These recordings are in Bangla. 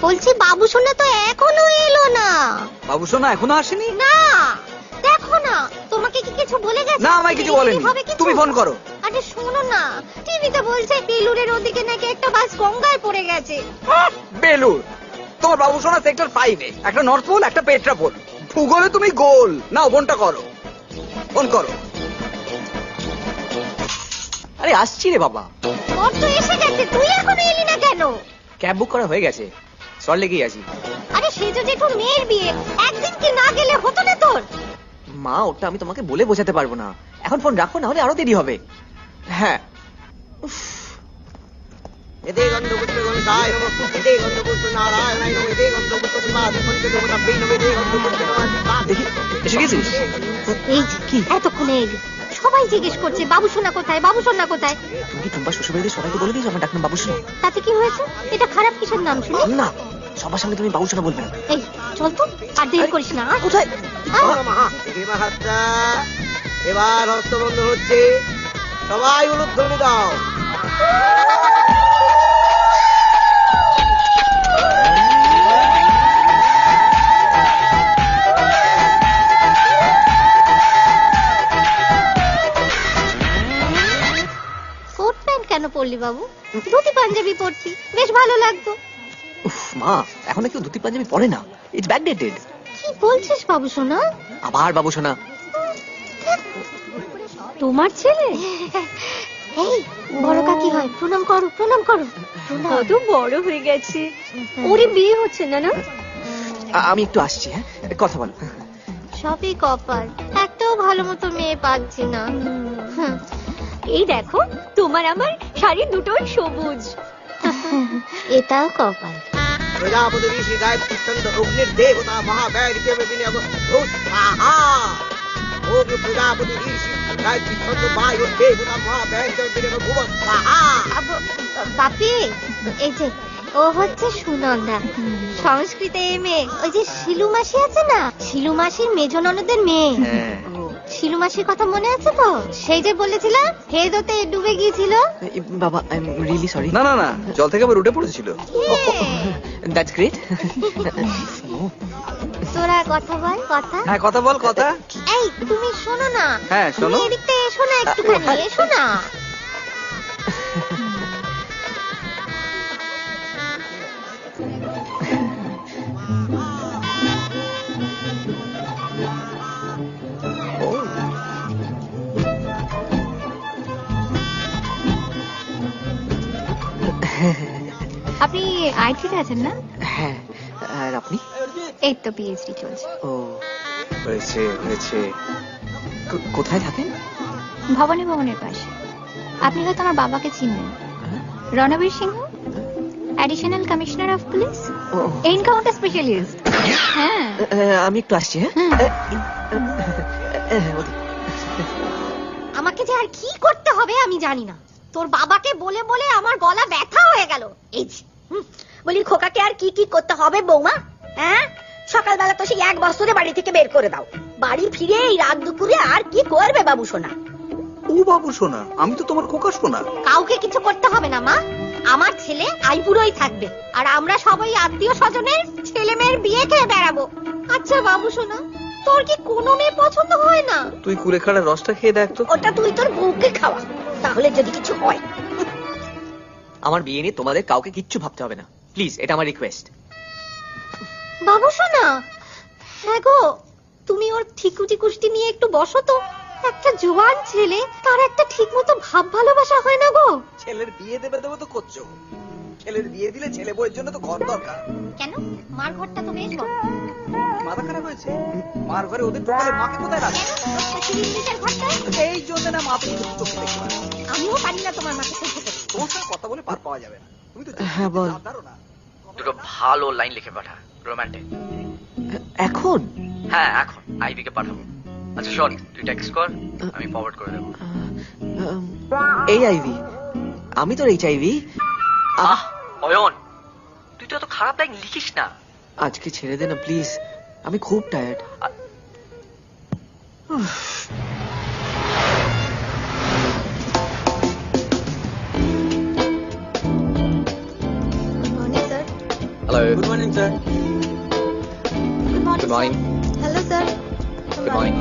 বলছি বাবু সোনা তো এখনো এলো না। বাবু সোনা এখনো আসেনি? না, দেখো না, তোমাকে কি কিছু বলে গেছে? না, আমায় কিছু বলেনি। তুমি ফোন করো। আরে শোনো না, টিভিতে বলছে বেলুরের ওদিকে নাকি একটা বাস গঙ্গায় পড়ে গেছে। বেলুর? তোমার বাবু সোনা সেক্টর 5-এ, একটা নর্থ পোল, একটা পেট্রা পোল। ভূগোলে তুমি গোল। নাও ফোনটা করো, ফোন করো। আরে আসছি রে বাবা। ওর তো এসে গেছে, তুই এখনো এলি না কেন? ক্যাব বুক করা হয়ে গেছে, সল্ট লেকেই আছি। আরে সেজো জেঠু মেয়ের বিয়ে, একদিন কি না গেলে হতো না তোর? মা, ওটা আমি তোমাকে বলে বোঝাতে পারবো না। এখন ফোন রাখো, না হলে আরো দেরি হবে। হ্যাঁ। এতে গন্ধপুত্র গণিতায় নমঃ, এতে গন্ধপুত্র নারায়ণায় নমঃ, এতে গন্ধপুত্র বিবাদে পঞ্চদেবতাভ্যৈ নমঃ, এতে গন্ধপুত্র দেখি, এসে গেছিস? এই যে, কি? এতক্ষণে এলি। সবাই জিজ্ঞেস করছে বাবু সোনা কোথায়, বাবু সোনা কোথায়। তুমি কি টুম্পা শ্বশুরবাড়িতে সবাইকে বলে দিয়েছো আমার ডাক নাম বাবু সোনা? তাতে কি হয়েছে? এটা খারাপ কিসের নাম শুনি? না, সবার সামনে তুমি বাবু সোনা বলবে না। এই চল তো, আর দেরি করিস না। কোথায়? মাহাত্রা। এবার হস্তবন্ধ হচ্ছে, সবাই উলুধ্বনি দাও। কোট প্যান্ট কেন পরলি বাবু? ধুতি পাঞ্জাবি পরতি, বেশ ভালো লাগতো। উফ মা, এখন কেউ ধুতি পাঞ্জাবি পরে না, ইটস ব্যাকডেটেড। কি বলছিস বাবু সোনা? আবার বাবু সোনা? তোমার ছেলে? এই বড় কাকি হয়, প্রণাম করো, প্রণাম করো। কত বড় হয়ে গেছে, ওরে বিয়ে হচ্ছে না না? আমি একটু আসছি, হ্যাঁ, কথা বল। সবই কপাল, একটাও ভালো মতো মেয়ে পাচ্ছি না। এই দেখো, তোমার আমার শাড়ি দুটোই সবুজ। এটাও কপাল। প্রজাপতি ঋষি গায়ত্রী ছন্দ অগ্নির দেবতা মহাব্যারিকে বিনিয়োগ স্বাহা। ওম প্রজাপতি ঋষি গায়ত্রী ছন্দ বায়ুর দেবতা মহাব্যারিকে বিনিয়োগ ভুব স্বাহা। বাপি, এই যে ও হচ্ছে সুনন্দা, সংস্কৃতে মেয়ে। ওই যে শিলু মাসি আছে না, শিলু মাসির মেজ ননদের মেয়ে। শিলু মাসির কথা মনে আছে তো? সেই যে বলেছিলাম হেদোতে ডুবে গিয়েছিল। বাবা, আই এম রিয়েলি সরি। না না না, জল থেকে আবার উঠে পড়েছিল। That's great. তোরা কথা বল, কথা। হ্যাঁ, কথা বল, কথা। এই তুমি শোনো না। হ্যাঁ, শোনো। তুমি এদিকটা এসো না, একটুখানি এসো না। আপনি আইটিতে আছেন না? হ্যাঁ, আর আপনি? এই তো পিএইচডি চলছে। ও, হয়েছে হয়েছে। কোথায় থাকেন? ভবানী ভবনের পাশে। আপনি হয়তো আমার বাবাকে চিনবেন, Ranbir Singh, additional commissioner of police, encounter specialist. হ্যাঁ, আমি একটু আসছি। হ্যাঁ, আমাকে যে আর কি করতে হবে আমি জানি না। তোর বাবাকে বলে বলে আমার গলা ব্যথা হয়ে গেল। এই যে, বলি খোকাকে আর কি কি করতে হবে বৌমা? হ্যাঁ, সকালবেলা তো সেই 1 বছরে বাড়ি থেকে বের করে দাও, বাড়ি ফিরে এই রাত দুপুরে আর কি করবে বাবু সোনা? ও বাবু সোনা, আমি তো তোমার খোকা সোনা। কাউকে কিছু করতে হবে না মা, আমার ছেলে আইবুড়োই থাকবে, আর আমরা সবাই আত্মীয় স্বজনের ছেলে মেয়ের বিয়ে খেয়ে বেড়াবো। আচ্ছা বাবু সোনা, তোর কি কোনো মেয়ে পছন্দ হয় না? তুই কুলেখাড়ার রসটা খেয়ে দেখ তো। ওটা তুই তোর বউকে খাওয়া, তাহলে যদি কিছু হয়। আমার বিয়ে নিয়ে তোমাদের কাউকে কিচ্ছু ভাবতে হবে না, প্লিজ, এটা আমার রিকোয়েস্ট। বাবু সোনা, হ্যাঁ গো, তুমি ওর ঠিকুটি কুষ্টি নিয়ে একটু বসো তো। একটা জোয়ান ছেলে, তার একটা ঠিক মতো ভাব ভালোবাসা হয় না গো। ছেলের বিয়ে দেবে তো করছো, ছেলের বিয়ে দিলে ছেলে বউয়ের জন্য তো ঘর দরকার। কেন? মার ঘরটা তো বেশ বড়। মাথা খারাপ হয়েছে? মার ঘরে ওদের ঢোকালে মাকে কোথায় রাখবে? এই জন্য না মা তুমি চোখে দেখতে পারে। আমিও পারি না তোমার মাকে সহ্য করতে। তোমার সাথে কথা বলে পার পাওয়া যাবে না। তুমি তো হ্যাঁ, বল। জানো না। দুটো ভালো লাইন লিখে পাঠা, রোমান্টিক। এখন? হ্যাঁ, এখন আইভি কে পাঠাবো। আচ্ছা শোন, তুই টেক্সট কর, আমি ফরওয়ার্ড করে দেবো। এই আইভি, আমি তোর এইচআইভি। আহ অয়ন, তুই তো এত খারাপ লাইন লিখিস না। আজকে ছেড়ে দে না প্লিজ, আমি খুব tired. Hello, good morning Good morning.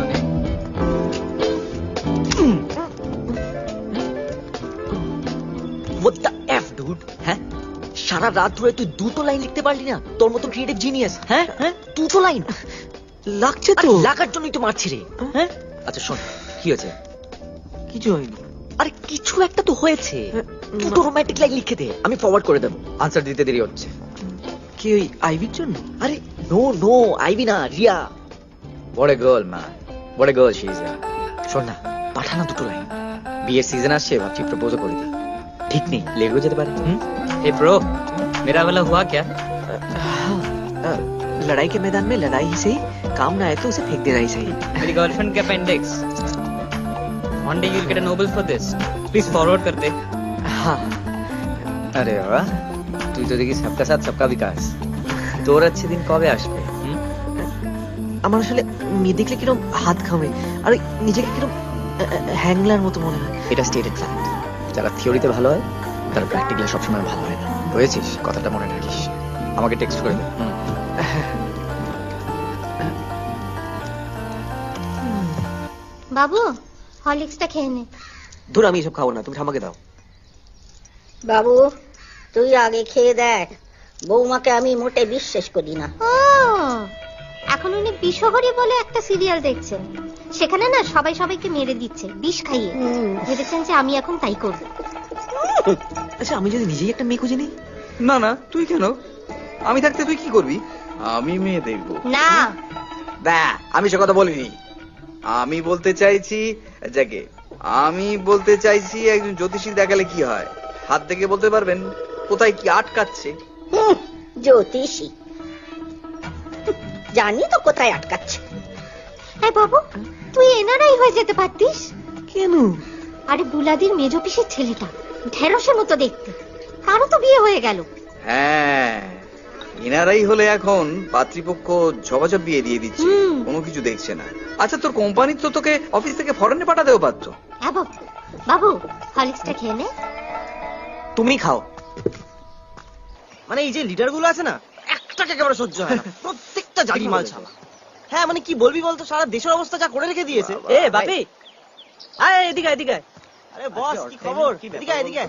What the F, dude? হ্যাঁ সারা রাত ধরে তুই দুটো লাইন লিখতে পারলি না? তোর মতো ক্রিয়েটিভ জিনিয়াস। হ্যাঁ হ্যাঁ দুটো লাইন লাগছে তো। লাগার জন্যই তো মারছি রে। হ্যাঁ আচ্ছা শোন, কি হয়েছে? কিছু হয়নি। আরে কিছু একটা তো হয়েছে। দুটো রোমান্টিক লাইন লিখে দে, আমি ফরওয়ার্ড করে দেবো। আনসার দিতে দেরি হচ্ছে। কি ওই আইভির জন্য? আরে নো নো, আইবি না, রিয়া। বড় গার্ল মা, বড় গার্ল শি ইজ। শোন না, পাঠানা দুটো লাইন। বিয়ের সিজন আসছে, ভাবছি প্রপোজ করে দিই। ঠিক নেই, লেগেও যেতে পারে। Hey bro, मेरा वाला हुआ क्या? लड़ाई के मैदान में लड़ाई ही सही, काम ना आए तो उसे फेंक देना ही सही। मेरी गर्लफ्रेंड के appendix. One day you'll get a Nobel for this. Please forward कर दे. हाँ। अरे वाह, তুই তো দেখি সবকা সাথ সবকা বিকাশ। তোর अच्छे दिन কবে আসবে? আমার আসলে মেয়ে দেখলে কিরকম হাত ঘামে আর নিজেকে কিরকম হ্যাংলার মতো মনে হয়। এটা স্টেটেড ফ্যাক্ট। যারা থিওরিতে ভালো হয় তারা প্র্যাকটিক্যালি সবসময় ভালো হয় না। বুঝেছিস? কথাটা মনে রাখিস। আমাকে টেক্সট করে দে। বাবু হরলিক্সটা খেয়ে নে। ধুর, আমি এসব খাবো না, তুমি ঠামাকে দাও। বাবু তুই আগে খেয়ে দেখ, বৌমাকে আমি মোটে বিশ্বাস করি না। ও এখন উনি বিষহরি বলে একটা সিরিয়াল দেখছেন, সেখানে না সবাই সবাইকে মেরে দিচ্ছে বিষ খাইয়ে। ভেবেছেন যে আমি এখন তাই করব। আচ্ছা আমি যদি নিজেই একটা মেয়ে খুঁজে নিই? না না, তুই কেন? আমি থাকতে তুই কি করবি? আমি মেয়ে দেখবো না দা, আমি সে কথা বলিনি। আমি বলতে চাইছি যাকে আমি বলতে চাইছি একজন জ্যোতিষী দেখালে কি হয়, হাত দেখে বলতে পারবেন কোথায় কি আটকাচ্ছে। জ্যোতিষী জানি তো কোথায় আটকাচ্ছে। এই বাবু তুই এনারাই হয়ে যেতে পারতিস। কেন? আরে বুলাদির মেজ পিসের ছেলেটা ঢেঁড়সের মতো দেখতে, কারো তো বিয়ে হয়ে গেল। হ্যাঁ, এনারাই হলে এখন পাত্রীপক্ষ ঝপাঝপ বিয়ে দিয়ে দিচ্ছে, কোনো কিছু দেখছে না। আচ্ছা তোর কোম্পানি তো তোকে অফিস থেকে ফরেনে পাঠাতেও পারতো। হ্যাঁ বাবু, বাবু হরলিক্সটা খেয়ে নে। তুমি খাও। মানে এই যে লিডার গুলো আছে না, একটাকে একেবারে সহ্য হয় না, প্রত্যেকটা জাগি মাল ছালা। হ্যাঁ মানে কি বলবি বলতো, সারা দেশের অবস্থা যা করে রেখে দিয়েছে। এ বাপি, আয় এদিকে এদিকে। আরে বস কি খবর? এদিকে এদিকে।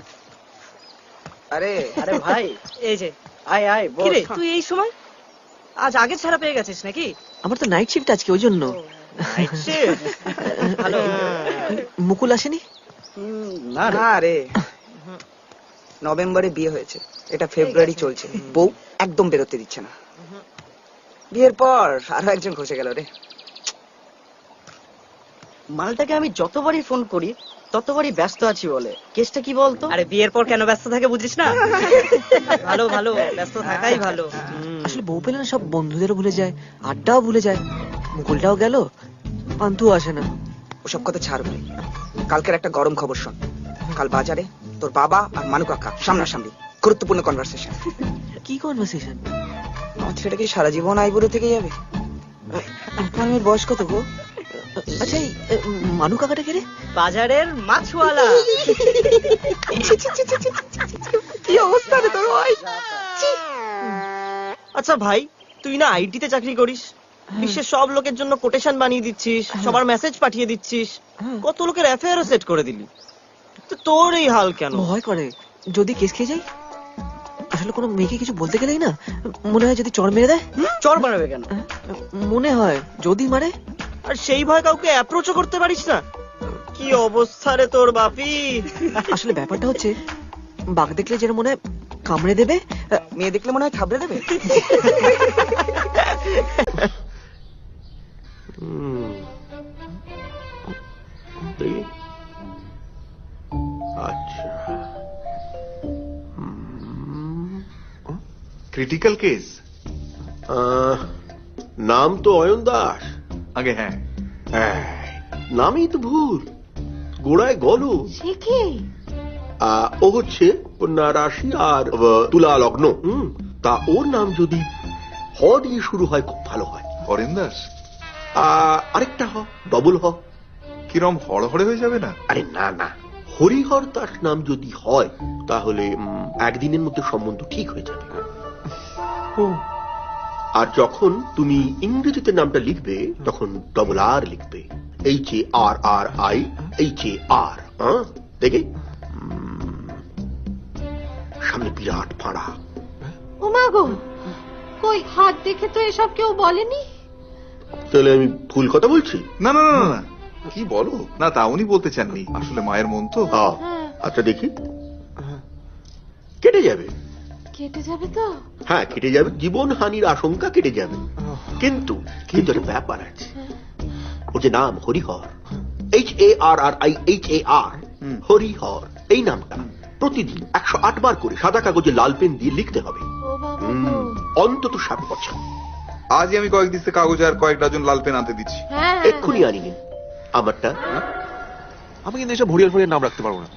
আরে আরে ভাই এই যে আয় আয় বস। কি রে তুই এই সময়? আজ আগে ছাড়া পেয়ে গেছিস নাকি? আমার তো নাইট শিফট আজকে, ওই জন্য। ভালো। মুকুল আসেনি? না রে, নভেম্বরে বিয়ে হয়েছে, এটা ফেব্রুয়ারি চলছে, বউ একদম বেরোতে দিচ্ছে না। বিয়ের পর আরো একজন খসে গেল রে। মালটাকে আমি যতবারই ফোন করি ততবারই ব্যস্ত আছি বলে। কেসটা কি বলতো? আরে বিয়ের পর কেন ব্যস্ত থাকে বুঝিস না? ভালো ভালো, ব্যস্ত থাকাই ভালো। আসলে বউ পেলে না সব বন্ধুদেরও ভুলে যায়, আড্ডাও ভুলে যায়। মুকুলটাও গেল, পান্তুও আসে না। ওসব কথা ছাড় ভাই, কালকের একটা গরম খবর শোন। কাল বাজারে তোর বাবা আর মানু কাকা সামনাসামনি, গুরুত্বপূর্ণ কনভারসেশন। কি কনভারসেশন? আমার ছেলেটা কি সারা জীবন আইবুড়ো থেকে যাবে? আপনার মেয়ের বয়স কত গো? আচ্ছা এই মানু কাকাটা কে রে? বাজারের মাছওয়ালা। কি অবস্থা রে তোর ভাই? আচ্ছা ভাই, তুই না আইটিতে চাকরি করিস, বিশ্বের সব লোকের জন্য কোটেশন বানিয়ে দিচ্ছিস, সবার মেসেজ পাঠিয়ে দিচ্ছিস, কত লোকের অ্যাফেয়ারও সেট করে দিলি, তো তোর এই হাল কেন? ভয় করে যদি কেস খেয়ে যাই। আসলে কোনো মেয়েকে কিছু বলতে গেলেই না মনে হয় যদি চড় মেরে দেয়। চর মারবে কেন? মনে হয় যদি মারে। আর সেই ভয় কাউকে অ্যাপ্রোচও করতে পারিস না? কি অবস্থা রে তোর বাপি। আসলে ব্যাপারটা হচ্ছে বাঘ দেখলে যেন মনে হয় কামড়ে দেবে, মেয়ে দেখলে মনে হয় থাবড়ে দেবে। আচ্ছা, ক্রিটিক্যাল কেস। নাম তো অয়ন দাস। আগে হ্যাঁ, নামই তো ভুল, গোড়ায় গলু। সে কি? ও হচ্ছে কন্যা রাশি আর তুলা লগ্ন। তা ওর নাম যদি হ দিয়ে শুরু হয় খুব ভালো হয়। হরেন দাস? আরেকটা হ, ডবল হ। কিরম হড়হড়ে হয়ে যাবে না? আরে না না, হরিহর দাস নাম যদি হয় তাহলে একদিনের মধ্যে সম্বন্ধ ঠিক হয়ে যাবে। আর যখন তুমি ইংরেজিতে নামটা লিখবে তখন ডবল আর লিখবে, HARRI দেখে সামনে বিরাট ফাঁড়া। ওমা গো, কই হাত দেখে তো এসব কেউ বলেনি। তাহলে আমি ভুল কথা বলছি? না না না না, কি বলো না, তা উনি বলতে চাননি, আসলে মায়ের মন তো। আচ্ছা দেখি, কেটে যাবে। কেটে যাবে তো? হ্যাঁ কেটে যাবে, জীবন হানির আশঙ্কা কেটে যাবে। কিন্তু কিন্তু একটা ব্যাপার আছে, ওর যে নাম হরিহর, HARRIHAR, হরিহর, এই নামটা প্রতিদিন 108 বার করে সাদা কাগজে লাল পেন দিয়ে লিখতে হবে, অন্তত 7 বছর। আজই আমি কয়েক দিচ্ছে কাগজে আর কয়েক ডজন লাল পেন আনতে দিচ্ছি। এক্ষুনি আনিনি আমারটা। আমি কিন্তু এসব হরিয়ার ফরিয়ার নাম রাখতে পারবো না,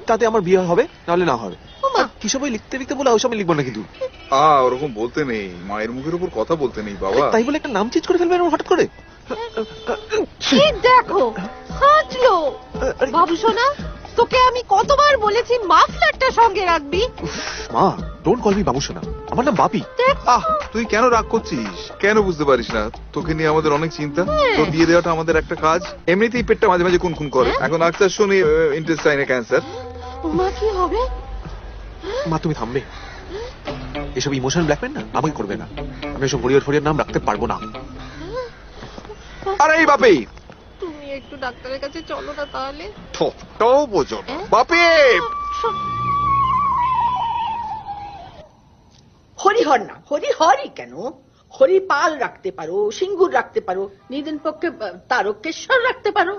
তাতে আমার বিয়ে হবে নাহলে না হবে। কি সবাই লিখতে লিখতে বলে ওই সময় লিখবো না কিন্তু। ওরকম বলতে নেই, মায়ের মুখের উপর কথা বলতে নেই বাবা। তাই বলে একটা নাম চেঞ্জ করে ফেলবে হঠাৎ করে? দেখো হাঁটলো বাবু সোনা, তোকে আমি কতবার বলেছি মাফলারটা সঙ্গে রাখবি। মা ডোন্ট কল মি বাবু সোনা, আমার নাম বাপি। তুই কেন রাগ করছিস? কেন বুঝতে পারিস না তোকে নিয়ে আমাদের অনেক চিন্তা। তোর বিয়ে দেওয়াটা আমাদের একটা কাজ। এমনিতেই পেটটা মাঝে মাঝে খুন করে, এখন আক্তার শুনি ইন্টেস্টাইনে ক্যান্সার। মা কি হবে? মা তুমি থামবে, এসব ইমোশনাল ব্ল্যাকমেল না আমাকে করবে না। আমি এসব হরিয়ার ফরিয়ার নাম রাখতে পারবো না। আরে এই বাপি, তুমি একটু ডাক্তারের কাছে চলো না তাহলে। বোঝো না বাপি। হরিহর না, হরিহরই কেন, হরিপাল রাখতে পারো, সিঙ্গুর রাখতে পারো, নিদিন পক্ষে তারকেশ্বর রাখতে পারো।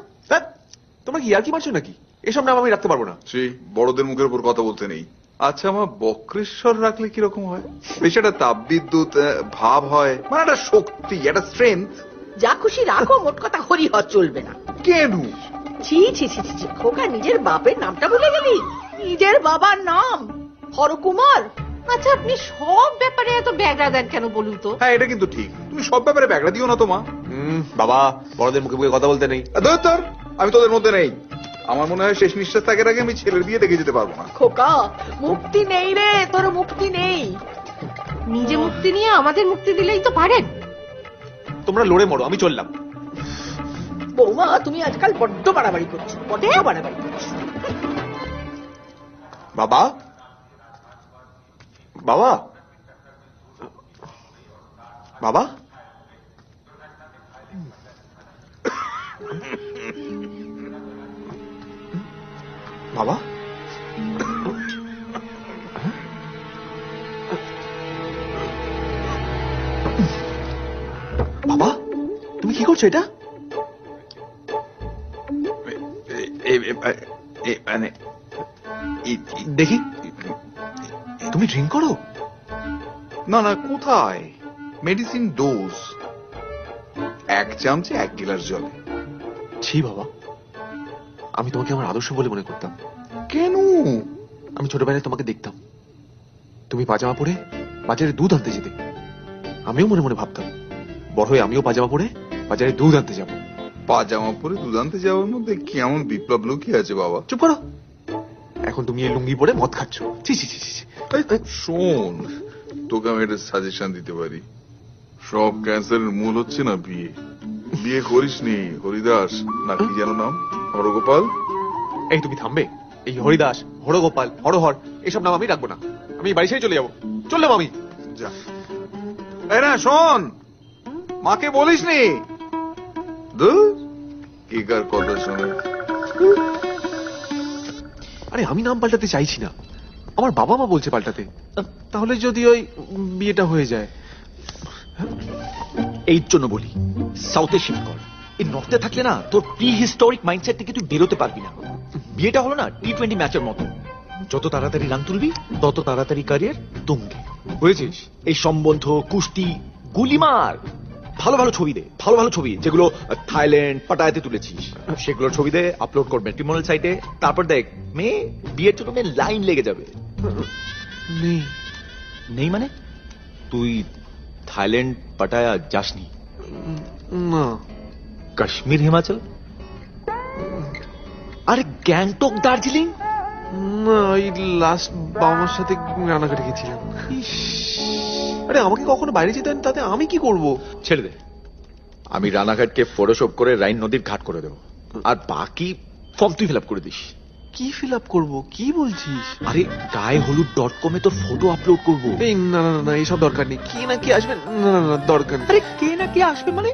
তোমরা কি আর কি মারছো নাকি? এসব নাম আমি রাখতে পারবো না। সেই বড়দের মুখের উপর কথা বলতে নেই। আচ্ছা আমার বক্রেশ্বর রাখলে কিরকম হয়? বেশ একটা তাপবিদ্যুৎ ভাব হয়, মানে একটা শক্তি, একটা স্ট্রেংথ। যা খুশি রাখো, মোট কথা হরিহর চলবে না। কেন? ছি ছি ছি ছি, খোকা নিজের বাপের নামটা ভুলে গেলি? নিজের বাবার নাম হরকুমার। আচ্ছা আপনি সব ব্যাপারে এত ব্যাগরা দেন কেন বলুন তো? হ্যাঁ এটা কিন্তু ঠিক, তুমি সব ব্যাপারে ব্যাগড়া দিও না তো মা। বাবা বড়দের মুখে মুখে কথা বলতে নেই। তোর আমি তোদের মধ্যে নেই। আমার মনে হয় শেষ নিঃশ্বাস থাকার আগে আমি ছেলের বিয়ে দেখে যেতে পারবো না। খোকা মুক্তি নেই রে, তোর মুক্তি নেই। নিজে মুক্তি নিয়ে আমাদের মুক্তি দিলেই তো পারেন। তোমরা লড়ে মরো, আমি চললাম। বৌমা তুমি আজকাল বড্ড বাড়াবাড়ি করছো, বড্ড বাড়াবাড়ি করছো। বাবা বাবা বাবা, বাবা বাবা তুমি কি করছো এটা? দেখি তুমি ড্রিঙ্ক করো? না না, কোথায়? মেডিসিন ডোজ, 1 চামচে 1 গিলাস জলে। ছি বাবা, আমি তোমাকে আমার আদর্শ বলে মনে করতাম। কেন? আমি ছোটবেলায় তোমাকে দেখতাম, তুমি পাজামা পরে বাজারে দুধ আনতে যেতে। আমিও মনে মনে ভাবতাম বড় হয়ে আমিও পাজামা পরে বাজারে দুধ আনতে যাব। পাজামা পরে দুধ আনতে যাওয়ার মধ্যে কেমন বিপ্লব লুকিয়ে আছে বাবা? চুপ করো, এখন তুমি এই লুঙ্গি পরে মদ খাচ্ছ। ছি ছি ছি ছি। শোন, তোকে আমি একটা সাজেশন দিতে পারি। সব ক্যান্সারের মূল হচ্ছে না বিয়ে। বিয়ে করিস নি হরিদাস না কি যেন নাম, হরগোপাল। এই তুমি থামবে? এই হরিদাস, হরগোপাল, হরহর এসব নাম আমি রাখবো না। আমি বাড়ি ছেড়ে চলে যাবো। চললাম আমি। যা। এই না শোন, মাকে বলিস নি কি কার কথা শোনে। আরে আমি নাম পাল্টাতে চাইছি না, আমার বাবা মা বলছে পাল্টাতে। তাহলে যদি ওই বিয়েটা হয়ে যায়। এই জন্য বলি সাউথে শিফট কর। এই নর্থে থাকলে না তোর প্রি হিস্টোরিক মাইন্ডসেট থেকে তুই বেরোতে পারবি না। বিয়েটা হলো না T20 ম্যাচের মতো, যত তাড়াতাড়ি রান তুলবি তত তাড়াতাড়ি ক্যারিয়ার তুঙ্গে। বুঝেছিস? এই সম্বন্ধ, কুস্তি, গুলিমার, ভালো ভালো ছবি দে, ভালো ভালো ছবি যেগুলো থাইল্যান্ড পাটায়াতে তুলেছিস, সেগুলোর ছবি দে, আপলোড কর ম্যাট্রিমোনিয়াল সাইটে। তারপর দেখ মেয়ে বিয়ের জন্য লাইন লেগে যাবে। নেই নেই মানে? তুই থাইল্যান্ড পাটায়া যাসনি? না। কাশ্মীর, হিমাচল, আরে গ্যাংটক, দার্জিলিং? না, এই লাস্ট বাবা মার সাথে রানাঘাটে গেছিলাম। আরে আমাকে কখনো বাইরে যেতে দেন, তাতে আমি কি করব? ছেড়ে দে, আমি রানাঘাটকে ফটোশপ করে রাইন নদীর ঘাট করে দেবো, আর বাকি ফর্ম তুই ফিল আপ করে দিস। কি ফিল আপ করবো? কি বলছিস? আরে গায়েহলুদ.com এ তোর ফটো আপলোড করবো। এই না না না, এইসব দরকার নেই। কে না কে আসবে? না না না, দরকার নেই। আরে কে না কে আসবে মানে?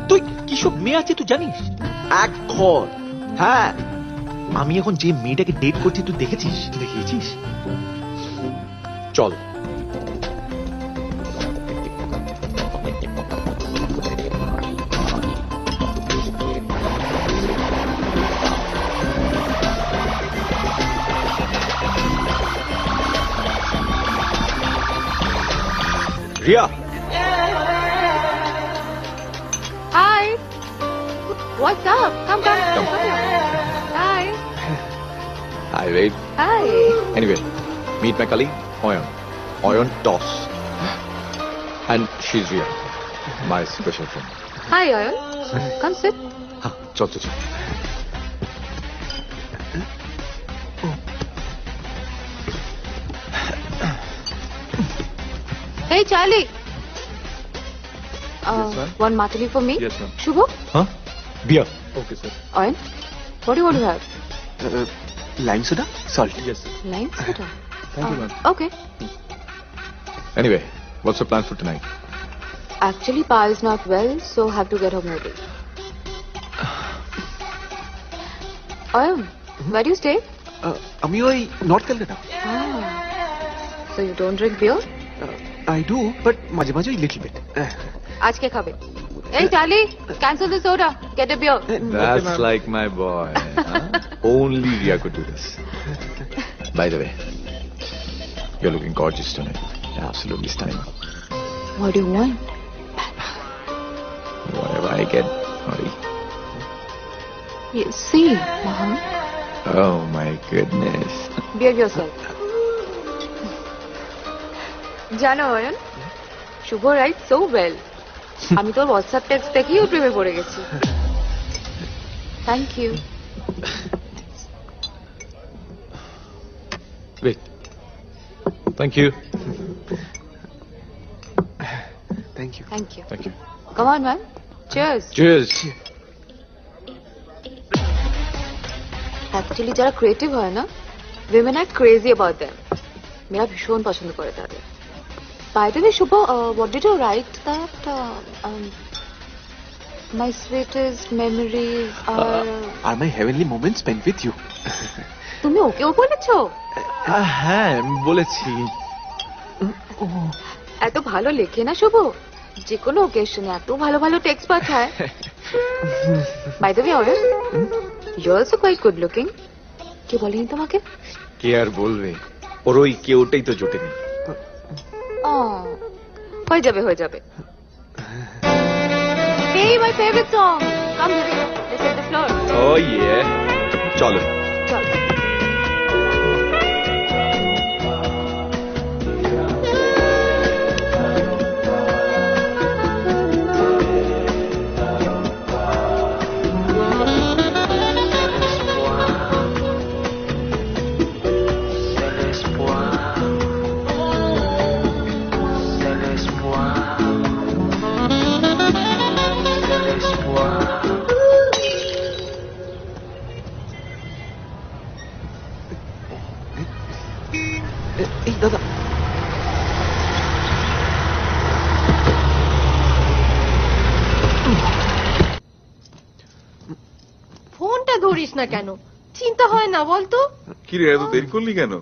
তুই কি সব মেয়ে আছে তুই জানিস? এক ঘর। হ্যাঁ, আমি এখন যে মেয়েটাকে ডেট করছি তুই দেখেছিস? দেখিয়েছিস? চল। Riya, Hi. What's up? Come. Hi. hi babe. Hi. Anyway, meet my colleague Oyon Toss, and she's Ria, my special friend. Hi, Oyon. Come sit. हाँ, चल. Hey, Charlie. Yes, ma'am. One matali for me. Yes, ma'am. Shubho. हाँ, beer. Okay, sir. Oyon, what do you want to have? Lime soda, salt. Yes, sir. Lime soda. Thank you, ma'am. Okay. Anyway, what's the plan for tonight? Actually, Pa is not well, so have to get home early. Oyon, where do you stay? আমি ওই north Calcutta. So you don't drink beer? I do, but মাঝে মাঝে লিটল বিট। आज क्या खाबे? Hey, Charlie, cancel the soda. Get a beer. That's like my boy. Huh? Only Ria could do this. By the way, you're looking gorgeous tonight. Absolutely stunning. What do you want? Whatever I get, Hori. You see, Mom. Oh my goodness. Behave yourself. জানো Ayan, Shubho write so well. আমি তোর হোয়াটসঅ্যাপ টেক্সট দেখেই ওর প্রেমে পড়ে গেছি। Thank you. Wait. Thank you. Thank you. Thank you. Thank you. Come on man, cheers. Cheers. Actually যারা ক্রিয়েটিভ হয় না, women are crazy about them. মেয়েরা ভীষণ পছন্দ করে তাদের। By the way, Shubha, what did you write that my sweetest memories are my heavenly moments spent with you? তুমি ওকেও বলেছো? হ্যাঁ, বলেছি। এত ভালো লেখে না শুভ, যে কোনো ওকেশনে এত ভালো ভালো টেক্সট পাঠায়। By the way, Oyon, you're also quite good looking. কে বলেনি তোমাকে? কে আর বলবে, ওর ওই কেউটাই তো জোটেনি। হয়ে যাবে হয়ে যাবে। Hey, my favorite song. Come here. Let's hit the floor. Oh yeah. চলো। চল। এই দাদা, ফোনটা ধরিস না কেন? চিন্তা হয় না বলতো? কি রে, এত দেরি করলি কেন?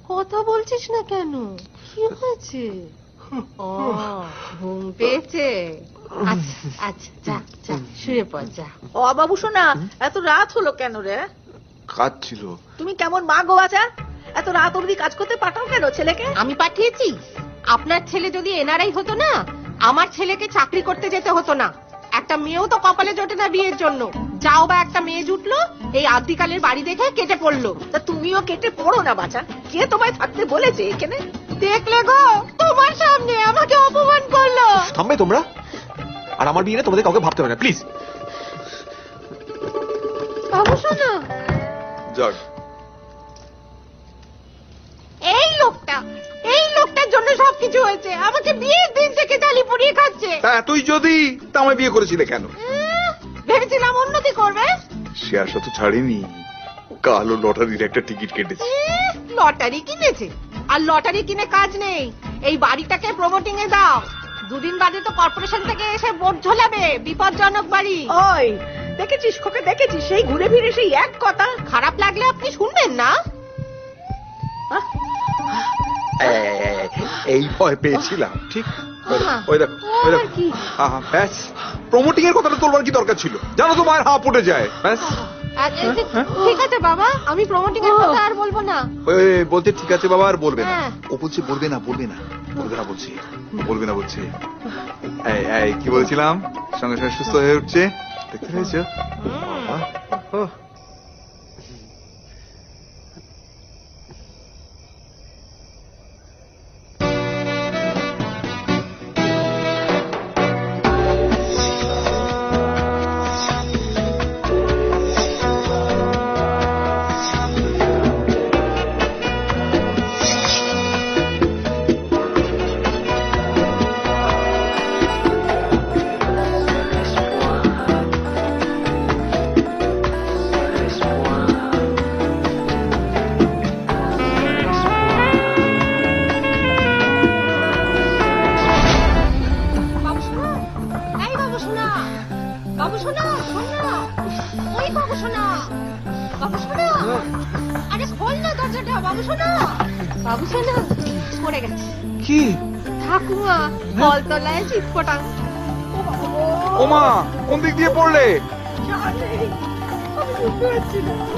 কথা বলছিস না কেন? কি হয়েছে? ঘুম পেয়েছে? আচ্ছা আচ্ছা, যা যা শুয়ে পড় যা। ও বাবু শোনা, এত রাত হলো কেন রে? কাজ ছিল। তুমি কেমন মা গো বাছা? এত রাত অবধি কাজ করতে পাঠাও কেন ছেলেকে? আমি পাঠিয়েছি? আপনার ছেলে যদি এনআরআই হতো না, আমার ছেলেকে চাকরি করতে যেতে হতো না। একটা মেয়েও তো কপালে জোটে না বিয়ের জন্য। যাও বা একটা মেয়ে জুটলো, এই আদিকালের বাড়ি দেখে কেটে পড়লো। তা তুমিও কেটে পড়ো না বাছা। কে তোমায় থাকতে বলেছে এখানে? দেখলে গো, তোমার সামনে আমাকে অপমান করলো। থামবে তোমরা? আর আমার বিয়ে নিয়ে তোমাদের কাউকে ভাবতে হবে না, প্লিজ। বাবু শোনো, যাক, এই লোকটা হয়েছে, আমাকে বিয়ের দিন থেকে জালি পুড়িয়ে খাচ্ছে। তা তুই যদি তা আমায় বিয়ে করেছিলে কেন? ভেবেছিলাম উন্নতি করবে। সে আশা তো ছাড়িনি। কালো লটারির একটা টিকিট কেটেছে। লটারি কিনেছে, আর লটারি কিনে কাজ নেই। এই বাড়িটাকে প্রমোটিং এ দাও। দুদিন বাদে তো কর্পোরেশন থেকে এসে বোর্ড ঝোলাবে, বিপজ্জনক বাড়ি। ওই দেখেছিস খোকা, দেখেছিস সেই ঘুরে ফিরে সেই এক কথা। খারাপ লাগলে আপনি শুনবেন না। এই ভয় পেয়েছিলাম। ঠিক ওই দেখো, ওই দেখো। ব্যাস, প্রমোটিং এর কথাটা তোলবার কি দরকার ছিল? জানো তো মায়ের হাঁ পড়ে যায়। ব্যাস ঠিক আছে বাবা, আমি প্রমোটিং এর কথা আর বলবো না। বলতে ঠিক আছে বাবা, আর বলবে না। ও বলছে বলবে না, বলবে না, বলবে না বলছে, বলবে না বলছে। কি বলছিলাম? সঙ্গে সঙ্গে সুস্থ হয়ে উঠছে, দেখতে পেয়েছো? কি ঠাকুমা কলতলায় চিৎপটাং। ওমা, কোন দিক দিয়ে পড়লে?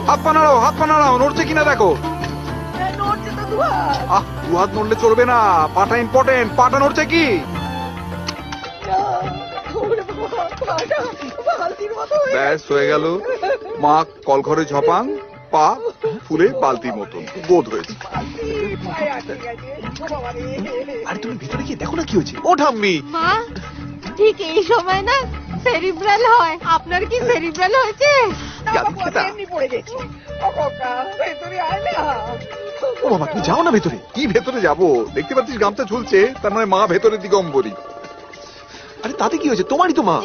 হাত পা নাড়াও, হাত পা নাড়াও, নড়ছে কিনা দেখো। দু হাত নড়লে চলবে না, পাটা ইম্পর্টেন্ট। পাটা নড়ছে কি? ব্যাস হয়ে গেল। মা কলঘরে ঝপাং, পা ফুলে বালতির মতন বোধ হয়েছে। আরে তুমি ভিতরে গিয়ে দেখো না কি হয়েছে। ও ঠাম্মি, মা ঠিক এই সময় না সেরিব্রাল হয়। আপনার কি সেরিব্রাল হয়েছে? ও বাবা, তুমি যাও না ভেতরে। কি ভেতরে যাবো? দেখতে পাচ্ছিস গামছা ঝুলছে, তার মানে মা ভেতরে দিগম্বরী। আরে তাতে কি হয়েছে? তোমারই তো মা।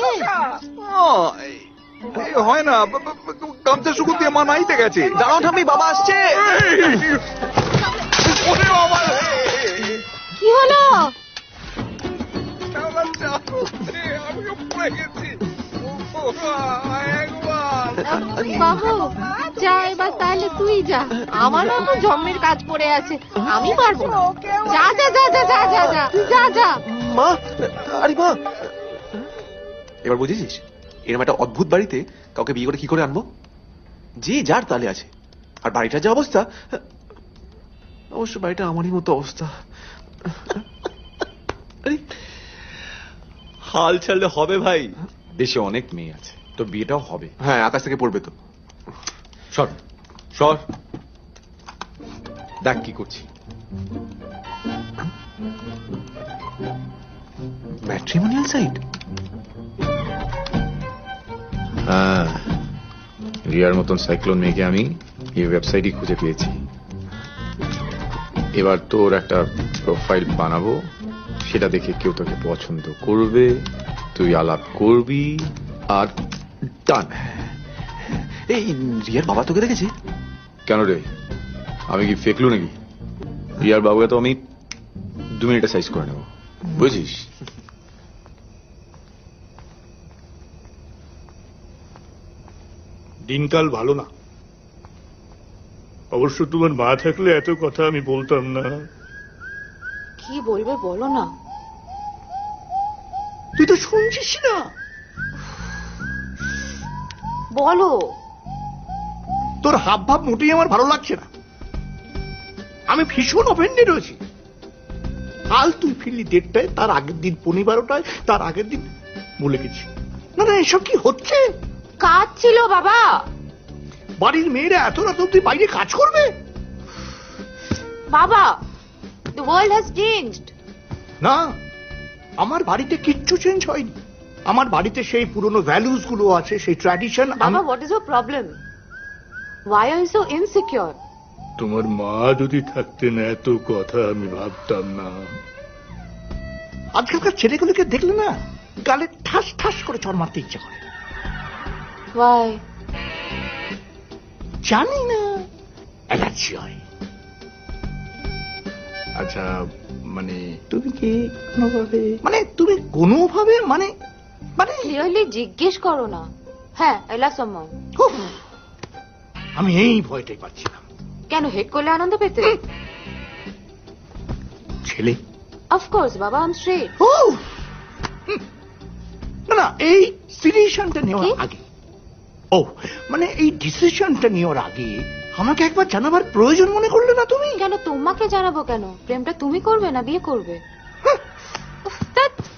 হয় না, গামছা শুকুর দিয়ে মা নাইতে গেছে। দাঁড়াও ঠাম্মি, বাবা আসছে। কি হলো? বাবু যা, এবার তাহলে তুই যা। আমার তো জম্মের কাজ পড়ে আছে, আমি পারবো না। যা যা যা যা যা যা যা যা যা। মা, আরে মা, এবার বুঝেছিস এরকম একটা অদ্ভুত বাড়িতে কাউকে বিয়ে করে কি করে আনবো? যে যার তালে আছে। আর বাড়িটার যে অবস্থা, অবশ্য বাড়িটা আমারই মতো অবস্থা। হাল ছাড়লে হবে ভাই, দেশে অনেক মেয়ে আছে, তো বিয়েটাও হবে। হ্যাঁ, আকাশ থেকে পড়বে তো। সর সর, দেখ কি করছি। Matrimonial site? হ্যাঁ, রিয়ার মতন সাইক্লোন মেয়েকে আমি এই ওয়েবসাইটই খুঁজে পেয়েছি। এবার তোর একটা প্রোফাইল বানাবো, সেটা দেখে কেউ তোকে পছন্দ করবে, তুই আলাপ করবি, আর ডান। এই রিয়ার বাবা তোকে দেখেছে? কেন রে, আমি কি ফেকলু নাকি? রিয়ার বাবুকে তো আমি 2 মিনিটে সাইজ করে নেব, বুঝিস? দিনকাল ভালো না। অবশ্য তোমার মা থাকলে এত কথা আমি বলতাম না। কি বলবে বলো না। তুই তো শুনছিস না। বলো। তোর হাব ভাব মোটেই আমার ভালো লাগছে না। আমি ভীষণ অফেন্ডেড হয়েছি। কাল তুই ফিরলি 1:30টায়, তার আগের দিন 12:30টায়, তার আগের দিন বলে গেছি। না না, এসব কি হচ্ছে? কাজ ছিল বাবা। বাড়ির মেয়েরা এত রাত অব্দি বাইরে কাজ করবে? বাবা, the world has changed. না, আমার বাড়িতে কিচ্ছু চেঞ্জ হয়নি। আমার বাড়িতে সেই পুরনো ভ্যালুস গুলো আছে, সেই ট্র্যাডিশন। বাবা, what is your problem? Why are you so insecure? তোমার মা যদি থাকতেন এত কথা আমি ভাবতাম না। আজকালকার ছেলেগুলোকে দেখলে না গালে ঠাস ঠাস করে চড় মারতে ইচ্ছে করে। Why? জানি না, অ্যালার্জি হয়। আচ্ছা মানে তুমি কি কোনোভাবে মানে ক্লিয়ারলি জিজ্ঞেস করো না। হ্যাঁ, আই লাভ সামওয়ান। আমি এই ভয়টাই পাচ্ছিলাম। কেন, হেড করলে আনন্দ পেতে? ছেলে অফকোর্স বাবা, আই এম স্ট্রেট। না, এই ডিসিশনটা নেওয়ার আগে, মানে এই ডিসিশনটা নেওয়ার আগে আমাকে একবার জানাবার প্রয়োজন মনে করলে না তুমি? কেন তোমাকে জানাবো কেন? প্রেমটা তুমি করবে না বিয়ে করবে?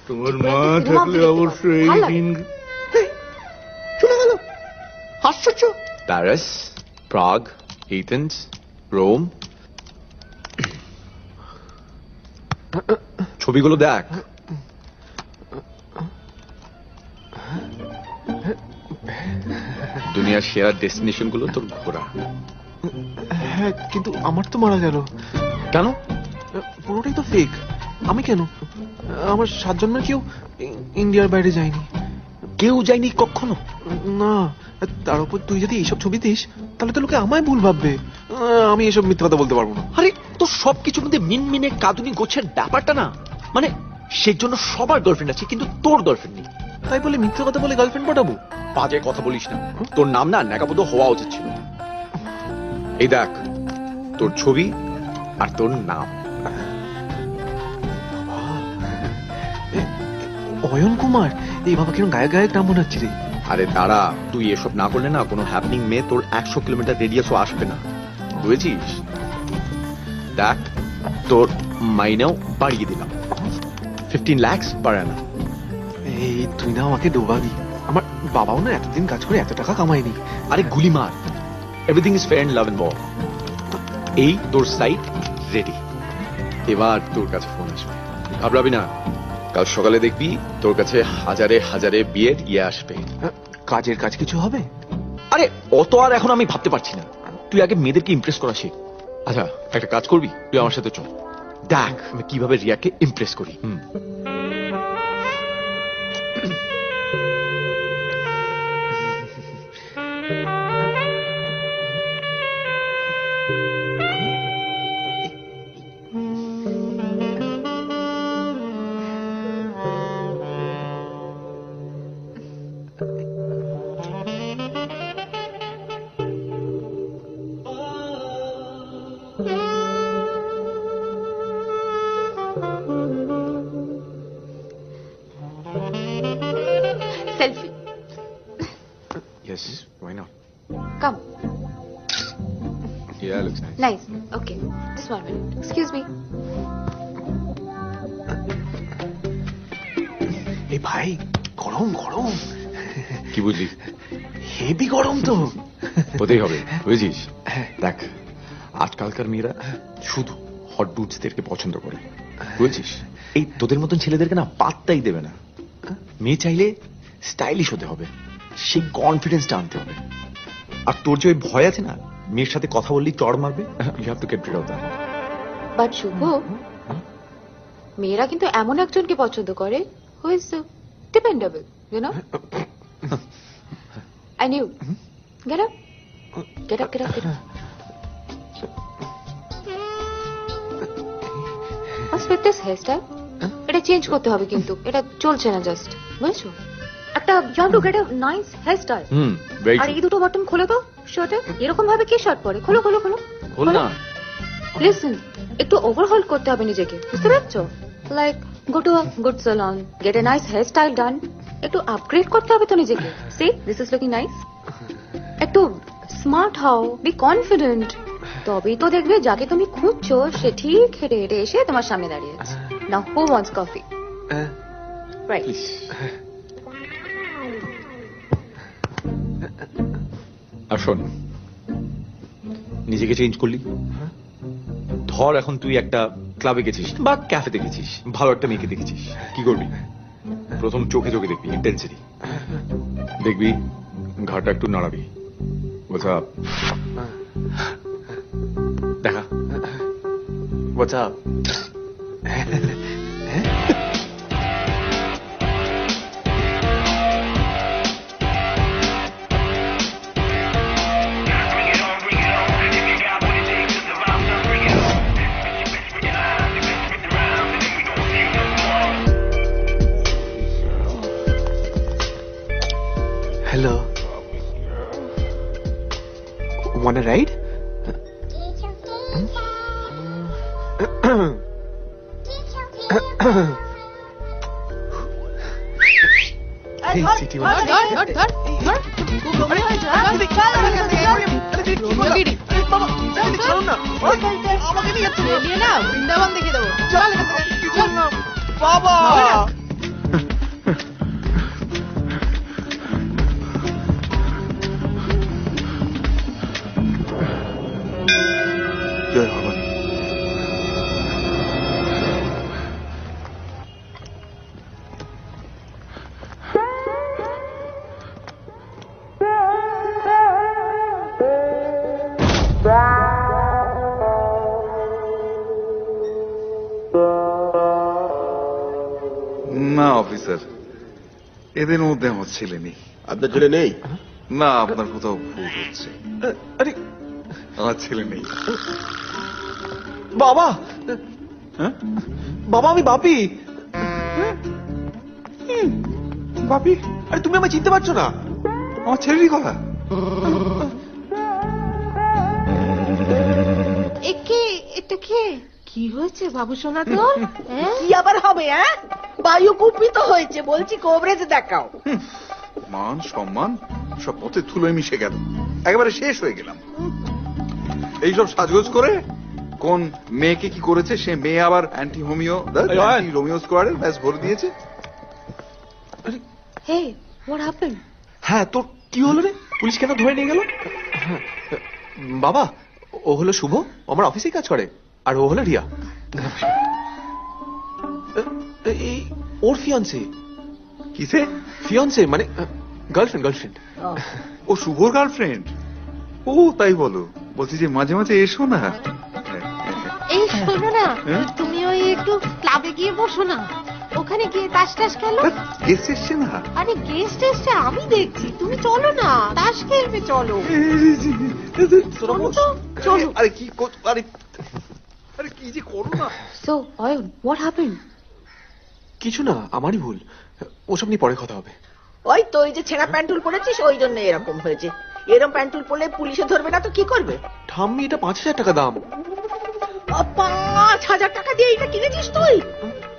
তোমার মা থাকলে অবশ্যই এই দিন চলে গেল। আশ্চর্য। প্যারিস, প্রাগ, এথেন্স, রোম। ছবিগুলো দেখ। দুনিয়ার সেরা ডেস্টিনেশন গুলো তোর ঘোরা। হ্যাঁ, কিন্তু আমার তো মারা গেল। কেন? পুরোটাই তো ফেক। আমি কেন? আমার 7 জন্মের কেউ ইন্ডিয়ার বাইরে যায়নি। কেউ যায়নি কখনো? না, তার উপর তুই যদি এইসব ছবি দিস তাহলে তো লোকে আমায় ভুল ভাববে। আমি এসব মিথ্যা কথা বলতে পারবো না। আরে তোর সবকিছুর মধ্যে মিনমিনে কাঁদুনি গোছের ব্যাপারটা না, মানে সেই জন্য সবার গার্লফ্রেন্ড আছে কিন্তু তোর গার্লফ্রেন্ড নেই। তাই বলে মিথ্যা কথা বলে গার্লফ্রেন্ড পাঠাবো? বাজে কথা বলিস না। তোর নাম না ন্যাকাবোধ হওয়া উচিত ছিল। এই দেখ তোর ছবি আর তোর নাম। অয়ন কুমার, এই বাবা কিরকম গায়ক গায়ক নাম মনে হচ্ছে রে। আরে দাঁড়া, তুই এসব না করলে না কোনো হ্যাপনিং মেয়ে তোর 100 কিলোমিটার রেডিয়াসও আসবে না, বুঝেছিস? দেখ তোর মাইনেও বাড়িয়ে দিলাম, 15 lakhs পার annum। এই তুই না আমাকে ডোবাবি। আমার বাবাও না এতদিন কাজ করে এত টাকা কামায়নি। আরে গুলি মার, everything is fair in love and war. এই তোর সাইট রেডি। এবার তোর কাছে ফোন আসবে, ঘাবড়াবি না। কাল সকালে দেখবি তোর কাছে হাজারে হাজারে বিয়ের ইয়ে আসবে। কাজের কাজ কিছু হবে? আরে অত আর এখন আমি ভাবতে পারছি না, তুই আগে মেয়েদেরকে ইমপ্রেস করা শিখ। আচ্ছা একটা কাজ করবি, তুই আমার সাথে চল, দেখ আমি কিভাবে রিয়াকে ইমপ্রেস করি। Selfie. Yes, why not? Come. Yeah, looks nice. Nice. Okay. Just 1 minute. Excuse me. এই ভাই, গরম গরম। কি বুঝলি? হেভি গরম তো। হতেই হবে, বুঝেছিস? দেখ আজকালকার মেয়েরা শুধু হট ডুডসদেরকে পছন্দ করে, বুঝেছিস? এই তোদের মতন ছেলেদেরকে না পাত্তাই দেবে না। মেয়ে চাইলে স্টাইলিশ হতে হবে, সেই কনফিডেন্সটা আনতে হবে। আর তোর যে ওই ভয় আছে না মেয়ের সাথে কথা বললেই চড় মারবে, you have to get rid of that. But Shubh, মেয়েরা কিন্তু এমন একজনকে পছন্দ করে who is dependable, you know. And you, get up. Get up, get up, get up. What's with this hairstyle? এটা চেঞ্জ করতে হবে কিন্তু, এটা চলছে না জাস্ট, বুঝছো? একটা you have to get a nice hairstyle. very আর এই দুটো বাটন খোলো তো শার্টে। এরকম ভাবে কি শার্ট পরে? খোলো খোলো খোলো। খোল না। লিসেন, একটু ওভারহল করতে হবে নিজেকে, বুঝতে পারছো? Like go to a good salon, get a nice hair style done. একটু আপগ্রেড করতে হবে তো নিজেকে। See this is looking nice. একটু স্মার্ট হও, বি কনফিডেন্ট, তবেই তো দেখবে যাকে তুমি খুঁজছো সে ঠিক হেঁটে হেঁটে এসে তোমার সামনে দাঁড়িয়ে আছে। নাও হু ওয়ান্টস কফি? রাইট। আর শোন, নিজেকে চেঞ্জ করলি, ধর এখন তুই একটা ক্লাবে গেছিস বা ক্যাফেতে গেছিস, ভালো একটা মেয়েকে দেখেছিস, কি করবি? প্রথম চোখে চোখে দেখবি, ইন্টেন্সিটি দেখবি, ঘাড়টা একটু নাড়াবি, বোঝা দেখা, what's up? Hello. Wanna ride? Hey, city one. Vrindavan দেখে দেবো বাবা জয় ভবানী। না অফিসার, এদের মধ্যে আমার ছেলে নেই। আপনার ছেলে নেই? না, আপনার কোথাও ভুল হচ্ছে। আরে আমার ছেলে নেই। বাবা, হ্যাঁ বাবা আমি বাপি। বাপি, আরে তুমি আমায় চিনতে পারছো না? আমার ছেলেরই কথা। একে এটা কে কি হয়েছে বাবু সোনা তোর? কি আবার হবে? বায়ু কুপিত হয়েছে, বলছি কবরেজ দেখাও। মান সম্মান সব পথে ধুলোয় মিশে গেল, একেবারে শেষ হয়ে গেলাম। এইসব সাজগোজ করে কোন মেয়েকে কি করেছে সে মেয়ে আবার অ্যান্টি হোমিও রোমিও স্কোয়াডের ব্যাস ভরে দিয়েছে। Hey, what happened? হ্যাঁ, তোর কি হলো রে? পুলিশ কেন ধরে নিয়ে গেল? বাবা, ও হলো শুভ, আমার অফিসেই কাজ করে, আর ও হলো রিয়া। এই ওর ফিয়ান্সে। কিসে ফিয়ান্সে? মানে গার্লফ্রেন্ড। ও শুভর গার্লফ্রেন্ড? ও তাই বলো। বলছি যে মাঝে মাঝে এসো না। এই শোনো না, তুমি ওই একটু ক্লাবে গিয়ে বসো না, ওখানে গিয়ে তাস টাস খেলো। গেস্ট এসছে না? আরে গেস্ট এসছে আমি দেখছি, তুমি চলো না, তাস খেলবে চলো। চলো। আরে কি আরে কি যে করো না। So, Ayun, what happened? কিছু না, আমারই ভুল। ওসব নিয়ে পরে কথা হবে। ওই তো ওই যে ছেঁড়া প্যান্টুল পরেছিস, ওই জন্য এরকম হয়েছে। এরকম প্যান্টুল পরলে পুলিশে ধরবে না তো কি করবে? ঠাম্মি, এটা 5,000 টাকা দাম। 5,000 টাকা দিয়ে এটা কিনেছিস তুই?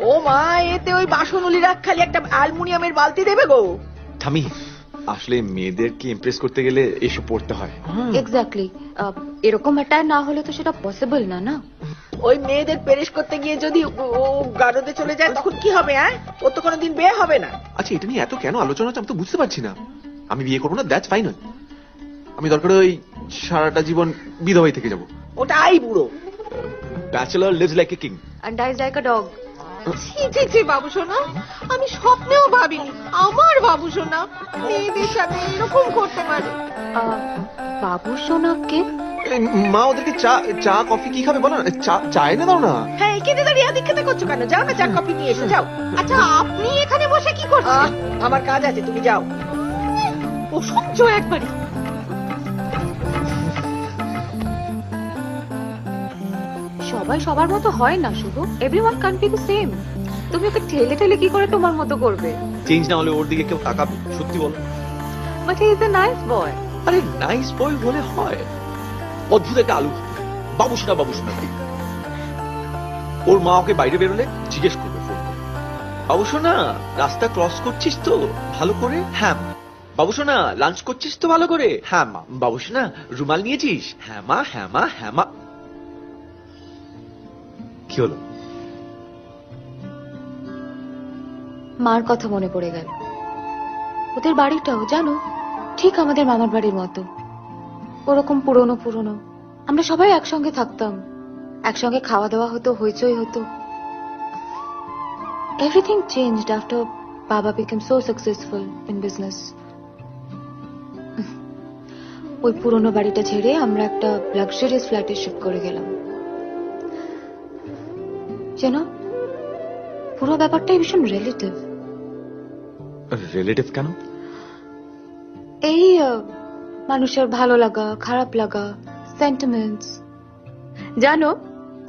ও মা, এতে ওই বাসনগুলিরা খালি একটা অ্যালুমিনিয়ামের বালতি দেবে গো। থামি, আসলে মেয়েদেরকে ইমপ্রেস করতে গেলে এসব পড়তে হয়। Exactly. এরকম অ্যাটায়ার না হলে তো সেটা পসিবল না, না? ওই মেয়েদের পেরেশ করতে গিয়ে যদি ও গারদে চলে যায় তখন কি হবে? ও তো কোনোদিন বিয়ে হবে না। আচ্ছা, এটা নিয়ে এত কেন আলোচনা হচ্ছে আমি তো বুঝতে পারছি না। আমি বিয়ে করবো না, দ্যাটস ফাইনাল। আমি দরকার ওই সারাটা জীবন বিধবাই থেকে যাবো। ওটা আই বুড়ো। Bachelor lives like a king And dies like a dog. ছি বাবু সোনা, আমি স্বপ্নেও ভাবিনি আমার বাবু সোনা মেয়েদের সাথে এরকম করতে পারে। বাবু সোনাকে মা, ওদেরকে চা কফি কি খাবে বলো না? চা এনে দাও না। হ্যাঁ, এখানে দাঁড়িয়ে দীক্ষাতে করছো কেন? যাও না, চা কফি নিয়ে এসে যাও। আচ্ছা, আপনি এখানে বসে কি করছেন? আমার কাজ আছে, তুমি যাও। অসহ্য একবারই। সবাই সবার মতো হয় না Shubh. Everyone can be the same. তুমি ওকে ঠেলে কি করে তোমার মতো করবে? চেঞ্জ না হলে ওর দিকে কেউ তাকাবে? সত্যি বলো। But he is a nice boy. আরে নাইস বয় হলে হয়? অদ্ভুত একটা আলু। বাবু শোনা ওর মা ওকে বাইরে বেরোলে জিজ্ঞেস করবে ফোন করে, বাবু শোনা রাস্তা ক্রস করছিস তো ভালো করে? হ্যাঁ মা। বাবু শোনা লাঞ্চ করছিস তো ভালো করে? হ্যাঁ মা। বাবু শোনা রুমাল নিয়েছিস? হ্যাঁ মা। কি হলো? মার কথা মনে পড়ে গেল। ওদের বাড়িটাও জানো ঠিক আমাদের মামার বাড়ির মতো, ওরকম পুরনো। আমরা সবাই একসঙ্গে থাকতাম, একসঙ্গে খাওয়া দাওয়া হতো, হইচই হতো। এভরিথিং চেঞ্জড আফটার বাবা became so successful in business. ওই পুরনো বাড়িটা ছেড়ে আমরা একটা লাক্সারিয়াস ফ্ল্যাটে শিফট করে গেলাম। যেন পুরো ব্যাপারটাই ভীষণ রিলেটিভ। রিলেটিভ কেন? এই মানুষের ভালো লাগা, খারাপ লাগা, সেন্টিমেন্টস। জানো,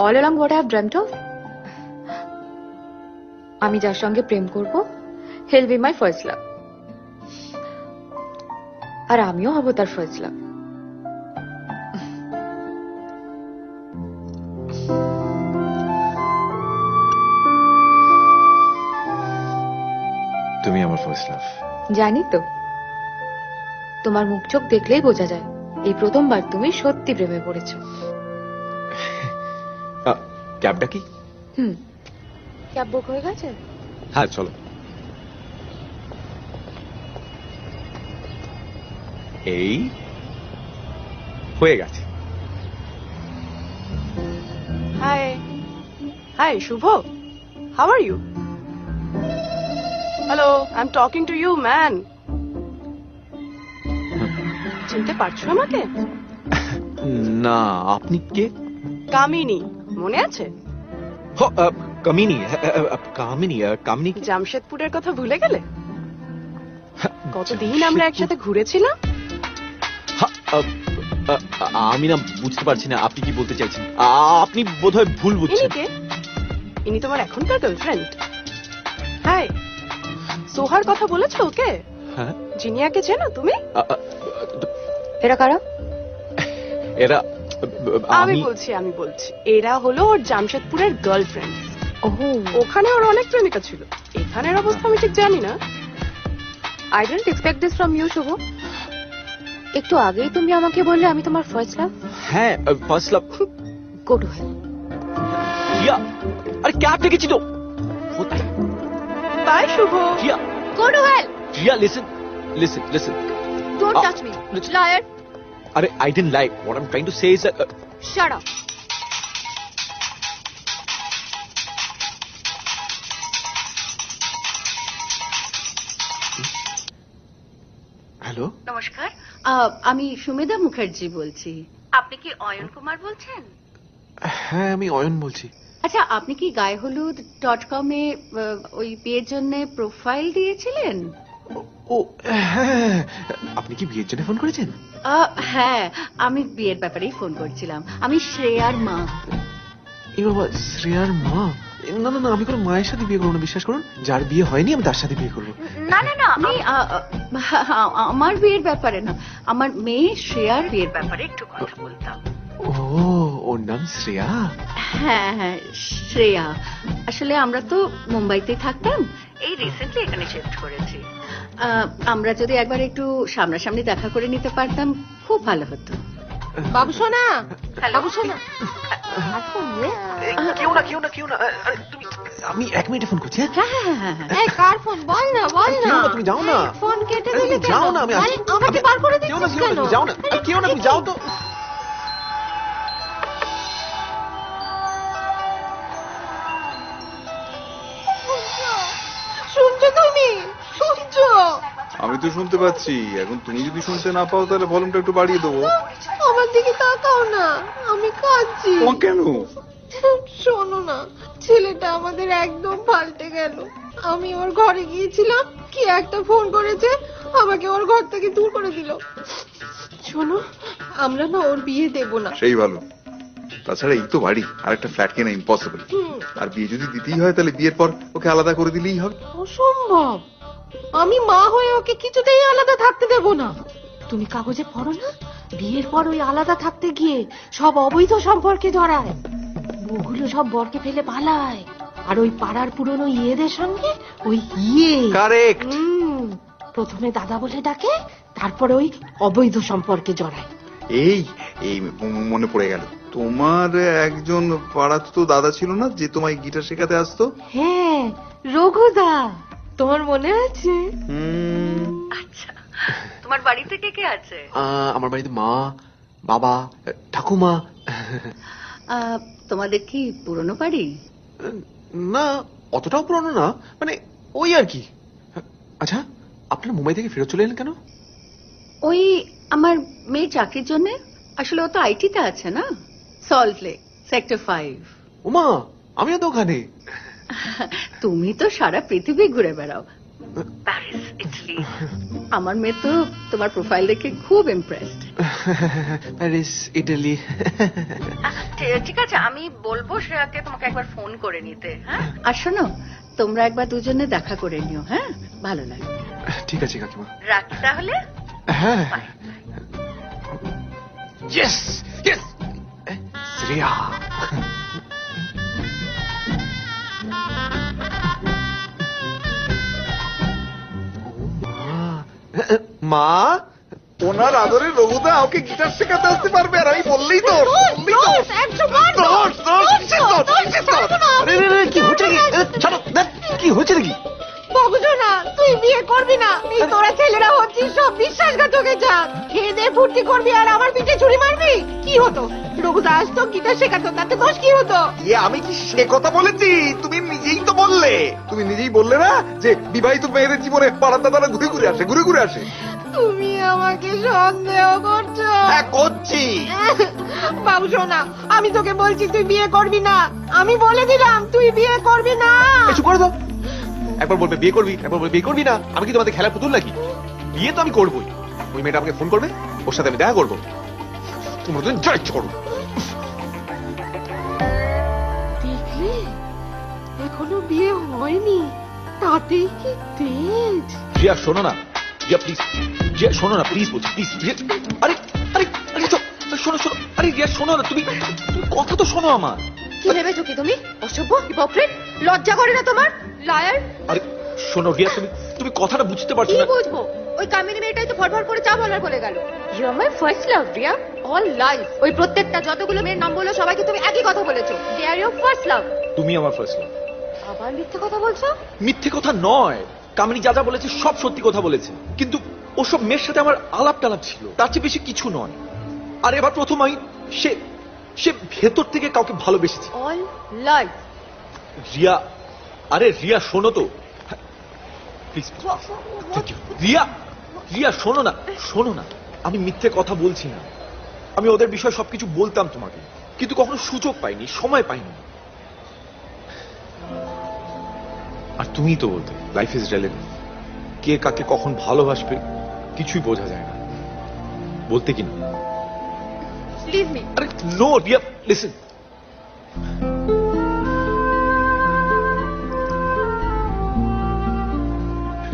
all along what I have dreamed of, আমি যার সঙ্গে প্রেম করব, he'll be my first love. আর আমিও হব তার ফার্স্ট লাভ। তুমি আমার ফার্স্ট লাভ। জানি তো, তোমার মুখ চোখ দেখলেই বোঝা যায় এই প্রথমবার তুমি সত্যি প্রেমে পড়েছো। ক্যাবটা কি? ক্যাব বুক হয়ে গেছে? হ্যাঁ চলো। এই হয়ে গেছে। Hi. Hi, Shubho. How are you? Hello, I'm talking to you, man. চিনতে পারছো আমাকে? না, আপনি কে? কামিনী, মনে আছে? কামিনী। কামিনী কামিনী জামশেদপুরের কথা ভুলে গেলে? কতদিন আমরা একসাথে ঘুরেছি না? আমি না বুঝতে পারছি না আপনি কি বলতে চাইছেন। আপনি বোধহয় ভুল বুঝছেন। ইনি তোমার এখনকার গার্লফ্রেন্ড? হাই, সোহার কথা বলেছো ওকে? হ্যাঁ। জিনিয়াকে চেনো তুমি? এরা কারা? এরা আমি বলছি এরা হলো ওর জামশেদপুরের গার্লফ্রেন্ড। ওখানে ওর অনেক প্রেমিকা ছিল, এখানের অবস্থা আমি ঠিক জানি না। I don't expect this from you Shubh. একটু আগেই তুমি আমাকে বললে আমি তোমার ফার্স্ট লাভ। হ্যাঁ, first love. Go to hell. Riya, আরে ক্যাব ডেকেছি তো। Bye Shubho. Riya, go to hell. Riya, listen. Don't touch me, liar. আরে I didn't lie. What I'm trying to say is that Shut up. Hello, নমস্কার, আমি সুমেধা মুখার্জি বলছি। আপনি কি অয়ন কুমার বলছেন? হ্যাঁ আমি অয়ন বলছি। আচ্ছা, আপনি কি গায়েহলুদ.com এ ওই বিয়ের জন্য প্রোফাইল দিয়েছিলেন? ও হ্যাঁ, আপনি কি বিয়ের জন্য ফোন করেছেন? হ্যাঁ, আমি বিয়ের ব্যাপারেই ফোন করছিলাম। আমি শ্রেয়ার মা। এই বাবা, শ্রেয়ার মা? না না না, আমি কোনো মায়ের সাথে বিয়ে করবো না, বিশ্বাস করুন। যার বিয়ে হয়নি আমি তার সাথে বিয়ে করবো। না না না, আমি আমার বিয়ের ব্যাপারে না, আমার মেয়ে শ্রেয়ার বিয়ের ব্যাপারে একটু কথা বলতাম। ও, ওর নাম শ্রেয়া? হ্যাঁ হ্যাঁ, শ্রেয়া। আসলে আমরা তো মুম্বাইতে থাকতাম, এই রিসেন্টলি এখানে শিফট করেছি। আমরা যদি একবার একটু সামনাসামনি দেখা করে নিতে পারতাম খুব ভালো হতো। বাবু সোনা, বাবু সোনা। কেউ না, আমি 1 মিনিটে ফোন করছি। এই কার ফোন? বল না। তুমি যাও না, ফোন কেটে দিলে কেন? যাও না, আমি আমাকে বার করে দিচ্ছিস কেন? যাও না, কেউ না, তুমি যাও তো। শুনছো তুমি? শুনছো? আমি তো শুনতে পাচ্ছি। এখন তুমি যদি শুনতে না পাও তাহলে ভলিউমটা একটু বাড়িয়ে দেবো। আমার দিকে তাকাও না, আমি কাঁদছি। কেন? শোনো না, ছেলেটা আমাদের একদম পাল্টে গেল। আমি ওর ঘরে গিয়েছিলাম, কি একটা ফোন করেছে, আমাকে ওর ঘর থেকে দূর করে দিল। শোনো, আমরা না ওর বিয়ে দেব না। সেই ভালো। তাছাড়া এই তো বাড়ি, আর একটা ফ্ল্যাট কেনা ইম্পসিবল। আর বিয়ে যদি দিতেই হয় তাহলে বিয়ের পর ওকে আলাদা করে দিলেই হবে। অসম্ভব, আমি মা হয়ে ওকে কিছুতেই আলাদা থাকতে দেব না। তুমি কাগজে পড়ো না, বিয়ের পর ওই আলাদা থাকতে গিয়ে সব অবৈধ সম্পর্কে জড়ায়, ওগুলো সব বরকে ফেলে পালায়, আর ওই পাড়ার পুরনো ইয়েদের সঙ্গে ওই কারেক্ট। প্রথমে দাদা বলে ডাকে, তারপর ওই অবৈধ সম্পর্কে জড়ায়। এই মনে পড়ে গেল, তোমার একজন পাড়াতে তো দাদা ছিল না যে তোমায় গিটার শেখাতে আসতো? হ্যাঁ, রঘুদা, তোমার মনে আছে? আচ্ছা, তোমার বাড়িতে কে কে আছে? আমার বাড়িতে মা, বাবা, ঠাকুমা। তোমাদের কি পুরনো বাড়ি? না, অতটাও পুরনো না, মানে ওই আর কি। আচ্ছা, আপনারা মুম্বাই থেকে ফেরত চলে এলেন কেন? ওই আমার মেয়ে চাকরির জন্য। আসলে ও তো আইটিতে আছে না, সল্ট লেক সেক্টর 5। ওমা, আমিও তো ওখানে। তুমি তো সারা পৃথিবী ঘুরে বেড়াও, প্যারিস, ইটালি। আমার মেয়ে তো তোমার প্রোফাইল দেখে খুব ইমপ্রেসড। Paris, Italy. ঠিক আছে, আমি বলবো শ্রেয়াকে তোমাকে একবার ফোন করে নিতে। হ্যাঁ, আর শোনো, তোমরা একবার দুজনে দেখা করে নিও। হ্যাঁ, ভালো লাগে। ঠিক আছে কাকিমা, রাখি তাহলে। হ্যাঁ ইয়েস ইয়েস শ্রেয়া মা ওনার আদরে রঘুদা ওকে গিটার শেখাতে আসতে পারবে আর আমি বললেই তো কি হচ্ছে নাকি বকছো না, তুই বিয়ে করবি না। এই তোরা ছেলেরা হচ্ছিস সব বিশ্বাসঘাতকের জাত। খেয়ে দিয়ে ফুর্তি করবি আর আমার পিঠে ছুরি মারবি। কি হতো রঘুদা আসতো গিটার শেখাতো, তাতে দোষ কি হতো? আমি কি সে কথা বলেছি? তুমি নিজেই তো বললে, তুমি নিজেই বললে না যে বিবাহিত মেয়েদের জীবনে পাড়ার দাদারা ঘুরে ঘুরে আসে, ঘুরে ঘুরে আসে। তুমি আমাকে সন্দেহ করছো? হ্যাঁ করছি। বাবু শোনা, আমি তোকে বলছি তুই বিয়ে করবি না। আমি বলে দিলাম তুই বিয়ে করবি না। কিছু করে দাও। একবার বলবে বিয়ে করবি, একবার বলবে বিয়ে করবি না। আমি কি তোমাদের খেলা পুতুল নাকি? বিয়ে তো আমি করবোই। ওই মেয়েটা আমাকে ফোন করবে, ওর সাথে আমি দেখা করবো। তোমরা তো যা ইচ্ছে করো। দেখলি এখনো বিয়ে হয়নি, তাতেই কি তেজ। জিয়া শোনো না, জিয়া প্লিজ, জিয়া শোনো না প্লিজ, বলছি প্লিজ। আরে আরে আরে শোনো শোনো, আরে জিয়া শোনো না, তুমি কথা তো শোনো আমার। কি ভেবেছো কি তুমি? অসভ্য, হিপোক্রেট, লজ্জা করে না তোমার? লায়ার। আরে শোনো রিয়া, তুমি কথাটা বুঝতে পারছো না। কি বুঝবো? ওই কামিনী মেয়েটাই তো ফরফর করে চা বলার বলে গেল। You are my first love Riya, all life. ওই প্রত্যেকটা যতগুলো মেয়ের নাম বললো সবাইকে তুমি একই কথা বলেছো, দে আর ইউর ফার্স্ট লাভ। তুমি আমার ফার্স্ট লাভ। আবার মিথ্যে কথা বলছো? মিথ্যে কথা নয়, কামিনী যা যা বলেছে সব সত্যি কথা বলেছে, কিন্তু ওসব মেয়ের সাথে আমার আলাপ টালাপ ছিল, তার চেয়ে বেশি কিছু নয়। আর এবার প্রথম আমি সে ভেতর থেকে কাউকে ভালোবেসেছে। All life. রিয়া, আরে রিয়া শোনো তো প্লিজ। রিয়া, রিয়া শোনো না, শোনো না, আমি মিথ্যে কথা বলছি না। আমি ওদের বিষয়ে সবকিছু বলতাম তোমাকে, কিন্তু কখনো সুযোগ পাইনি, সময় পাইনি। আর তুমিই তো বলতে লাইফ ইজ রিলেটিভ, কে কাকে কখন ভালোবাসবে কিছুই বোঝা যায় না, বলতে কিনা? Leave me. আরে নো রিয়া, লিসেন।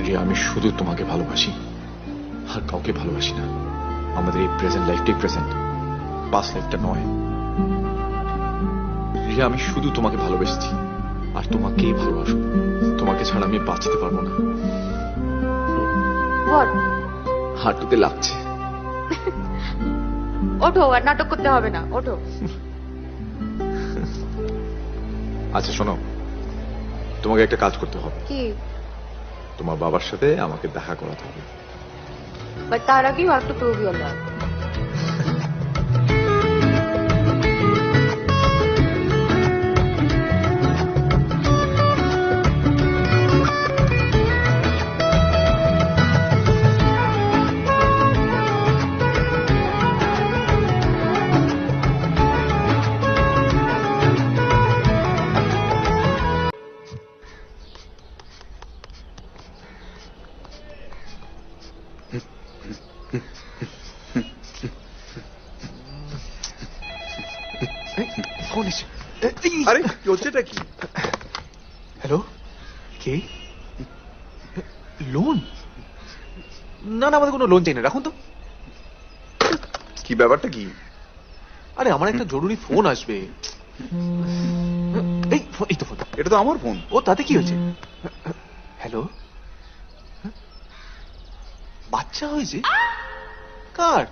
রিয়া, আমি শুধু তোমাকে ভালোবাসি, আর কাউকে ভালোবাসি না। আমাদের এই প্রেজেন্ট লাইফটাই প্রেজেন্ট, পাস্ট লাইফটা নয়। রিয়া, আমি শুধু তোমাকে ভালোবেসেছি, আর তোমাকেই ভালোবাসো। তোমাকে ছাড়া আমি বাঁচতে পারবো না। হাঁটুতে লাগছে। ওঠো, আর নাটক করতে হবে না, ওঠো। আচ্ছা শোনো, তোমাকে একটা কাজ করতে হবে। কি? তোমার বাবার সাথে আমাকে দেখা করাতে হবে। বাট তার আগে you have to prove your love. আরে কি হচ্ছেটা কি? হ্যালো, কে? লোন? না না, আমাদের কোনো লোন চাই না, রাখুন তো। কি ব্যাপারটা কি? আরে আমার একটা জরুরি ফোন আসবে। এই তো ফোন। এটা তো আমার ফোন। ও, তাতে কি হয়েছে? হ্যালো, বাচ্চা হয়েছে? কার?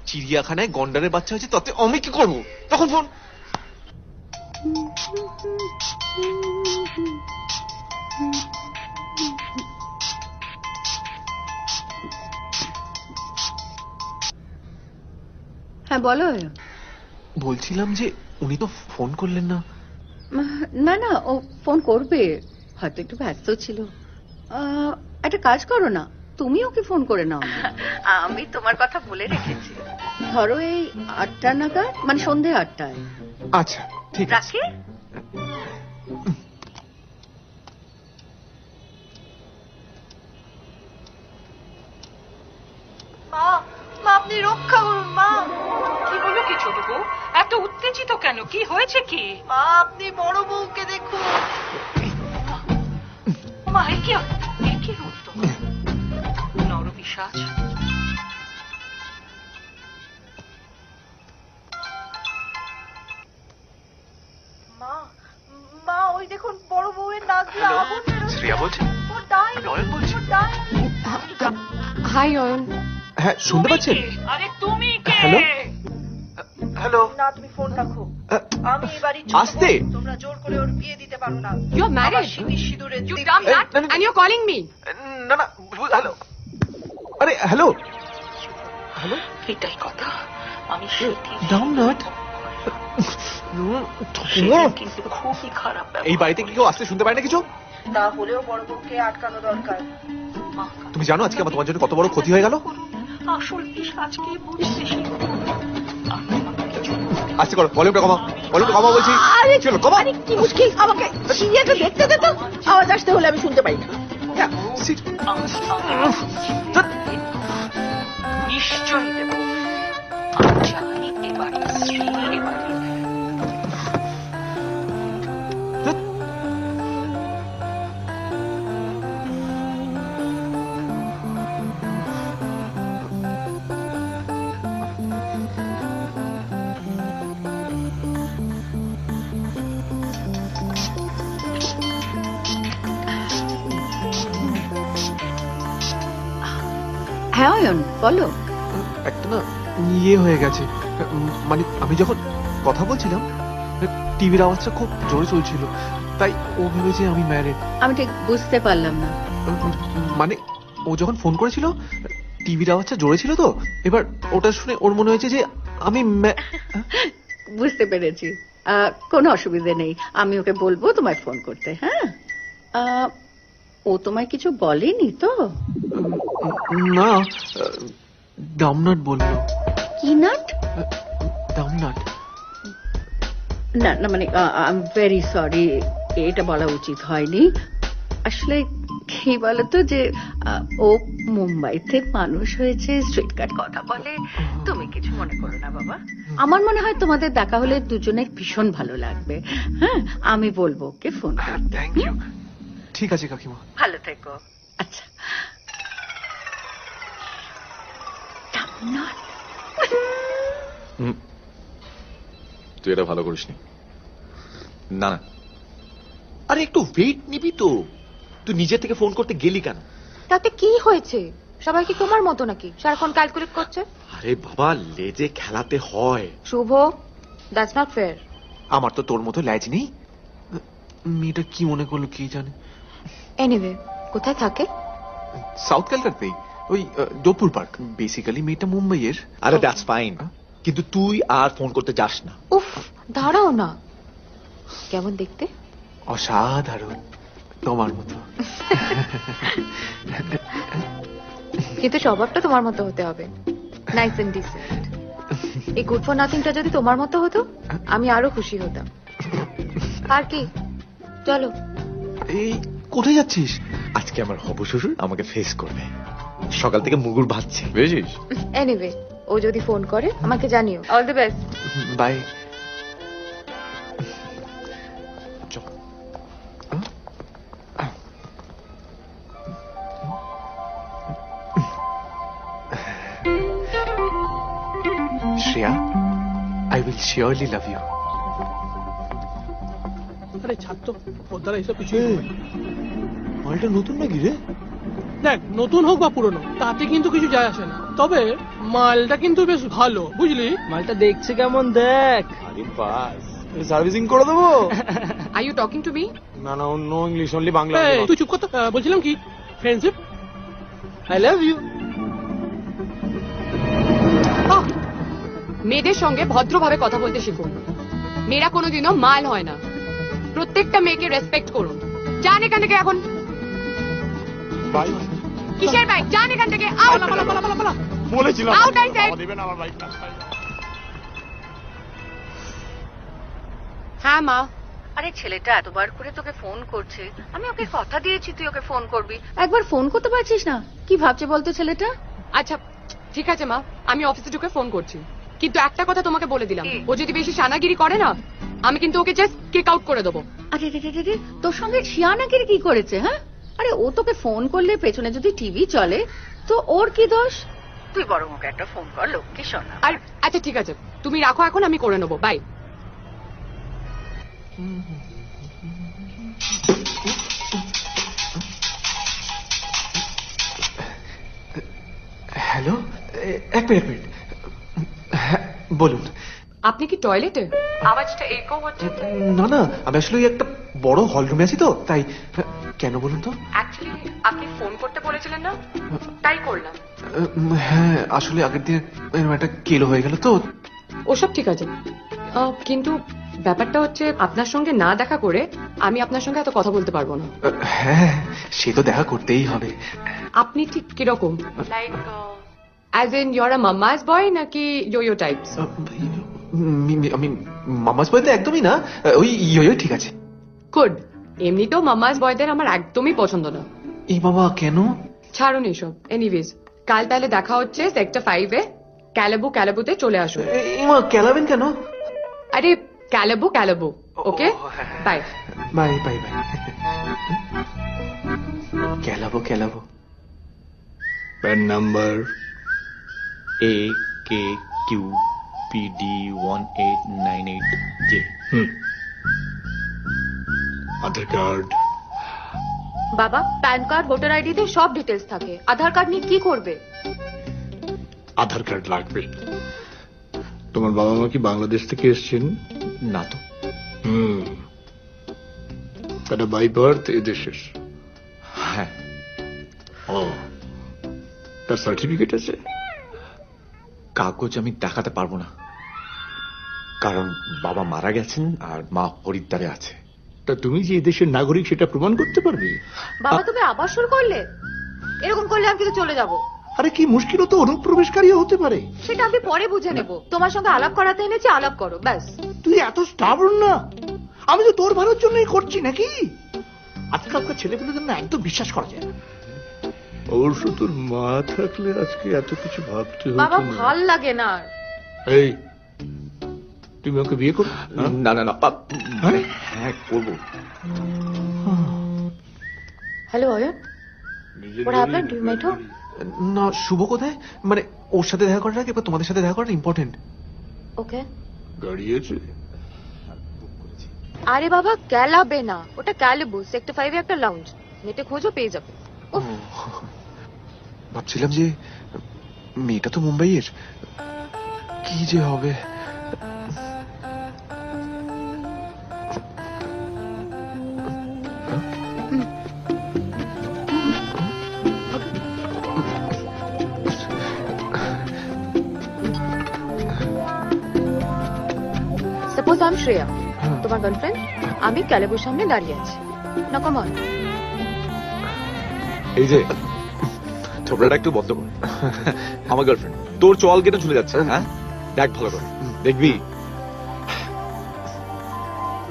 চিড়িয়াখানায় গন্ডারের বাচ্চা হয়েছে, তাতে আমি কি করবো? তখন ফোন। হ্যাঁ বলো। বলছিলাম যে উনি তো ফোন করলেন না। না না, ও ফোন করবে, হয়তো একটু ব্যস্ত ছিল। একটা কাজ করো না, তুমি ওকে ফোন করে নাও। আমি তোমার কথা বলে রেখেছি, ধরো এই 8টা নাগাদ, মানে সন্ধে 8টায়। আচ্ছা ঠিক আছে। মা, মা আপনি রক্ষা করুন মা। কি হলো কি ছোট বউ? এত উত্তেজিত কেন? কি হয়েছে কি? মা আপনি বড় বউকে দেখুন। মা, কি হলো? সাজ। মা ওই দেখুন বড় বউয়ের নাক দিয়ে আগুন বেরোচ্ছে। শ্রেয়া বলছে? ও ডাইনি, আমি অয়ন বলছি। ও ডাইনি। হাই অয়ন। হ্যাঁ শুনতে পাচ্ছেন? আরে তুমি কে? হ্যালো হ্যালো না তুমি ফোন রাখো। আমি এই বাড়ির আস্তে। তোমরা জোর করে ওর বিয়ে দিতে পারো না। You're married? সিঁদুরে You dumb nut, and you're calling me? না না হ্যালো আরে হ্যালো হ্যালো এটাই কথা। আমি ডাউন নাট কিন্তু খুবই খারাপ। এই বাড়িতে কি কেউ আসতে শুনতে পায় না কিছু? তা হলেও বড় বউকে আটকানো দরকার। তুমি জানো আজকে আমার তোমার জন্য কত বড় ক্ষতি হয়ে গেল? আসল বিষ আজকে বুঝতে শিখবো। আস্তে করো, ভলিউমটা কমাও, ভলিউমটা কমাও বলছি। চলো কমাও। আরে কি মুশকিল, আমাকে সিরিয়ালটা দেখতে দে তো। আওয়াজ আসতে হলে আমি শুনতে পাই না। নিশ্চয়ই দেবো। আমি চাই এবারে এবারে হ্যাঁ অয়ন বলো। একটা না ইয়ে হয়ে গেছে, মানে আমি যখন কথা বলছিলাম টিভির আওয়াজটা খুব জোরে চলছিল, তাই ও ভেবেছে আমি ম্যারেড। আমি ঠিক বুঝতে পারলাম না। মানে ও যখন ফোন করেছিল টিভির আওয়াজটা জোরে ছিল তো, এবার ওটা শুনে ওর মনে হয়েছে যে আমি বুঝতে পেরেছি। কোনো অসুবিধে নেই, আমি ওকে বলবো তোমায় ফোন করতে। হ্যাঁ ও তোমায় কিছু বলেনি তো? না, ডামনাট বললো। কি নাট? ডামনাট। না না মানে আই এম ভেরি সরি, এটা বলা উচিত হয়নি। আসলে কি বলতো যে ও মুম্বাইতে মানুষ হয়েছে, স্ট্রিট কাট কথা বলে। তুমি কিছু মনে করো না বাবা, আমার মনে হয় তোমাদের দেখা হলে দুজনে ভীষণ ভালো লাগবে। হ্যাঁ আমি বলবো ওকে ফোন করতে। ঠিক আছে কাকিমা, ভালো থেকো। আচ্ছা তুই এটা ভালো করিসনি। না না আরে একটু ওয়েট নিবি তো, তুই নিজে থেকে ফোন করতে গেলি কেন? তাতে কি হয়েছে? সবাই কি তোমার মতো নাকি সারাক্ষণ ক্যালকুলেট করছে? আরে বাবা, লেজে খেলাতে হয়। শুভ, দ্যাটস নট ফেয়ার। আমার তো তোর মতো ল্যাজ নেই। মেয়েটা কি মনে করলো কি জানে। এনিওয়ে, কোথায় থাকে? সাউথ ক্যালকাটাতেই, ওই জোধপুর পার্ক। বেসিক্যালি মেয়েটা মুম্বাইয়ের। আরে দ্যাটস ফাইন, কিন্তু তুই আর ফোন করতে যাস না। উফ, দাঁড়াও না। কেমন দেখতে? অসাধারণ, তোমার মতো। কিন্তু স্বভাবটা তোমার মতো হতে হবে, নাইস এন্ড ডিসেন্ট। এই গুড ফর নাথিংটা যদি তোমার মতো হতো আমি আরো খুশি হতাম। আর কি, চলো। এই কোথায় যাচ্ছিস? আজকে আমার হবু শ্বশুর আমাকে ফেস করবে, সকাল থেকে মুগুর ভাজছে বুঝেছিস। এনিওয়ে, ও যদি ফোন করে আমাকে জানিও। All the best, bye. Shreya, I will surely love you. আরে ছাড় তো, ওর দ্বারা এইসব কিছু মালটা নতুন নাকি রে? দেখ, নতুন হোক বা পুরনো তাতে কিন্তু কিছু যায় আসে না, তবে মালটা কিন্তু বেশ ভালো, বুঝলি? মালটা দেখছে কেমন দেখ। আরে বাস, সার্ভিসিং করে দেবো। Are you talking to me? না না, নো ইংলিশ, অনলি বাংলা। তুই চুপ কর তো। বলছিলাম কি, ফ্রেন্ডশিপ, আই লাভ ইউ। মেয়েদের সঙ্গে ভদ্রভাবে কথা বলতে শিখুন। মেয়েরা কোনোদিনও মাল হয় না। প্রত্যেকটা মেয়েকে রেসপেক্ট করুন। যান এখান থেকে এখন। বাই। কিসের বাইক? যান এখান থেকে। আউট। বলেছিলাম আউট আই সেড। দেবেন আমার বাইক না। হ্যাঁ মা। আরে ছেলেটা এতবার করে তোকে ফোন করছে, আমি ওকে কথা দিয়েছি তুই ওকে ফোন করবি, একবার ফোন করতে পারছিস না? কি ভাবছে বলতো ছেলেটা? আচ্ছা ঠিক আছে মা, আমি অফিসে ঢুকে ফোন করছি। কিন্তু একটা কথা তোমাকে বলে দিলাম, ও যদি বেশি শানাগিরি করে না, আমি কিন্তু ওকে জাস্ট কিক আউট করে দেবো। আরে রে রে রে, তোর সঙ্গে শিয়ানাগিরি কি করেছে? হ্যাঁ আরে ও তোকে ফোন করলে পেছনে যদি টিভি চলে তো ওর কি দোষ? তুই বরং ওকে একটা ফোন কর, লক্ষ্মী সোনা। আর আচ্ছা ঠিক আছে, তুমি রাখো এখন, আমি করে নেবো। বাই। হ্যালো, এক মিনিট। হ্যাঁ বলুন। আপনি কি টয়লেটে? আওয়াজটা একো হচ্ছে। না না, আমি আসলে ওই একটা বড় হল রুমে আছি তো, তাই। কেন বলুন তো? অ্যাকচুয়ালি আপনি ফোন করতে বলেছিলেন না, তাই করলাম। হ্যাঁ, আসলে আগের দিন একটা কেলো হয়ে গেল তো। ওসব ঠিক আছে, কিন্তু ব্যাপারটা হচ্ছে আপনার সঙ্গে না দেখা করে আমি আপনার সঙ্গে এত কথা বলতে পারবো না। হ্যাঁ, সে তো দেখা করতেই হবে। আপনি ঠিক কিরকম? Like as in your a mamma's boy নাকি ইয়ো টাইপস? আমি মামাস বয় তো একদমই না, ওই ইয়ো ঠিক আছে। গুড। এমনিতেও মাম্মাস বয়দের আমার একদমই পছন্দ না। এই বাবা, কেন? ছাড়ুন এসব। এনিওয়েজ, কাল তাহলে দেখা হচ্ছে সেক্টর 5-এ। ক্যালাবুতে চলে আসুন। ক্যালাবেন কেন? আরে ক্যালাবু। Okay, bye bye bye bye. ক্যালাবো। PAN number AKQPD1898J। Aadhaar card. বাবা, প্যান কার্ড, ভোটার আইডিতে সব ডিটেলস থাকে। আধার কার্ড নিয়ে কি করবে? আধার কার্ড লাগবে। তোমার বাবা মা কি বাংলাদেশ থেকে এসেছেন? না তো। তারা বাই বার্থ এদেশের? হ্যাঁ। ও, তার সার্টিফিকেট আছে? কাগজ আমি দেখাতে পারবো না, কারণ বাবা মারা গেছেন আর মা হরিদ্বারে আছে। তা তুমি যে এদেশের নাগরিক সেটা প্রমাণ করতে পারবে? বাবা, তুমি আবার শুরু করলে? এরকম করলে আমি কিন্তু চলে যাব। আরে কি মুশকিল, তো অনুপ্রবেশকারীও হতে পারে। সেটা আমি পরে বুঝে নেব। তোমার সঙ্গে আলাপ করাতে এনেছি, আলাপ করো ব্যাস। তুই এত স্টাবর্ন না। আমি তো তোর ভালোর জন্যই করছি নাকি? আজকালকার ছেলেগুলোদের না একদম বিশ্বাস করা যায় না। অবশ্য তোর মা থাকলে আজকে এত কিছু ভাবতে হতো বাবা, না। ভাল লাগে না। এই, তুমি ওকে বিয়ে করো? না না না, হ্যাঁ করবো। Hello Ayan, what happened? You met her? না, শুভ কোথায়? মানে ওর সাথে দেখা করার আগে এবার তোমাদের সাথে দেখা করাটা ইম্পর্টেন্ট। ওকে। গাড়ি আছে? আরে বাবা, ক্যালাবে না, ওটা ক্যালাবু। সেক্টর 5-এ একটা লাউঞ্জ। নেটে খোঁজো, পেয়ে যাবে। ভাবছিলাম যে মেয়েটা তো মুম্বাইয়ের, কি যে হবে। সাপোজ আই এম শ্রেয়া, তোমার গার্লফ্রেন্ড। আমি ক্যালাবুর সামনে দাঁড়িয়ে আছি। না, কাম অন। এই যে ছোবড়াটা একটু বন্ধ কর। আমার গার্লফ্রেন্ড তোর চল কেটে চলে যাচ্ছে। হ্যাঁ, দেখ ভালো করে, দেখবি।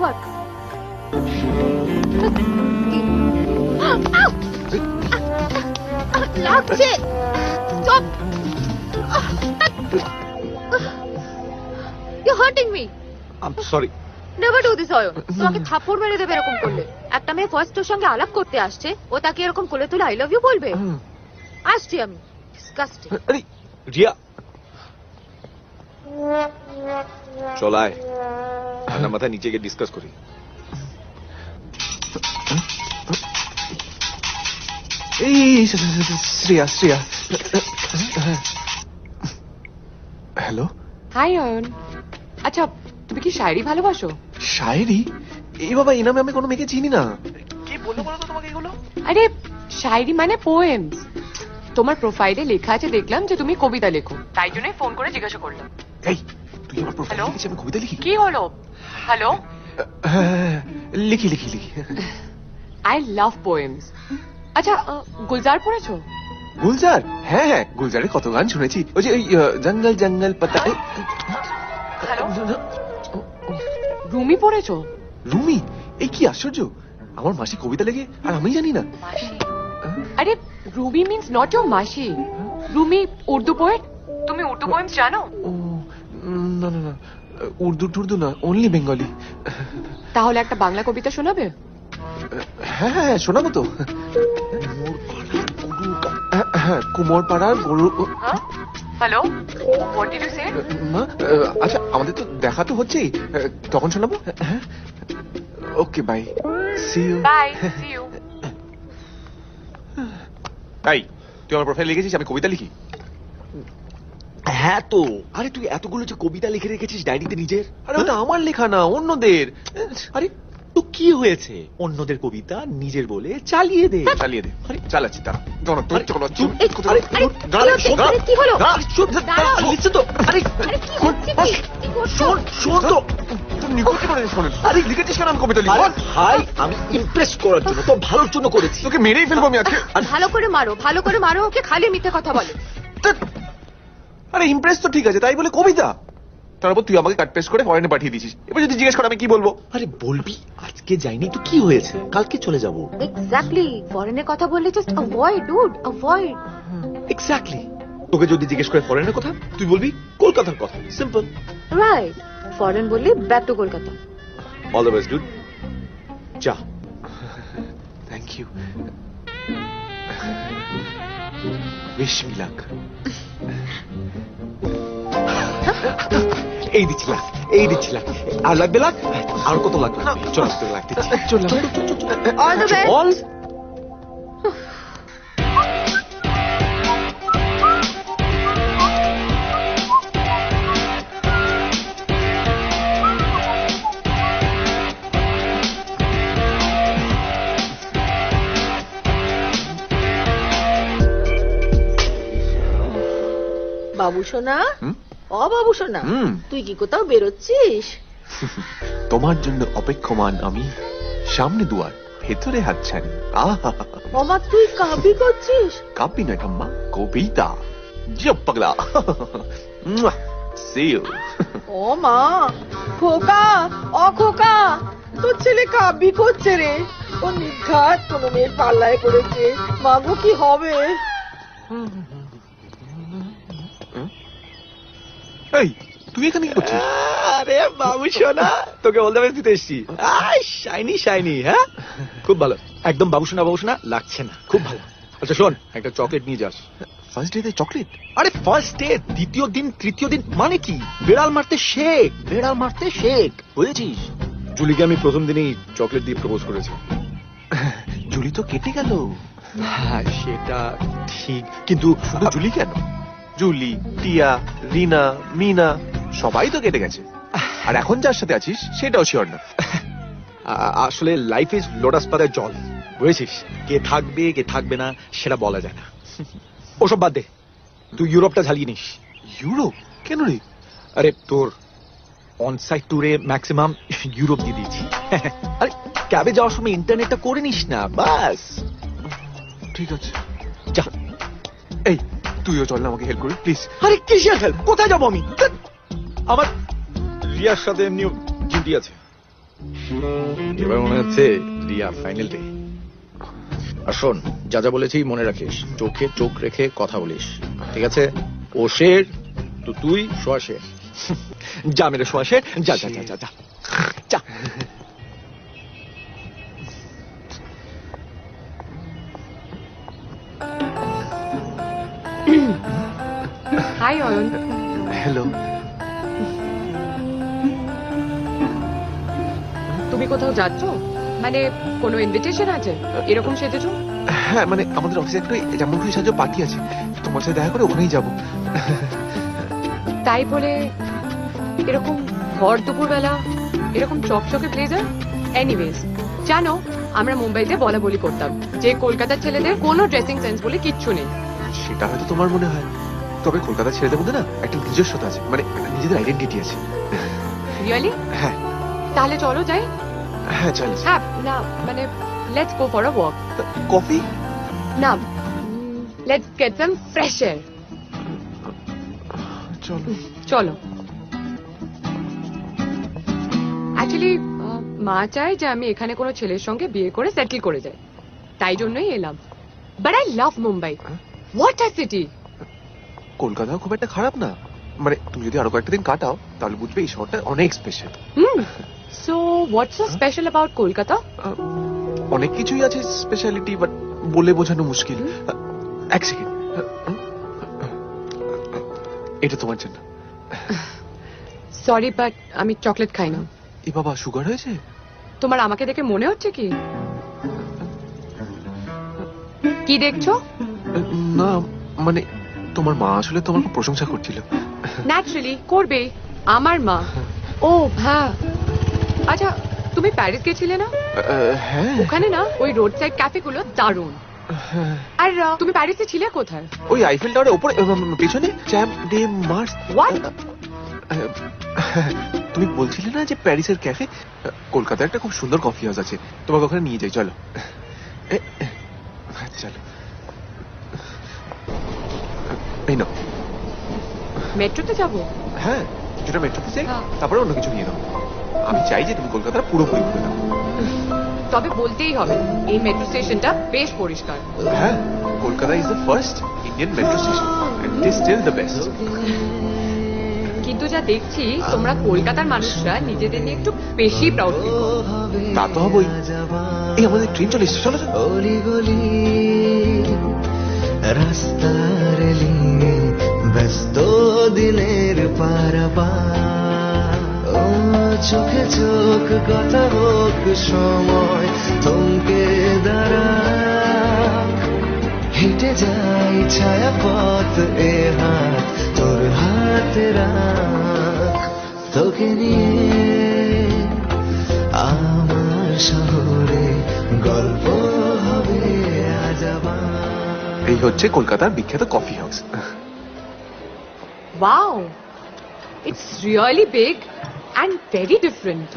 What? লাগছে। Stop! You're hurting me. I'm sorry. Never do this, Ayan. তোমাকে থাপ্পড় মেরে দেবে এরকম করলে। একটা মেয়ে ফার্স্ট ওর সঙ্গে আলাপ করতে আসছে, ও তাকে এরকম কোলে তুলে আই লাভ ইউ বলবে? আসছি আমি। ডিসকাস্টিং। আরে রিয়া, চল আয়, ঠান্ডা মাথায় নিচে গিয়ে ডিসকাস করি। এই শ্রেয়া। হ্যালো। হাই অয়ন। আচ্ছা, তুমি কি শায়রি ভালোবাসো? শায়রি? এই বাবা, এই নামে আমি কোনো মেয়েকে চিনি না। কি বললো বলো তো তোমাকে এগুলো? আরে শায়রি মানে পোয়েমস। তোমার প্রোফাইলে লেখা আছে, দেখলাম যে তুমি কবিতা লেখো, তাই জন্যই ফোন করে জিজ্ঞাসা করলাম। এই, তুই আমার প্রোফাইলে লিখেছিস আমি কবিতা লিখি? কি হলো? হ্যালো। হ্যাঁ, লিখি। I love poems. আচ্ছা, গুলজার পড়েছো? গুলজার? হ্যাঁ, গুলজারের কত গান শুনেছি। ওই যে জঙ্গল জঙ্গল পাতা। রুমি পড়েছো? রুমি? এই কি আশ্চর্য, আমার মাসি কবিতা লেখে আর আমি জানি না। আরে রুমি মিন্স নট ইওর মাসি। রুমি উর্দু পোয়েট। তুমি উর্দু পোয়েমস জানো? না, উর্দু না, অনলি বেঙ্গলি। তাহলে একটা বাংলা কবিতা শোনাবে? হ্যাঁ, শোনাবো তো। হ্যাঁ কুমোরপাড়ার গরু হ্যালো, হোয়াট ডিড ইউ সে? মা আচ্ছা আমাদের তো দেখা তো হচ্ছেই, তখন শোনাবো। হ্যাঁ okay bye, see you. Bye, see you. তাই তুই আমার প্রোফাইল লিখেছিস আমি কবিতা লিখি? হ্যাঁ তো, আরে তুই এতগুলো যে কবিতা লিখে রেখেছিস ডায়েরিতে নিজের। আরে ওটা আমার লেখা না, অন্যদের। আরে তো কি হয়েছে, অন্যদের কবিতা নিজের বলে চালিয়ে দে। চালিয়ে দে, চালাচ্ছি তারা। কি হলো? লিখছে তো। আরে শোন শোন তো, আরে লিখেছিস কেন আমি কবিতা লিখব? ভাই আমি ইমপ্রেস করার জন্য, তো ভালোর জন্য করেছি। তোকে মেরেই ফেলবো আমি আজকে। ভালো করে মারো, ভালো করে মারো ওকে, খালি মিথ্যে কথা বলে। আরে ইমপ্রেস তো ঠিক আছে, তাই বলে কবিতা? তারপর তুই আমাকে কাট পেস্ট করে ফরেনে পাঠিয়ে দিছিস। এবার যদি জিজ্ঞেস কর আমি কি বলবো? আরে বলবি আজকে যাইনি তো কি হয়েছে, কালকে চলে যাবো। এক্স্যাক্টলি, ফরেনের কথা বললে just avoid dude, avoid. Exactly, তোকে যদি জিজ্ঞেস করে ফরেনের কথা তুই বলবি কলকাতার কথা, সিম্পল। রাইট, ফরেন বললে back to Kolkata. All the best dude, যা। Thank you, wish me luck. এই দিচ্ছি লাখ, এই দিচ্ছি লাখ। আর লাগবে লাখ? আর কত লাগবে? চল তোকে লাখ দিচ্ছি। চল অল দ্য বেস্ট। অল বাবু সোনা, ও বাবু সোনা, তুই কি কোথাও বেরোচ্ছিস? তোমার জন্য অপেক্ষমান আমি, সামনে দুয়ার ভেতরে হাতছানি। মামা তুই কাবি করছিস? কাপি নয় ঠাম্মা, কবিতা। জিও পাগলা। C you. ও মা, খোকা, ও খোকা, তোর ছেলে কাবি করছে রে। ও নিঘাত কোনো মেয়ের পাল্লায় পড়েছে। মাগো কি হবে? এই তুই এখানে কি করছিস? আরে বাবু সোনা, তোকে অল দ্য বেস্ট দিতে এসেছি। Shiny shiny. হ্যাঁ খুব ভালো, একদম বাবু সোনা লাগছে না, খুব ভালো। আচ্ছা শোন, একটা চকলেট নিয়ে যাস। First day chocolate? আরে ফার্স্ট ডে, দ্বিতীয় দিন, তৃতীয় দিন মানে কি? বেড়াল মারতে শেখ, বেড়াল মারতে শেখ, বুঝেছিস? জুলিকে আমি প্রথম দিনই চকলেট দিয়ে প্রপোজ করেছি। জুলি তো কেটে গেল। হ্যাঁ সেটা ঠিক, কিন্তু শুধু জুলি কেন, জুলি, টিয়া, রিনা, মিনা সবাই তো কেটে গেছে। আর এখন যার সাথে আছিস সেটাও শিওর না। আসলে লাইফ ইজ লোটাস পাতার জল, বুঝেছিস? কে থাকবে কে থাকবে না সেটা বলা যায় না। ওসব বাদ দে, তুই ইউরোপটা ঝালিয়ে নিস। ইউরোপ কেন রে? আরে তোর অনসাইট ট্যুরে ম্যাক্সিমাম ইউরোপ দিয়ে দিয়েছি। আরে ক্যাবে যাওয়ার সময় ইন্টারনেটটা করে নিস না, বাস। ঠিক আছে যা। এই তুইও চল না, আমাকে হেল্প করবি প্লিজ। আরে কিসের হেল্প? কোথায় যাবো আমি? আমার রিয়ার সাথে এমনিও ডিউটি আছে। এবার মনে হচ্ছে রিয়া ফাইনাল ডে। আর শোন, যা যা বলেছি মনে রাখিস, চোখে চোখ রেখে কথা বলিস, ঠিক আছে? ও শের তো তুই সোয়া শের। যা মেরে সোয়া শের, যা যা যা যা যা। হাই অয়ন। হ্যালো। তুমি কোথাও যাচ্ছ? মানে কোনো ইনভিটেশন আছে? এরকম সেজেছো? হ্যাঁ মানে আমাদের অফিসে একটু যেমন খুশি সাহায্য পার্টি আছে, তোমার সাথে দেখা করে ওখানেই যাবো। তাই বলে এরকম ভর দুপুরবেলা এরকম চকচকে ব্লেজার? এনিওয়েজ, জানো আমরা মুম্বাইতে বলা বলি করতাম যে কলকাতার ছেলেদের কোনো ড্রেসিং সেন্স বলে কিচ্ছু নেই। সেটা হয়তো তোমার মনে হয়, তবে কলকাতার ছেলেদের মধ্যে না একটা নিজস্বতা আছে, মানে নিজেদের আইডেন্টিটি আছে। রিয়েলি? হ্যাঁ। তাহলে চলো যাই। হ্যাঁ চল। হ্যাঁ না মানে let's go for a walk. Coffee? না, let's get some fresh air. চলো চলো। অ্যাকচুয়ালি মা চায় যে আমি এখানে কোনো ছেলের সঙ্গে বিয়ে করে সেটেল করে যাই, তাই জন্যই এলাম। But I love Mumbai, what a city. কলকাতাও খুব একটা খারাপ না, মানে তুমি যদি আরো কয়েকটা দিন কাটাও তাহলে বুঝবে এই শহরটা অনেক special. So what's so special about Kolkata? অনেক কিছুই আছে স্পেশালিটি, বাট বলে বোঝানো মুশকিল। এক সেকেন্ড, এটা তোমার জন্য। সরি বাট আমি চকলেট খাই না। এ বাবা, সুগার হয়েছে? তোমার আমাকে দেখে মনে হচ্ছে কি? কি দেখছো? না মানে তোমার মা আসলে তোমার খুব প্রশংসা করছিল। ন্যাচারালি করবে, আমার মা। ও হ্যাঁ, আচ্ছা তুমি প্যারিস গেছিলে না? হ্যাঁ। ওখানে না ওই রোড সাইড ক্যাফে গুলো দারুণ। আর তুমি প্যারিসে ছিলে কোথায়? ওই আইফেল টাওয়ারের উপরে পেছনে চ্যাম্প ডে মার্স। হোয়াট? তুমি বলছিলে না যে প্যারিসের ক্যাফে? কলকাতায় একটা খুব সুন্দর কফি হাউস আছে, তোমাকে ওখানে নিয়ে যাই, চলো। চলো, এই নাও। মেট্রোতে যাবো? হ্যাঁ, কিছুটা মেট্রোতে যাই, তারপরে অন্য কিছু নিয়ে নাও। আমি চাই যে তুমি কলকাতার পুরোপুরি ঘুরে নাও। তবে বলতেই হবে এই মেট্রো স্টেশনটা বেশ পরিষ্কার। হ্যাঁ, Kolkata is the first Indian metro station and it is still the best. কিন্তু যা দেখছি তোমরা কলকাতার মানুষরা নিজেদের নিয়ে একটু বেশি প্রাউড ফিল করো। তা তো হবেই। এই আমাদের ট্রেন চলে এসেছে, চলো চলো। রাস্তার লিনে ব্যস্ত দিনের পারাপার, ও চোখে চোখ কথা হোক সময় থমকে দাঁড়া, হেঁটে যাই ছায়া পথ এ হাত তোর হাতে রাখ, তোকে নিয়ে আমার শহরে গল্প হবে আজ আবার। এই হচ্ছে কলকাতার বিখ্যাত coffee house. Wow, it's really big and very different.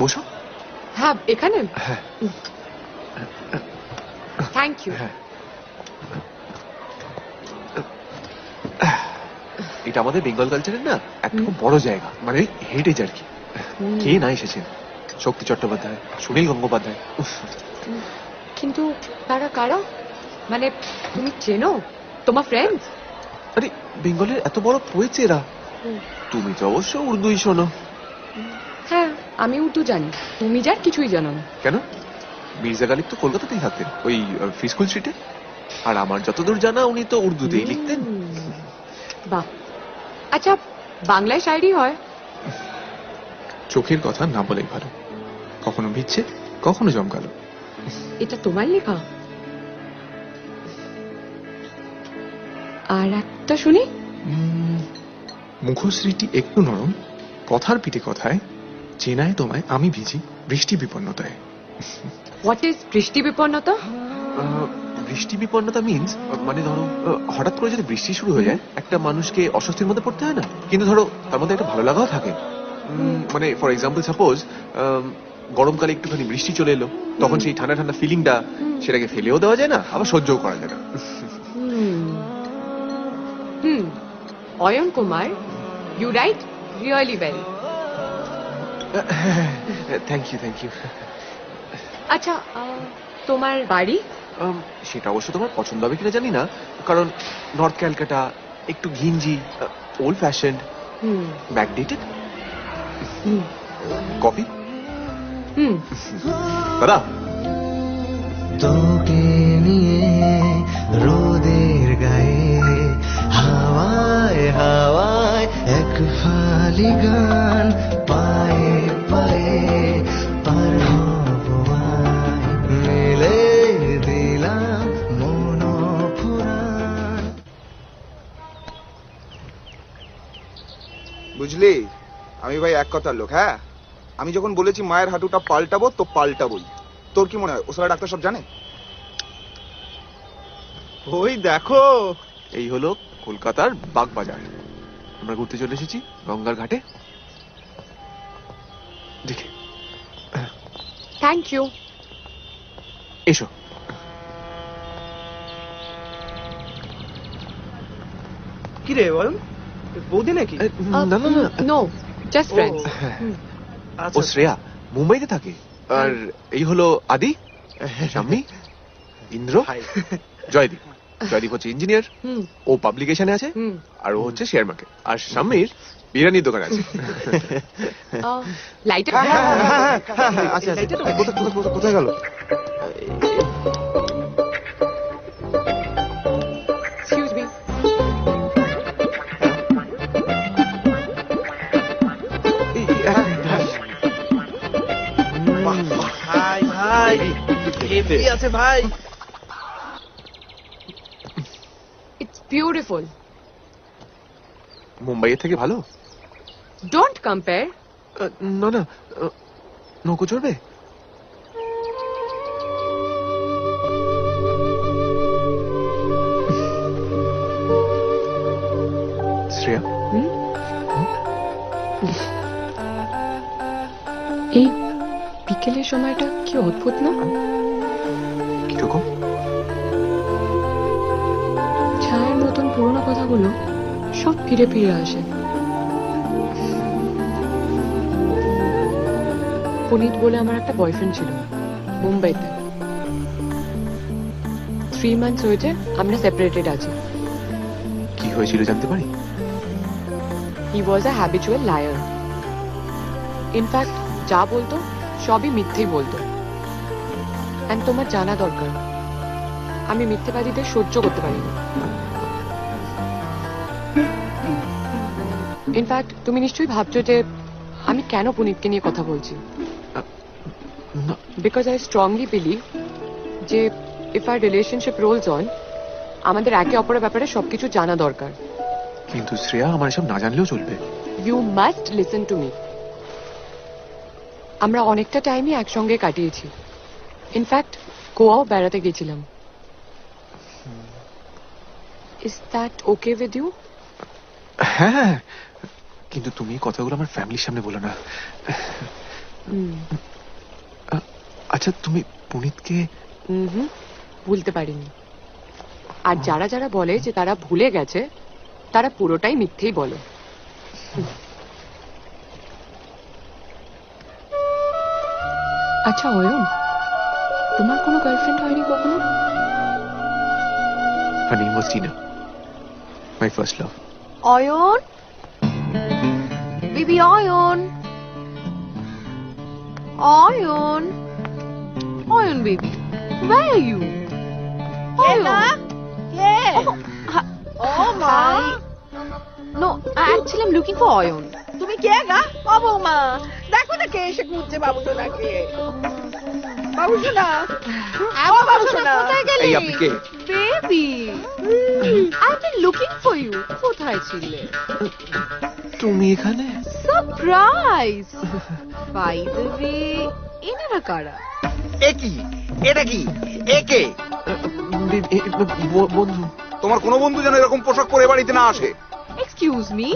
বসো। হ্যাঁ, এখানে? Thank you. এটা আমাদের বেঙ্গল কালচারের না একটা খুব বড় জায়গা, মানে হেরিটেজ আর কি। কে না এসেছেন? শক্তি চট্টোপাধ্যায়, সুনীল গঙ্গোপাধ্যায়। কিন্তু তারা কারা? মানে তুমি চেনো? তোমার ফ্রেন্ডস? আরে বেঙ্গলের এত বড় পোয়েটস এরা। তুমি তো অবশ্য উর্দুই শোনো। হ্যাঁ, আমি উর্দু জানি, তুমি যার কিছুই জানো না। কেন? মির্জা গালিব তো কলকাতাতেই থাকতেন, ওই ফ্রি স্কুল স্ট্রিটে। আর আমার যতদূর জানা উনি তো উর্দুতেই লিখতেন। বাহ, আচ্ছা বাংলায় শায়রি হয়? চোখের কথা না বলেই ভালো, কখনো ভিজছে কখনো জমকালো। এটা তোমার লেখা? আর একটা শুনি। মুখশ্রীটি একটু নরম, কথার পিঠে কথায়, চেনায় তোমায় আমি ভিজি বৃষ্টি বিপন্নতায়। হোয়াট ইজ বৃষ্টি বিপন্নতা? বৃষ্টি বিপন্নতা মিন্স মানে ধরো হঠাৎ করে যদি বৃষ্টি শুরু হয়ে যায়, একটা মানুষকে অস্বস্তির মধ্যে পড়তে হয় না, কিন্তু ধরো তার মধ্যে একটা ভালো লাগাও থাকে। মানে ফর এক্সাম্পল সাপোজ গরমকালে একটুখানি বৃষ্টি চলে এলো, তখন সেই ঠান্ডা ঠান্ডা ফিলিংটা সেটাকে ফেলেও দেওয়া যায় না, আবার সহ্যও করা যায় না। Ayan Kumar, you write really well. Thank you thank you. আচ্ছা, তোমার বাড়ি? সেটা অবশ্য তোমার পছন্দ হবে কিনা জানি না, কারণ নর্থ ক্যালকাটা, একটু ঘিঞ্জি, ওল্ড ফ্যাশন, ব্যাকডেটেড। কফি? দাদা। তোকে নিয়ে রোদের গায়ে হাওয়ায় হাওয়ায় এক ফালি গান পায়ে পায়ে পার হব মিলে দিলাম মন ফুরান। বুঝলি, আমি ভাই এক কথার লোক। হ্যাঁ, আমি যখন বলেছি মায়ের হাঁটুটা পাল্টাবো তো পাল্টাবোই। তোর কি মনে হয় ও সারা ডাক্তার সব জানে? ওই দেখো, এই হলো কলকাতার বাগবাজার। আমরা ঘুরতে চলে এসেছি গঙ্গার ঘাটে। দেখে থ্যাংক ইউ। এসো। কি রে বল, বৌদি নাকি? না না না, নো, জাস্ট ফ্রেন্ডস। ও শ্রেয়া মুম্বাইতে থাকে। আর এই হলো আদি, শাম্মী, ইন্দ্র, জয়দীপ। জয়দীপ হচ্ছে ইঞ্জিনিয়ার, ও পাবলিকেশনে আছে, আর ও হচ্ছে শেয়ার মার্কেট। আর শাম্মীর বিরিয়ানির দোকান আছে। লাইটার? আচ্ছা কোথায় গেল? হেভি আছে ভাই। It's beautiful. মুম্বাইয়ের থেকে ভালো? Don't compare. না না, নৌকো চড়বে? শ্রেয়া, এই বিকেলের সময়টা কি অদ্ভুত না? কিরকম? ছায়ার মতন পুরোনো কথাগুলো সব ফিরে ফিরে আসে। পুনিত বলে আমার একটা বয়ফ্রেন্ড ছিল মুম্বাইতে। 3 months হয়েছে আমরা সেপারেটেড আছি। কি হয়েছিল জানতে পারি? He was a habitual liar. In fact, যা বলতো সবই মিথ্যেই বলতো। And তোমার জানা দরকার, আমি মিথ্যেবাদীদের সহ্য করতে পারি না। ইনফ্যাক্ট তুমি নিশ্চয়ই ভাবছো যে আমি কেন পুনিতকে নিয়ে কথা বলছি। বিকজ আই স্ট্রংলি বিলিভ যে if our relationship rolls on, আমাদের একে অপরের ব্যাপারে সবকিছু জানা দরকার। কিন্তু শ্রেয়া, আমার এসব না জানলেও চলবে। You must listen to me. আমরা অনেকটা টাইমই একসঙ্গে কাটিয়েছি। ইনফ্যাক্ট গোয়াও বেড়াতে গেছিলাম। Is that okay with you? হ্যাঁ, কিন্তু তুমি কথাগুলো আমার ফ্যামিলির সামনে বলো না। আচ্ছা, তুমি পুনিতকে? ভুলতে পারিনি। আর যারা যারা বলে যে তারা ভুলে গেছে, তারা পুরোটাই মিথ্যেই বলে। আচ্ছা অয়ন, তোমার কোনো গার্লফ্রেন্ড হয়নি কখনো? Her name was Tina. My first love. Ayan, baby Ayan, Ayan, Ayan baby, where are you? Ayan, Oh মা, no, actually I'm looking for Ayan. তুমি কে গা? ও বৌমা, দেখো না কে এসে খুঁজছে বাবুসোনাকে। বাবুসোনা, ও বাবুসোনা, কোথায় গেলে? এই আপনি কে? Baby, I've been looking for you. কোথায় ছিলে? তুমি এখানে? সারপ্রাইজ। বাই দ্য ওয়ে, এনারা কারা? একই, এটা কি? একে বন্ধু। তোমার কোনো বন্ধু যেন এরকম পোশাক পরে বাড়িতে না আসে। এক্সকিউজ মি,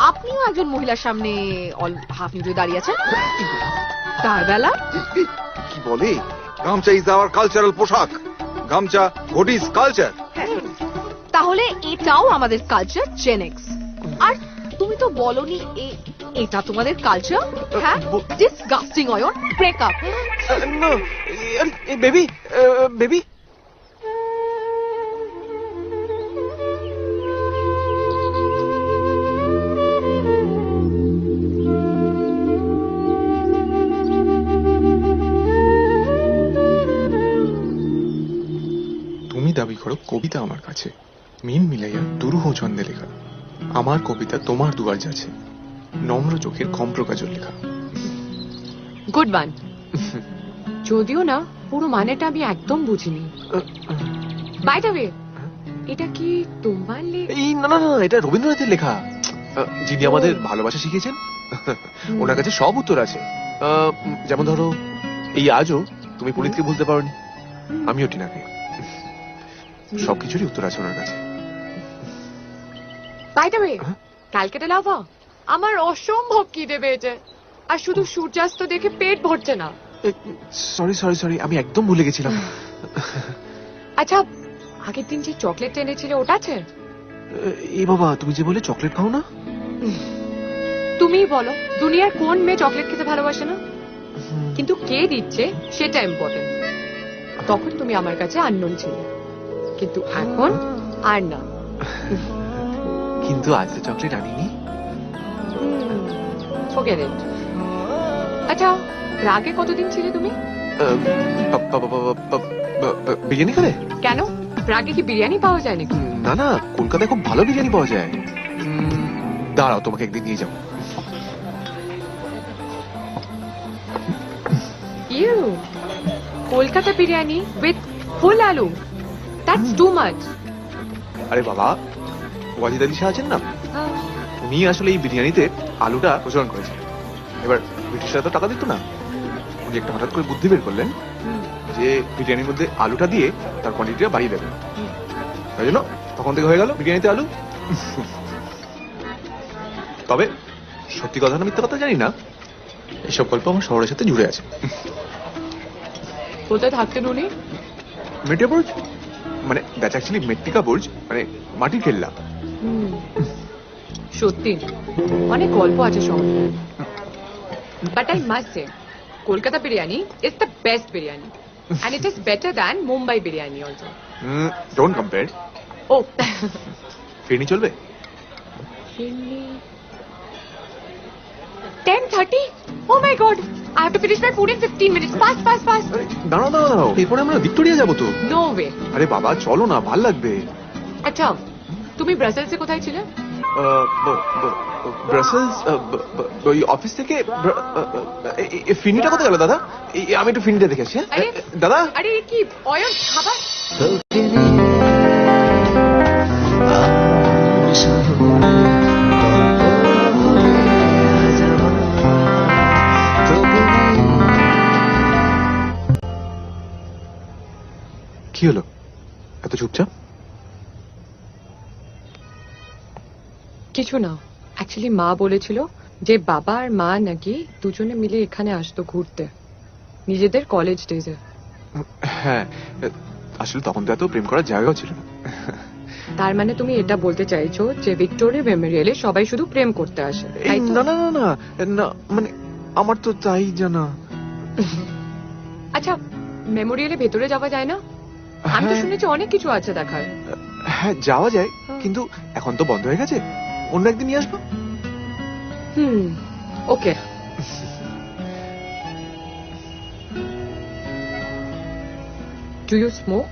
আপনিও একজন মহিলার সামনে হাফ নিউডে দাঁড়িয়ে আছেন? কার বেলা? কি বলে? গামছা ইজ আওয়ার কালচারাল পোশাক। গামছা হোয়াট ইজ কালচার। তাহলে এটাও আমাদের কালচার, জেনেক্স। আর তুমি তো বলনি এটা তোমাদের কালচার? হ্যাঁ, ডিসগাস্টিং অয়ন, ব্রেক আপ। না, বেবি, বেবি। তুমি দাবি করো কবিতা আমার কাছে, মিম মিলাইয়া দুরূহ ছন্দে লেখা। আমার কবিতা তোমার দুয়ার যাচ্ছে, নম্র চোখের কম্প্র কাজল লেখা। Good one. যদিও না পুরো মানেটা আমি একদম বুঝিনি। বাই দ্য ওয়ে, এটা কি তোমার লেখা? এই না না না, এটা রবীন্দ্রনাথের লেখা, যিনি আমাদের ভালোবাসা শিখিয়েছেন। ওনার কাছে সব উত্তর আছে। যেমন ধরো, এই আজও তুমি পুনিতকে ভুলতে পারোনি, আমিও টিনাকে। সবকিছুরই উত্তর আছে ওনার কাছে। বাই দ্য ওয়ে, ক্যালকাটা লাভা আমার অসম্ভব খিদে পেয়েছে, আর শুধু সূর্যাস্ত দেখে পেট ভরছে না। সরি সরি সরি, আমি একদম ভুলে গেছিলাম। আচ্ছা, আগের দিন যে চকলেট এনেছিলে ওটা আছে? এই বাবা, তুমি যে বলে চকলেট খাও না। তুমি বলো, দুনিয়ার কোন মেয়ে চকলেট খেতে ভালোবাসে না? কিন্তু কে দিচ্ছে সেটা ইম্পর্টেন্ট। তখন তুমি আমার কাছে আননোন ছিলে, কিন্তু এখন আর না। কিন্তু আজ তো চকলেট আনিনি। Forget it. আচ্ছা, রাগে কতদিন ছিলে তুমি? বিরিয়ানি খেলে? কেন, রাগে কি বিরিয়ানি পাওয়া যায় নাকি? না না, কলকাতায় খুব ভালো বিরিয়ানি পাওয়া যায়। দাঁড়াও, তোমাকে একদিন নিয়ে যাবো। You, Kolkata biryani with full aloo. That's too much. আরে বাবা, ওয়াজিদ আলী শাহ আছেন না, উনি আসলে এই বিরিয়ানিতে আলুটা প্রচলন করেছেন। এবার ব্রিটিশরা তো টাকা দিত না, উনি একটা হঠাৎ করে বুদ্ধি বের করলেন যে বিরিয়ানির মধ্যে আলুটা দিয়ে তার কোয়ান্টিটিটা বাড়িয়ে দেবেন। তাই জন্য তখন থেকে হয়ে গেল বিরিয়ানিতে আলু। তবে সত্যি কথা না মিথ্যা কথা জানি না, এসব গল্প আমার শহরের সাথে জুড়ে আছে। কোথায় থাকতেন উনি? মেটিয়া বুর্জ, মানে দ্যাটস অ্যাকচুয়ালি মেট্রিকা বুর্জ, মানে মাটির কেল্লা। সত্যি অনেক গল্প আছে শহরে। But I must say, Kolkata biryani is the best biryani. And it is better than Mumbai biryani also. Don't compare. Oh. ফিরনি চলবে? 10:30? Oh my god! I have to finish my food in 15 minutes. Fast, fast, fast. দাঁড়াও দাঁড়াও দাঁড়াও, এরপরে আমরা ভিক্টোরিয়া যাবো তো। No way. আরে বাবা চলো না, ভাল লাগবে। আচ্ছা, তুমি ব্রাসেলসে কোথায় ছিলে? ব্রাসেলস, ওই অফিস থেকে। ফিরনিটা কোথায় গেল দাদা? আমি একটু ফিরনিটা দেখে আসছি। দাদা, আরে কি অয়ন খাবার? কি হলো এত চুপচাপ? কিছু না, অ্যাকচুয়ালি মা বলেছিল যে বাবা আর মা নাকি দুজনে মিলে এখানে আসতো ঘুরতে নিজেদের কলেজ ডেজে। হ্যাঁ, আসলে তখন তো এত প্রেম করার জায়গাও ছিল না। তার মানে তুমি এটা বলতে চাইছো যে ভিক্টোরিয়া মেমোরিয়ালে সবাই শুধু প্রেম করতে আসে? না না না না না, মানে আমার তো তাই জানা। আচ্ছা, মেমোরিয়ালে ভেতরে যাওয়া যায় না? আমি তো শুনেছি অনেক কিছু আছে দেখার। হ্যাঁ যাওয়া যায়, কিন্তু এখন তো বন্ধ হয়ে গেছে, অন্য একদিন নিয়ে আসবো। ওকে। Do you smoke?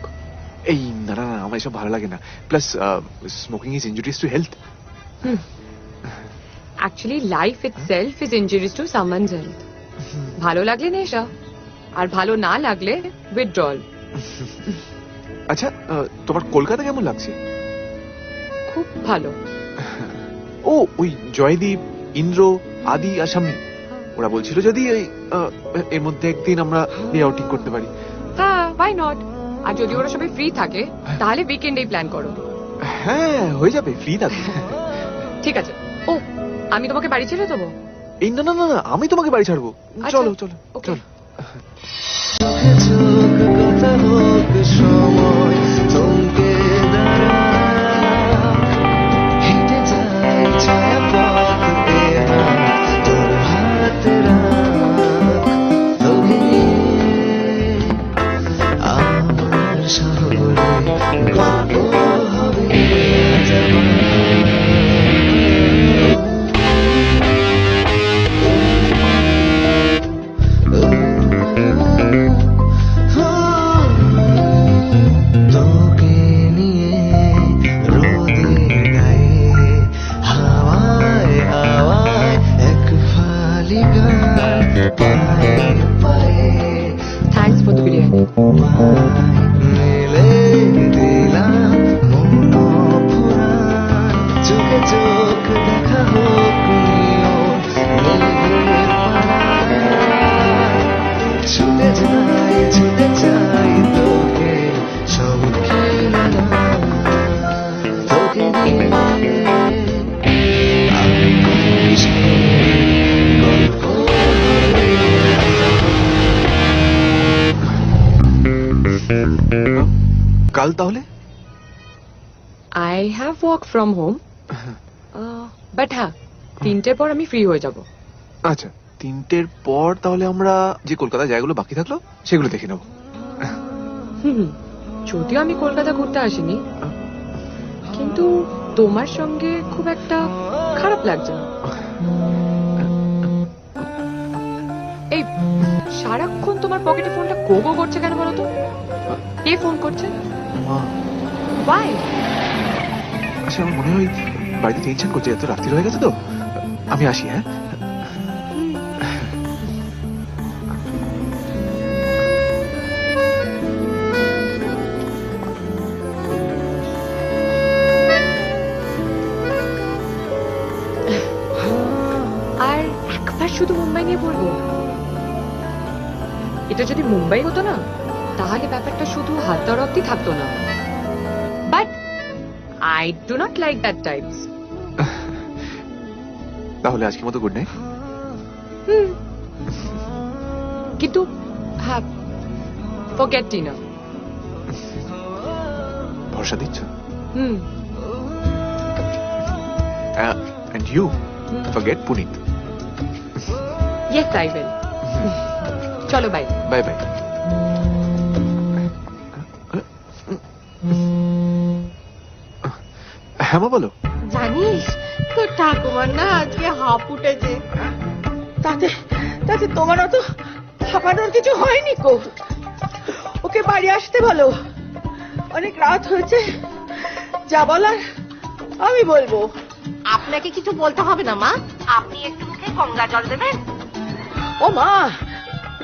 এই না না না, আমার এসব ভালো লাগে না। Plus smoking is injurious to health. Actually life itself is injurious to someone's health. ভালো লাগলে নেশা, আর ভালো না লাগলে উইথড্রল। আচ্ছা, তোমার কলকাতা কেমন লাগছে? খুব ভালো। ও, ওই জয়দীপ, ইন্দ্র, আদি আর সামনে, ওরা বলছিল যদি এর মধ্যে একদিন আমরা ডে আউটিং করতে পারি। হ্যাঁ, why not? আর যদি ওরা সবাই ফ্রি থাকে তাহলে উইকেন্ডেই প্ল্যান করো। হ্যাঁ হয়ে যাবে, ফ্রি থাকবে। ঠিক আছে। ও, আমি তোমাকে বাড়ি ছেড়ে দেবো? এই না না না না, আমি তোমাকে বাড়ি ছাড়বো। চলো চলো চলো। সময় থমকে দাঁড়ায়, হেঁটে যাই ছায়া পথ দিয়ে, তোর হাতে রাখ তোকে আমার শহরে গল্প হবে তোকে নিয়ে রোদের গায়ে, হাওয়ায় হাওয়ায় এক ফালি গান, পায়ে পায়ে থ্যাঙ্কস ফর দ্য বিরিয়ানি। মেলে দিলাম মন পুরাণ, চোখে চোখ দেখা হোক নিয়ন মেঘের পাড়ায়, ছুটে যাই ছুটে চাই তোকে সব কিনারা, তোকে নিয়ে আমার শহরে গল্প হবে। কাল তাহলে? I have work from home, but হ্যাঁ 3টের পর আমি ফ্রি হয়ে যাব। আচ্ছা, 3টের পর তাহলে আমরা যে কলকাতা জায়গাগুলো বাকি থাকলো সেগুলো দেখে নেবো। যদিও আমি কলকাতা ঘুরতে আসিনি, কিন্তু তোমার সঙ্গে খুব একটা খারাপ লাগছে না। এই সারাক্ষণ তোমার পকেটে ফোনটা গো গো করছে কেন বলো তো? কে ফোন করছে? Why? আচ্ছা, আমার মনে হয় বাড়িতে টেনশন করছে, এত রাত্রি হয়ে গেছে তো। আমি আসি। হ্যাঁ, শুধু মুম্বাই নিয়ে বলবো? এটা যদি মুম্বাই হতো না তাহলে ব্যাপারটা শুধু হাত ধরা অব্দি থাকতো না। But I do not like that types. তাহলে আজকের মতো গুড নাইট। কিন্তু হ্যাঁ, ফরগেট ডিনার। ভরসা দিচ্ছ? হুম। And you forget Puneet. Yes, I will. চলো বাই। Bye by. হ্যাঁ মা বলো। জানিস তোর ঠাকুমার না আজকে হাঁপ উঠেছে। তাতে তাতে তোমার অত হাঁপানোর কিছু হয়নি কো? ওকে বাড়ি আসতে বলো, অনেক রাত হয়েছে। যা বলার আমি বলবো। আপনাকে কিছু বলতে হবে না মা, আপনি একটু মুখে গঙ্গা জল দেবেন। ও মা,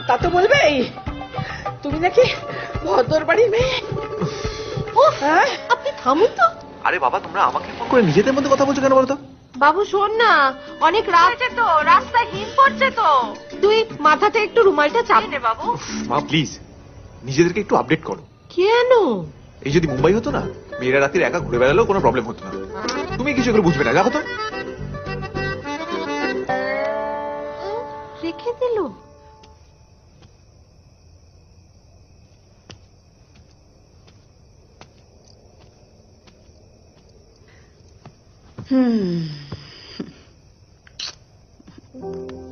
তা তো বলবেই। তুমি নাকি ভদ্র বাড়ির মেয়ে। ও হ্যাঁ, আপনি থামুন তো। আরে বাবা, তোমরা আমাকে ফোন করে নিজেদের মধ্যে কথা বলছো কেন বলো তো? বাবু শোন না, অনেক রাত হয়েছে তো, রাস্তায় হিম পড়ছে তো। তুই মাথাতে একটু রুমালটা চাপ দে বাবু। মা প্লিজ নিজেদেরকে একটু আপডেট করো। কেন? এই যদি মুম্বাই হতো না, মেয়েরা রাত্রির একা ঘুরে বেড়ালেও কোনো প্রবলেম হতো না। তুমি কিছু করে বুঝবে না, দেখো তো। রেখে দিল।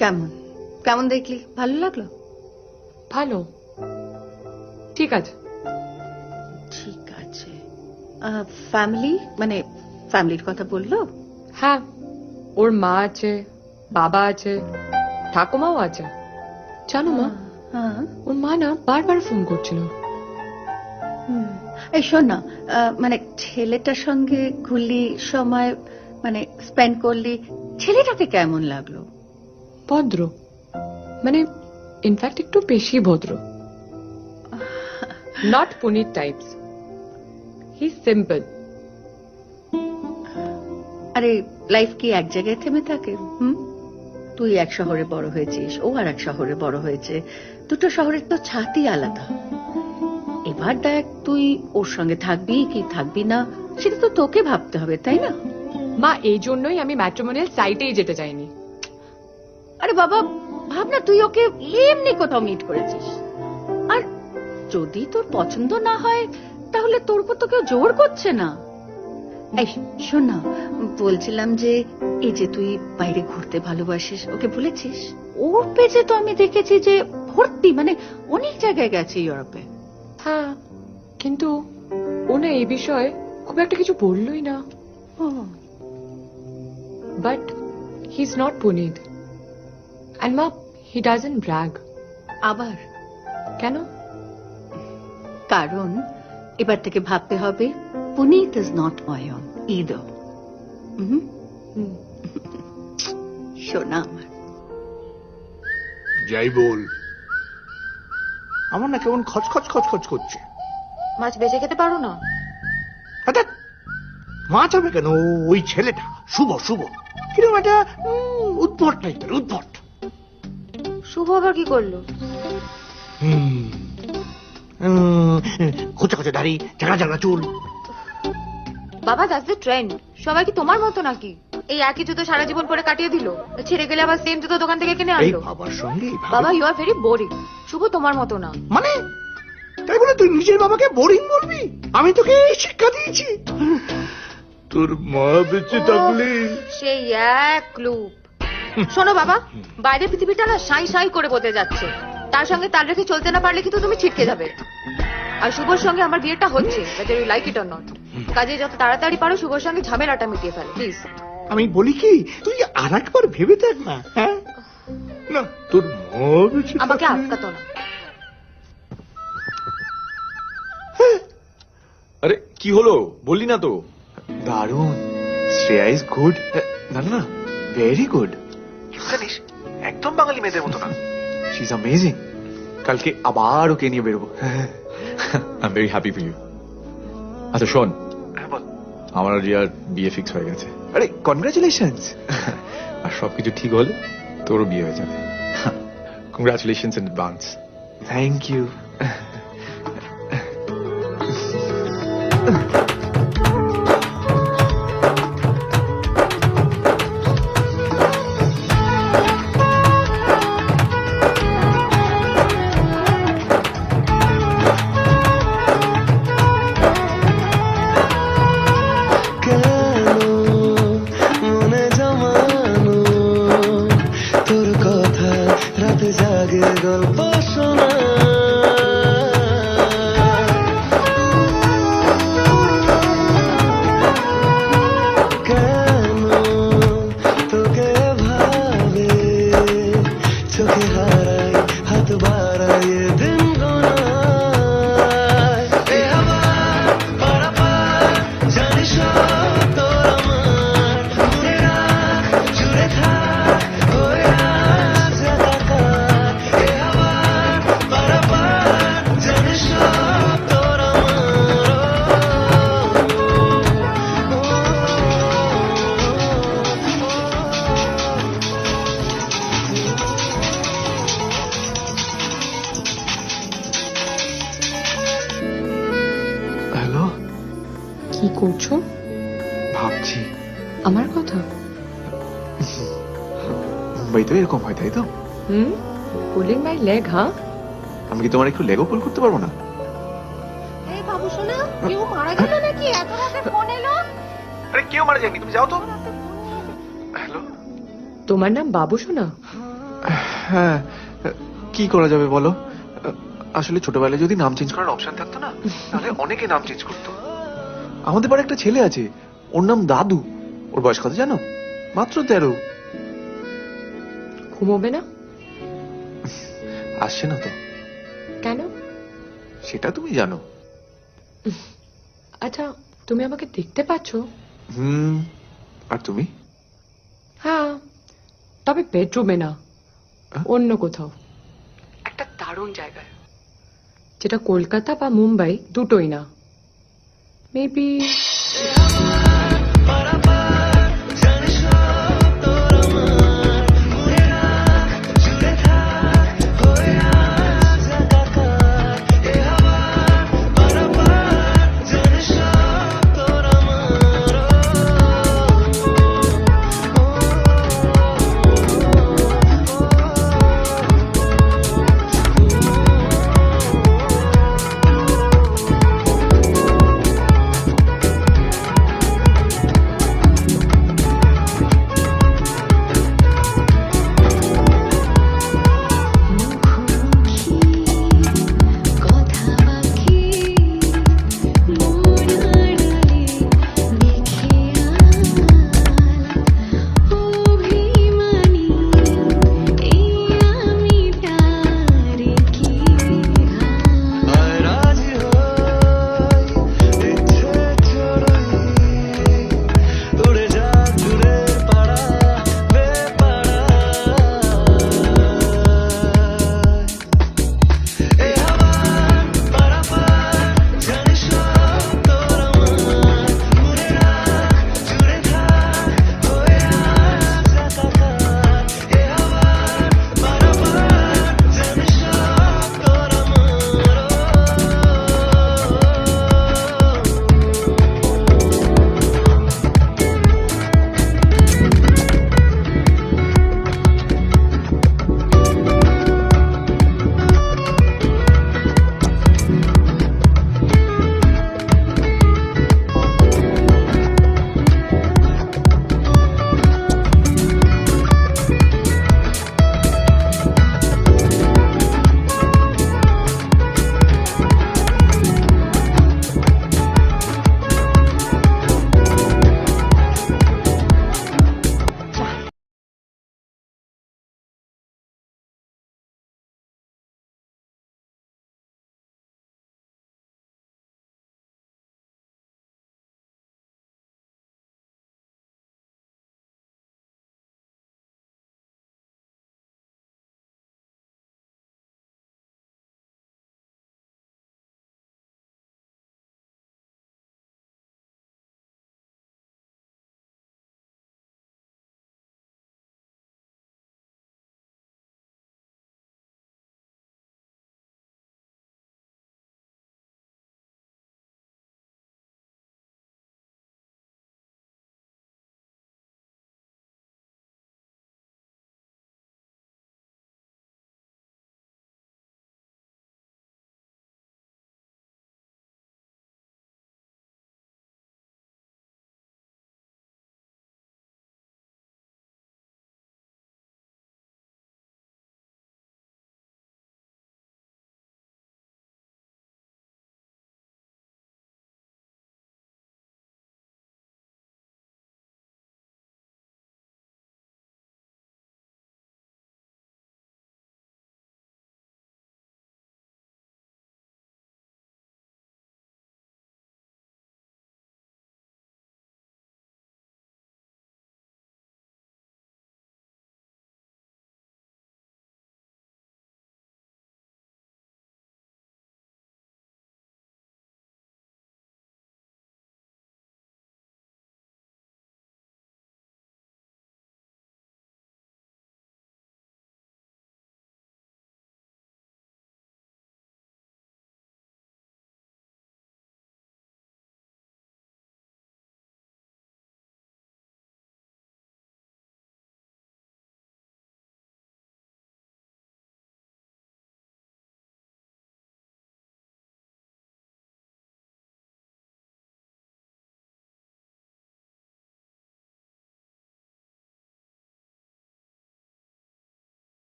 কেমন কেমন দেখলি? ভালো লাগলো? ভালো, ঠিক আছে। ঠিক আছে। ফ্যামিলি মানে ফ্যামিলির কথা বললো? হ্যাঁ, ওর মা আছে, বাবা আছে, ঠাকুমাও আছে। জানো মা, ওর মা না বারবার ফোন করছিল। এই শোন না, মানে ছেলেটার সঙ্গে ঘুরলি, সময় মানে স্পেন্ড করলি, ছেলেটাকে কেমন লাগলো? ভদ্র, মানে ইনফ্যাক্ট একটু বেশি ভদ্র। Not Punit types, he simple. আরে লাইফ কি এক জায়গায় থেমে থাকে? তুই এক শহরে বড় হয়েছিস, ও আর এক শহরে বড় হয়েছে, দুটো শহরের তো ছাতই আলাদা। এবার দেখ, তুই ওর সঙ্গে থাকবি কি থাকবি না সেটা তো তোকে ভাবতে হবে, তাই না? মা, এই জন্যই আমি ম্যাট্রিমোনিয়াল সাইটেই যেতে চাইনি। আরে বাবা, ভাবনা তুই ওকে এমনি কোথাও মিট করেছিস, আর যদি তোর পছন্দ না হয় তাহলে তোর উপর তো কেউ জোর করছে না। এই শোন না, বলছিলাম যে এই যে তুই বাইরে ঘুরতে ভালোবাসিস, ওকে বলেছিস? ওর পেজে তো আমি দেখেছি যে ভর্তি, মানে অনেক জায়গায় গেছে ইউরোপে। হ্যাঁ, কিন্তু ও না এই বিষয়ে খুব একটা কিছু বললই না। But he is not Punit, and ma, he doesn't brag. আবার কেন? কারণ এবার থেকে ভাবতে হবে Punit is not Ayan either. শোনা আমার, যাই বল, আমার না কেমন খচখচ খচখচ করছে। মাছ বেঁচে খেতে পারো না? মাছ হবে কেন? ওই ছেলেটা শুভ, শুভ কিরকম একটা উদ্ভট টাইপের, উদ্ভট। শুভ আবার কি করলো? খোঁচা খোঁচা দাড়ি, ঝাড়া ঝাড়া চুল। বাবা, দ্যাটস দ্য ট্রেন্ড। সবাই কি তোমার মতো নাকি এই একই জুতো সারা জীবন পরে কাটিয়ে দিল, ছেড়ে গেলে আবার সেম জুতো দোকান থেকে কিনে আনলো? বাবার সঙ্গে বাবা, ইউ আর ভেরি বোরিং। শুভ তোমার মতো না। মানে তাই বলে তুই নিজের বাবাকে বোরিং বলবি? আমি তোকে শিক্ষা দিয়েছি। তোর মা বেঁচে থাকলে সেই এক লুপ। শোনো বাবা, বাইরে পৃথিবীটা না সাই সাই করে বলতে যাচ্ছে, তার সঙ্গে তাল রেখে চলতে না পারলে কিন্তু তুমি ছিটকে যাবে। আর শুভর সঙ্গে আমার বিয়েটা হচ্ছে, whether you like it or not। কাজে যত তাড়াতাড়ি পারো শুভর সঙ্গে ঝামেলাটা মিটিয়ে ফেলো প্লিজ। আমি বলি কি, তুই আর একবার ভেবে দেখ না। হ্যাঁ না, তোর মা বেঁচে আমাকে আটকাতো না। আরে কি হলো, বললি না তো? দারুণ, শ্রেয়া ইজ গুড। না না, ভেরি গুড। জানিস, একদম বাঙালি মেয়েদের মতো না, শি ইজ অ্যামেজিং। কালকে আবার ওকে নিয়ে বেরোবো। I am very happy for you. আচ্ছা শোন, আমার আর রিয়ার বিয়ে ফিক্স হয়ে গেছে। আরে কনগ্রাচুলেশনস। আর সবকিছু ঠিক হলে তোরও বিয়ে হয়ে যাবে। Congratulations in advance. Thank you. মনে জমানো তোর কথা রাতে জাগে গল্প শোনা কেন তোকে ভাবে চোখে হারাই হাত বাড়াই দিন গোনায় এ আবার পারাপার জানিস তোর আমার মনে রাখ জুড়ে থাক হয়ে আজ একাকার এ আবার পারাপার জানিস তোর হ্যালো, কি করছো? ভাবছি আমার কথা? মুম্বাইতে এরকম হয় তাই তো? পুলিং মাই লেগ, হ্যাঁ? আমি কি তোমার একটু লেগো পুল করতে পারবো না? এই বাবু সোনা, কেউ মারা গেল নাকি? এত রাতে ফোন এলো? আরে কেউ মারা যায়নি, তুমি যাও তো। তোমার নাম বাবু সোনা? হ্যাঁ, কি করা যাবে বলো? আসলে ছোটবেলায় যদি নাম চেঞ্জ করার অপশন থাকতো না, তাহলে অনেকে নাম চেঞ্জ করতো। আমাদের পাড়ে একটা ছেলে আছে, ওর নাম দাদু। ওর বয়স কত জানো? মাত্র 13। ঘুমোবে না? আসছে না তো। কেন? সেটা তুমি জানো। আচ্ছা, তুমি আমাকে দেখতে পাচ্ছো? আর তুমি? হ্যাঁ, তবে বেডরুমে না, অন্য কোথাও একটা দারুণ জায়গায়, যেটা কলকাতা বা মুম্বাই দুটোই না। মেবি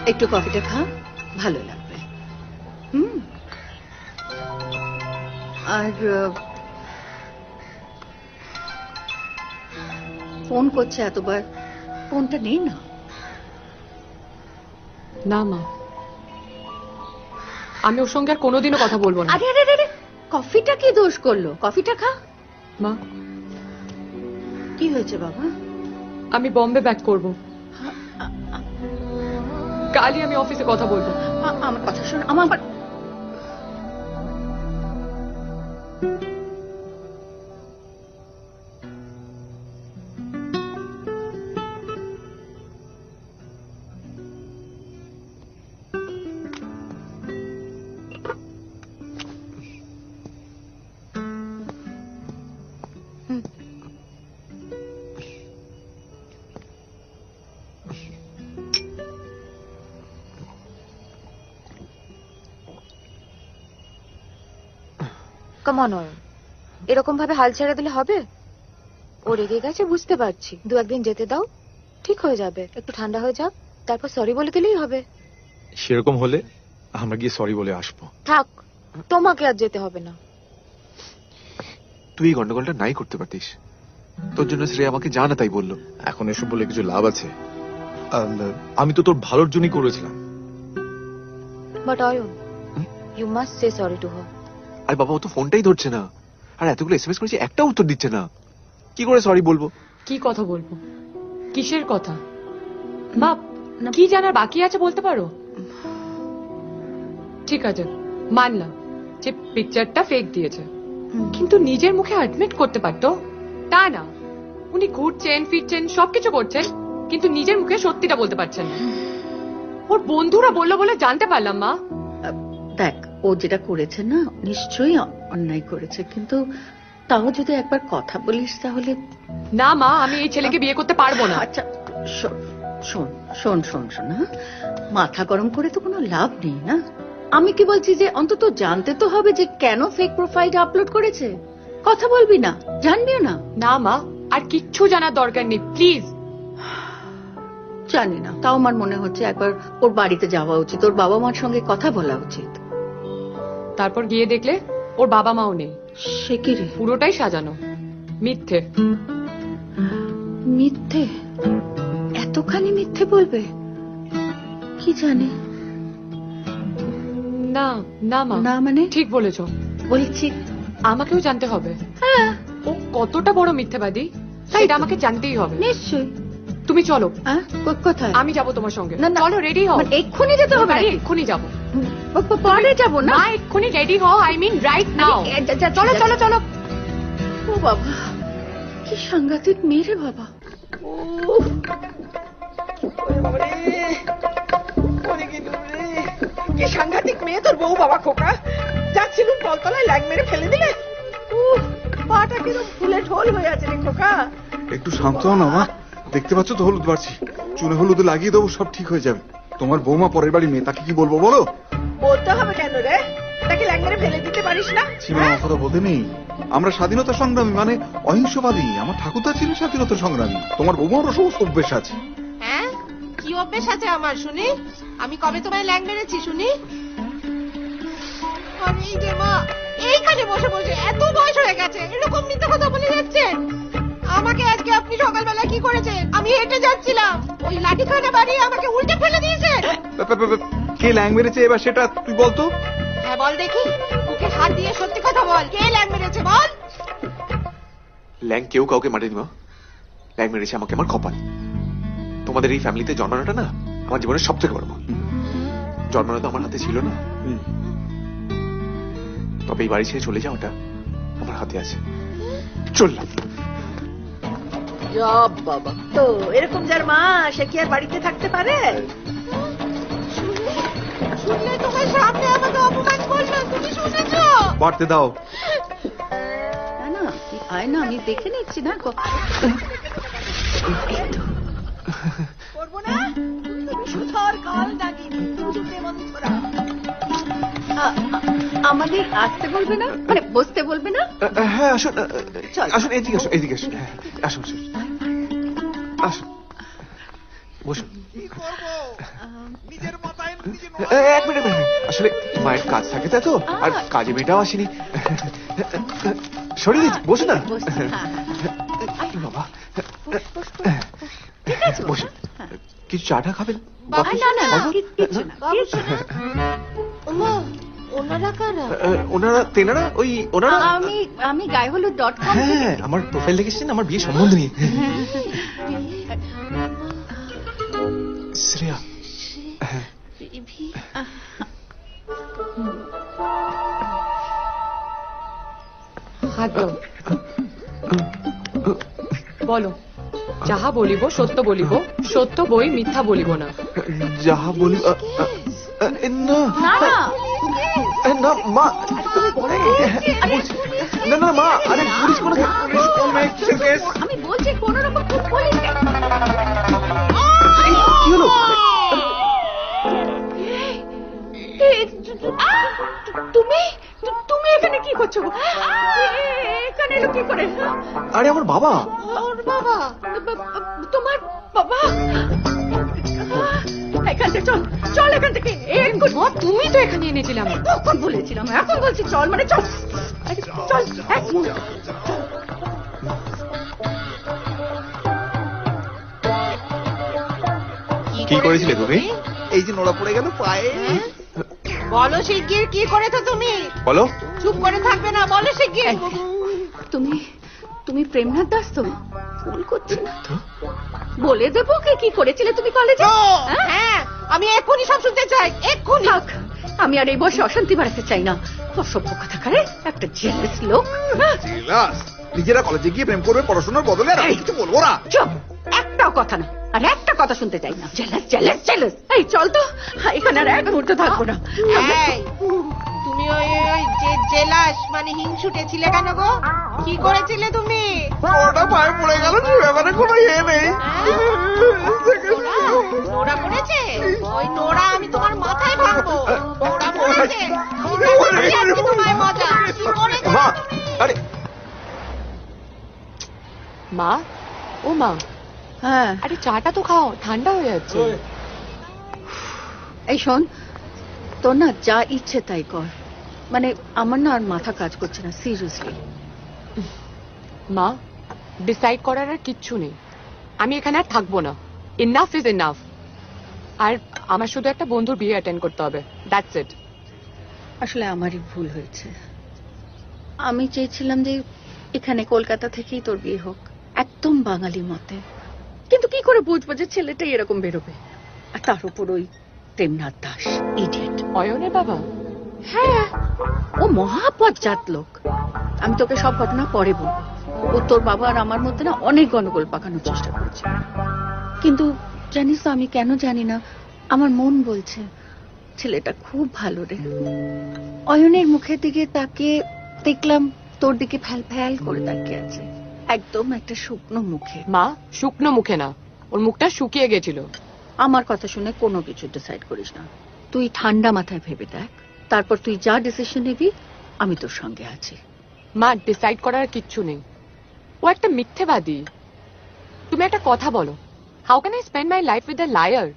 একটু কফিটা খা, ভালো লাগবে। আর ফোন করছে এতবার, ফোনটা নেই না। না মা, আমি ওর সঙ্গে আর কোনোদিনও কথা বলবো না। আরে আরে আরে, কফিটা কি দোষ করলো? কফিটা খা। মা, কি হয়েছে বাবা? আমি বম্বে ব্যাক করব, কালই আমি অফিসে কথা বলবো। আমার কথা শোন, আমার কাম অন, এরকম ভাবে হাল ছেড়ে দিলে হবে? ও রেগে গেছে বুঝতে পারছি, 2-1 দিন যেতে দাও, ঠিক হয়ে যাবে। একটু ঠান্ডা হয়ে যাক, তারপর সরি বলে দিলেই হবে। সেরকম হলে আমরা গিয়ে সরি বলে আসবো। থাক, তোমাকে আর যেতে হবে না। তুই এই গন্ডগোলটা নাই করতে পারতিস। তোর জন্য শ্রেয়া আমাকে জানা তাই বললো। এখন এসব বলে কিছু লাভ আছে? আমি তো তোর ভালোর জন্যই করেছিলাম। But Ayan, you must say sorry to her. আরে বাবা, ও তো ফোনটাই ধরছে না, আর এতগুলো এসএমএস করেছি, একটা উত্তর দিচ্ছে না। কি করে সরি বলবো? কি কথা বলবো? কিসের কথা? মা, কি জানার বাকি আছে বলতে পারো? ঠিক আছে, মানলাম যে পিকচারটা ফেক দিয়েছে, কিন্তু নিজের মুখে অ্যাডমিট করতে পারতো। তা না, উনি ঘুরছেন ফিরছেন সবকিছু করছেন, কিন্তু নিজের মুখে সত্যিটা বলতে পারছেন না। ওর বন্ধুরা বললো বলে জানতে পারলাম। মা দেখ, ও যেটা করেছে না নিশ্চয়ই অন্যায় করেছে, কিন্তু তাও যদি একবার কথা বলিস তাহলে। না মা, আমি এই ছেলেকে বিয়ে করতে পারবো না। আচ্ছা শোন শোন শোন শোন শোন, মাথা গরম করে তো কোনো লাভ নেই না। আমি কি বলছি যে অন্তত জানতে তো হবে যে কেন ফেক প্রোফাইল আপলোড করেছে। কথা বলবি না, জানবিও না। না মা, আর কিচ্ছু জানার দরকার নেই, প্লিজ। জানি না, তাও আমার মনে হচ্ছে একবার ওর বাড়িতে যাওয়া উচিত, ওর বাবা মার সঙ্গে কথা বলা উচিত। তারপর গিয়ে দেখলে ওর বাবা মাও নেই। সে কি রে? পুরোটাই সাজানো, মিথ্যে। মিথ্যে? এতখানি মিথ্যে বলবে? কি জানে? না না মা, না মানে? ঠিক বলেছো। বলছি আমাকেও জানতে হবে। হ্যাঁ, ও কতটা বড় মিথ্যেবাদী সেটা আমাকে জানতেই হবে। নিশ্চয়ই। তুমি চলো। কোথায়? আমি যাবো তোমার সঙ্গে। না, না। চলো, রেডি হও। এক্ষুনি যেতে হবে? এক্ষুনি যাবো। পরে যাবো না? না, এক্ষুনি রেডি হও, আই মিন রাইট নাও। চলো চলো চলো। ও বাবা, কি সাংঘাতিক মেয়ে রে বাবা। কি সাংঘাতিক মেয়ে তোর বউ বাবা। খোকা যাচ্ছিলুম কলতলায় ল্যাগ মেরে ফেলে দিলে। পাটা কিরম ফুলে ঢোল হয়ে আছে রে খোকা। একটু শান্ত হও না মা, দেখতে পাচ্ছ তো হলুদ বাড়ছি, চুনে হলুদ লাগিয়ে দেবো, সব ঠিক হয়ে যাবে। তোমার বৌমা পরের বাড়ি মেয়ে, তাকে কি বলবো বলো? বলতে হবে কেন রে? তাকে ল্যাগ মেরে ফেলে দিতে পারিস না? সীমা, আমার কথা বলতে নেই। আমরা স্বাধীনতা সংগ্রামী, মানে অহিংসবাদী। আমার ঠাকুরদা ছিলেন স্বাধীনতা সংগ্রামী। তোমার বৌমারও সমস্ত অভ্যেস আছে। হ্যাঁ, কি অভ্যেস আছে আমার শুনি? আমি কবে তোমায় ল্যাগ মেরেছি শুনি? আমি যে মা এইখানে বসে বসে এত বয়স হয়ে গেছে এরকম মিথ্যা কথা বলে যাচ্ছেন। আমাকে আজকে আপনি সকালবেলা কি করেছেন? আমি হেঁটে যাচ্ছিলাম, ওই লাঠিখানা বাড়ি আমাকে উল্টে ফেলে দিয়েছে। কে ল্যাং মেরেছে এবার সেটা তুই বলতো? হ্যাঁ বল দেখি, ওকে হাত দিয়ে সত্যি কথা বল, কে ল্যাং মেরেছে বল। ল্যাং কেউ কাউকে মারেনি মা, ল্যাং মেরেছে আমাকে আমার কপাল। তোমাদের এই ফ্যামিলিতে জন্মানোটা না আমার জীবনের সবথেকে বড় ভুল। জন্মানো তো আমার হাতে ছিল না, তবে এই বাড়ি ছেড়ে চলে যাওয়াটা আমার হাতে আছে। চললাম। বাবা, তো এরকম যার মা সে কি আর বাড়িতে থাকতে পারে? শুনলে তোমার সামনে আমাকে অপমান করলো, তুমি শুনেছো? বাড়তে দাও। না না, আয় না, আমি দেখে নিচ্ছি না। করবো না? তুমি সুধর কাল নাগিনি, দুজনে মন্থরা। আমাদের আসতে বলবে না, মানে বসতে বলবে না? হ্যাঁ আসুন, আসুন, এদিকে আসুন, এদিকে আসুন। আসুন আসুন আসুন, বসুন। এক মিনিট আসলে মায়ের কাজ থাকে তাই তো আর কাজে মেয়েটাও আসেনি সরিয়ে দিচ্ছি বসে না বাবা বসে কিছু চাটা খাবেন ওনারা তেনারা ওই ওনারা আমি গায়েহলুদ.com হ্যাঁ আমার প্রোফাইল দেখেছেন আমার বিয়ে সম্বন্ধ নিয়ে শ্রেয়া হাত দাও। বলো যাহা বলিব সত্য বলিব সত্য বই মিথ্যা বলিব না যাহা বলি না না মা না না মা আরে পুলিশ কোন আমি বলছি কোন রকম পুলিশ কি হলো তুমি তুমি এখানে কি করছো এখানে এলো কি করে আরে আমার বাবা ওর বাবা তোমার বাবা এখান থেকে চল চল এখান থেকে তুমি তো এখানে এনেছিলাম তখন বলেছিলাম এখন বলছি চল মানে চল চল এক মিনিট কি করেছিলে তুমি এই যে নোড়া পড়ে গেল পায়ে বলো শিগগির কি করেছো তুমি বলো চুপ করে থাকবে না বলো শিগগির তুমি তুমি প্রেমনাথ দাস তো ভুল করছি না বলে দেবো কে কি করেছিলে তুমি কলেজে হ্যাঁ আমি এক্ষুনি সব শুনতে চাই এক্ষুনি থাক আমি আর এই বয়সে অশান্তি বাড়াতে চাই না অসভ্য কথা কারে একটা জেলাস লোক নিজেরা কলেজে গিয়ে প্রেম করবে পড়াশোনার বদলে আর কিছু বলবো না চুপ একটাও কথা না আর একটা কথা শুনতে চাই না জেলাস জেলাস জেলাস এই চল তো এখানে আর এক মুহূর্ত থাকবো না তুমি ওই যে জেলাস মানে হিংসুটে ছিলে কেন গো কি করেছিলে তুমি ওটা পায়ে পড়ে গেল এবারে কোনো ইয়ে নেই নোরা পড়েছে ওই নোরা আমি তোমার মাথায় ভাঙবো নোরা পড়েছে তোমায় মজা কি করেছে মা আরে মা ও মা হ্যাঁ আরে চাটা তো খাও ঠান্ডা হয়ে যাচ্ছে এই শোন তোর না যা ইচ্ছে তাই কর মানে আমার না আর মাথা কাজ করছে না সিরিয়াসলি মা ডিসাইড করার আর কিচ্ছু নেই আমি এখানে আর থাকবো না ইনাফ ইজ ইনাফ আর আমার শুধু একটা বন্ধুর বিয়ে অ্যাটেন্ড করতে হবে দ্যাটস ইট আসলে আমারই ভুল হয়েছে আমি চেয়েছিলাম যে এখানে কলকাতা থেকেই তোর বিয়ে হোক একদম বাঙালি মতে কিন্তু কি করে বুঝবো যে ছেলেটাই এরকম বেরোবে আর তার উপর ওই প্রেমনাথ দাস ইডিয়েট অয়নের বাবা হ্যাঁ ও মহাপজ্জাত লোক আমি তোকে সব ঘটনা পরে বলবো ও তোর বাবা আর আমার মধ্যে না অনেক গন্ডগোল পাকানোর চেষ্টা করেছে কিন্তু জানিস তো আমি কেন জানি না আমার মন বলছে ছেলেটা খুব ভালো রে অয়নের মুখের দিকে তাকিয়ে দেখলাম তোর দিকে ফ্যাল ফ্যাল করে তাকিয়ে আছে একদম একটা শুকনো মুখে মা শুকনো মুখে না ওর মুখটা শুকিয়ে গেছিল আমার কথা শুনে কোনো কিছু ডিসাইড করিস না তুই ঠান্ডা মাথায় ভেবে দেখ তারপর তুই যা ডিসিশন নিবি আমি তোর সঙ্গে আছি মা ডিসাইড করার কিচ্ছু নেই ও একটা মিথ্যেবাদী তুমি একটা কথা বলো how can I spend my life with a liar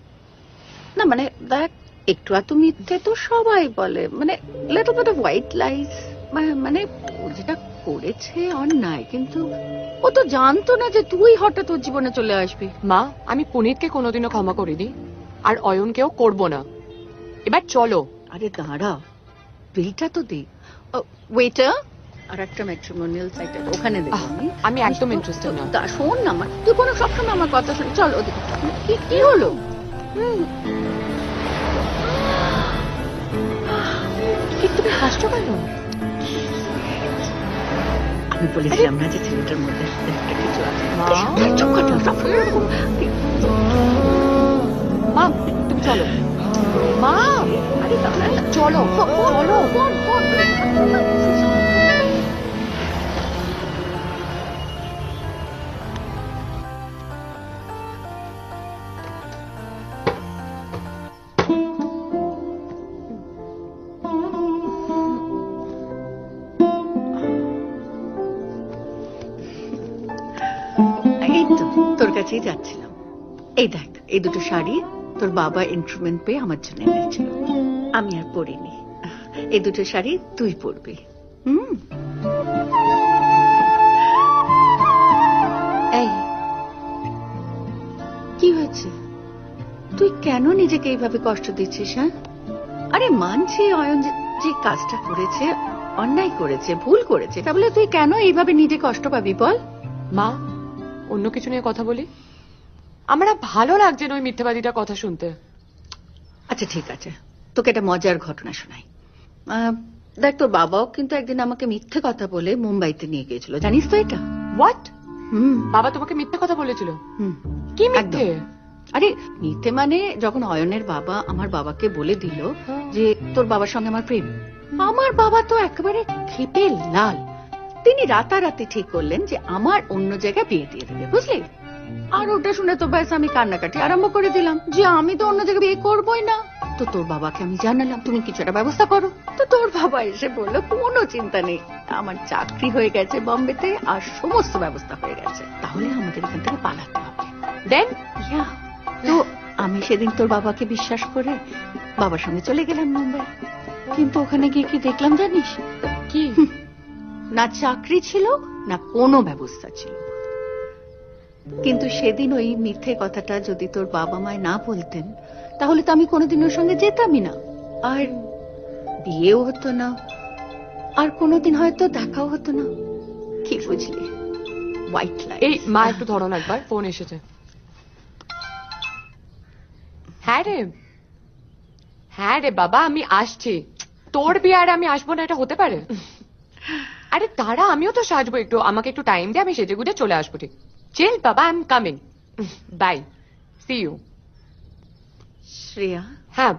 না মানে দেখ একটু এত মিথ্যে তো সবাই বলে মানে little bit of white lies মানে ও যেটা করেছে অন্যায় কিন্তু ও তো জানতো না যে তুই হঠাৎ ওর জীবনে চলে আসবি মা আমি পুনিতকে কোনোদিনও ক্ষমা করিনি আর অয়নকেও করব না এবার চলো আরে দাঁড়া বিলটা তো দে ওয়েটার আর একটা ম্যাট্রিমোনিয়াল সাইট ওখানে দেব আমি একদম ইন্টারেস্টেড না তা শোন না আমার তুই কোনো সবসময় আমার কথা শুন চল ওদিকে কি হলো তুমি হাসছো কেন আমি বলেছিলাম না যে ছেলেটার মধ্যে একটা কিছু আছে মা তুমি চলো মা আরে দাঁড়া চলো চলো এই তো তোর কাছেই যাচ্ছিলাম এই দেখ এই দুটো শাড়ি তোর তোর বাবা ইনস্ট্রুমেন্ট পেয়ে আমার জন্য এনেছিল, আমি আর পরিনি। এই দুটো শাড়ি তুই পরবি। এই কি হয়েছে? তুই কেন নিজেকে এইভাবে কষ্ট দিচ্ছিস? হ্যাঁ, আরে মানছি অয়ন যে কাজটা করেছে অন্যায় করেছে, ভুল করেছে, তা বলে তুই কেন এইভাবে নিজে কষ্ট পাবি বল? মা, অন্য কিছু নিয়ে কথা বলি। আমার আর ভালো লাগছে না ওই মিথ্যাবাদীটার কথা শুনতে। আচ্ছা ঠিক আছে, তোকে একটা মজার ঘটনা শোনাই। দেখ, তোর বাবাও কিন্তু একদিন আমাকে মিথ্যে কথা বলে মুম্বাইতে নিয়ে গিয়েছিল, জানিস তো এটা? হোয়াট? বাবা তোমাকে মিথ্যে কথা বলেছিল? কি মিথ্যে? আরে মিথ্যে মানে যখন অয়নের বাবা আমার বাবাকে বলে দিল যে তোর বাবার সঙ্গে আমার প্রেম, আমার বাবা তো একেবারে ক্ষেপে লাল। তিনি রাতারাতি ঠিক করলেন যে আমার অন্য জায়গায় বিয়ে দিয়ে দেবে, বুঝলি? আর ওটা শুনে তো ব্যাস আমি কান্নাকাটি আরম্ভ করে দিলাম যে আমি তো অন্য জায়গায় বিয়ে করবোই না। তো তোর বাবাকে আমি জানালাম তুমি কিছু একটা ব্যবস্থা করো। তো তোর বাবা এসে বললো কোনো চিন্তা নেই, আমার চাকরি হয়ে গেছে বম্বেতে আর সমস্ত ব্যবস্থা হয়ে গেছে, তাহলে আমাদের এখান থেকে পালাতে হবে। দেন তো আমি সেদিন তোর বাবাকে বিশ্বাস করে বাবার সঙ্গে চলে গেলাম মুম্বাই। কিন্তু ওখানে গিয়ে কি দেখলাম জানিস? কি? না চাকরি ছিল না কোনো ব্যবস্থা ছিল। কিন্তু সেদিন ওই মিথ্যে কথাটা যদি তোর বাবা মায় না বলতেন তাহলে তো আমি কোনোদিন ওর সঙ্গে যেতামই না, আর বিয়েও হতো না, আর কোনোদিন হয়তো দেখাও হতো না। কি বুঝলি? White light. এই মা, একটু ধরো না, একবার ফোন এসেছে। হ্যাঁ রে বাবা, আমি আসছি। তোর বিয়ে আর আমি আসবো না এটা হতে পারে? আরে তারা, আমিও তো সাজবো একটু, আমাকে একটু টাইম দে, আমি সেজে গুজে চলে আসবো। ঠিক চিল বাবা, I am coming, bye, see you. Shreya. হ্যাঁ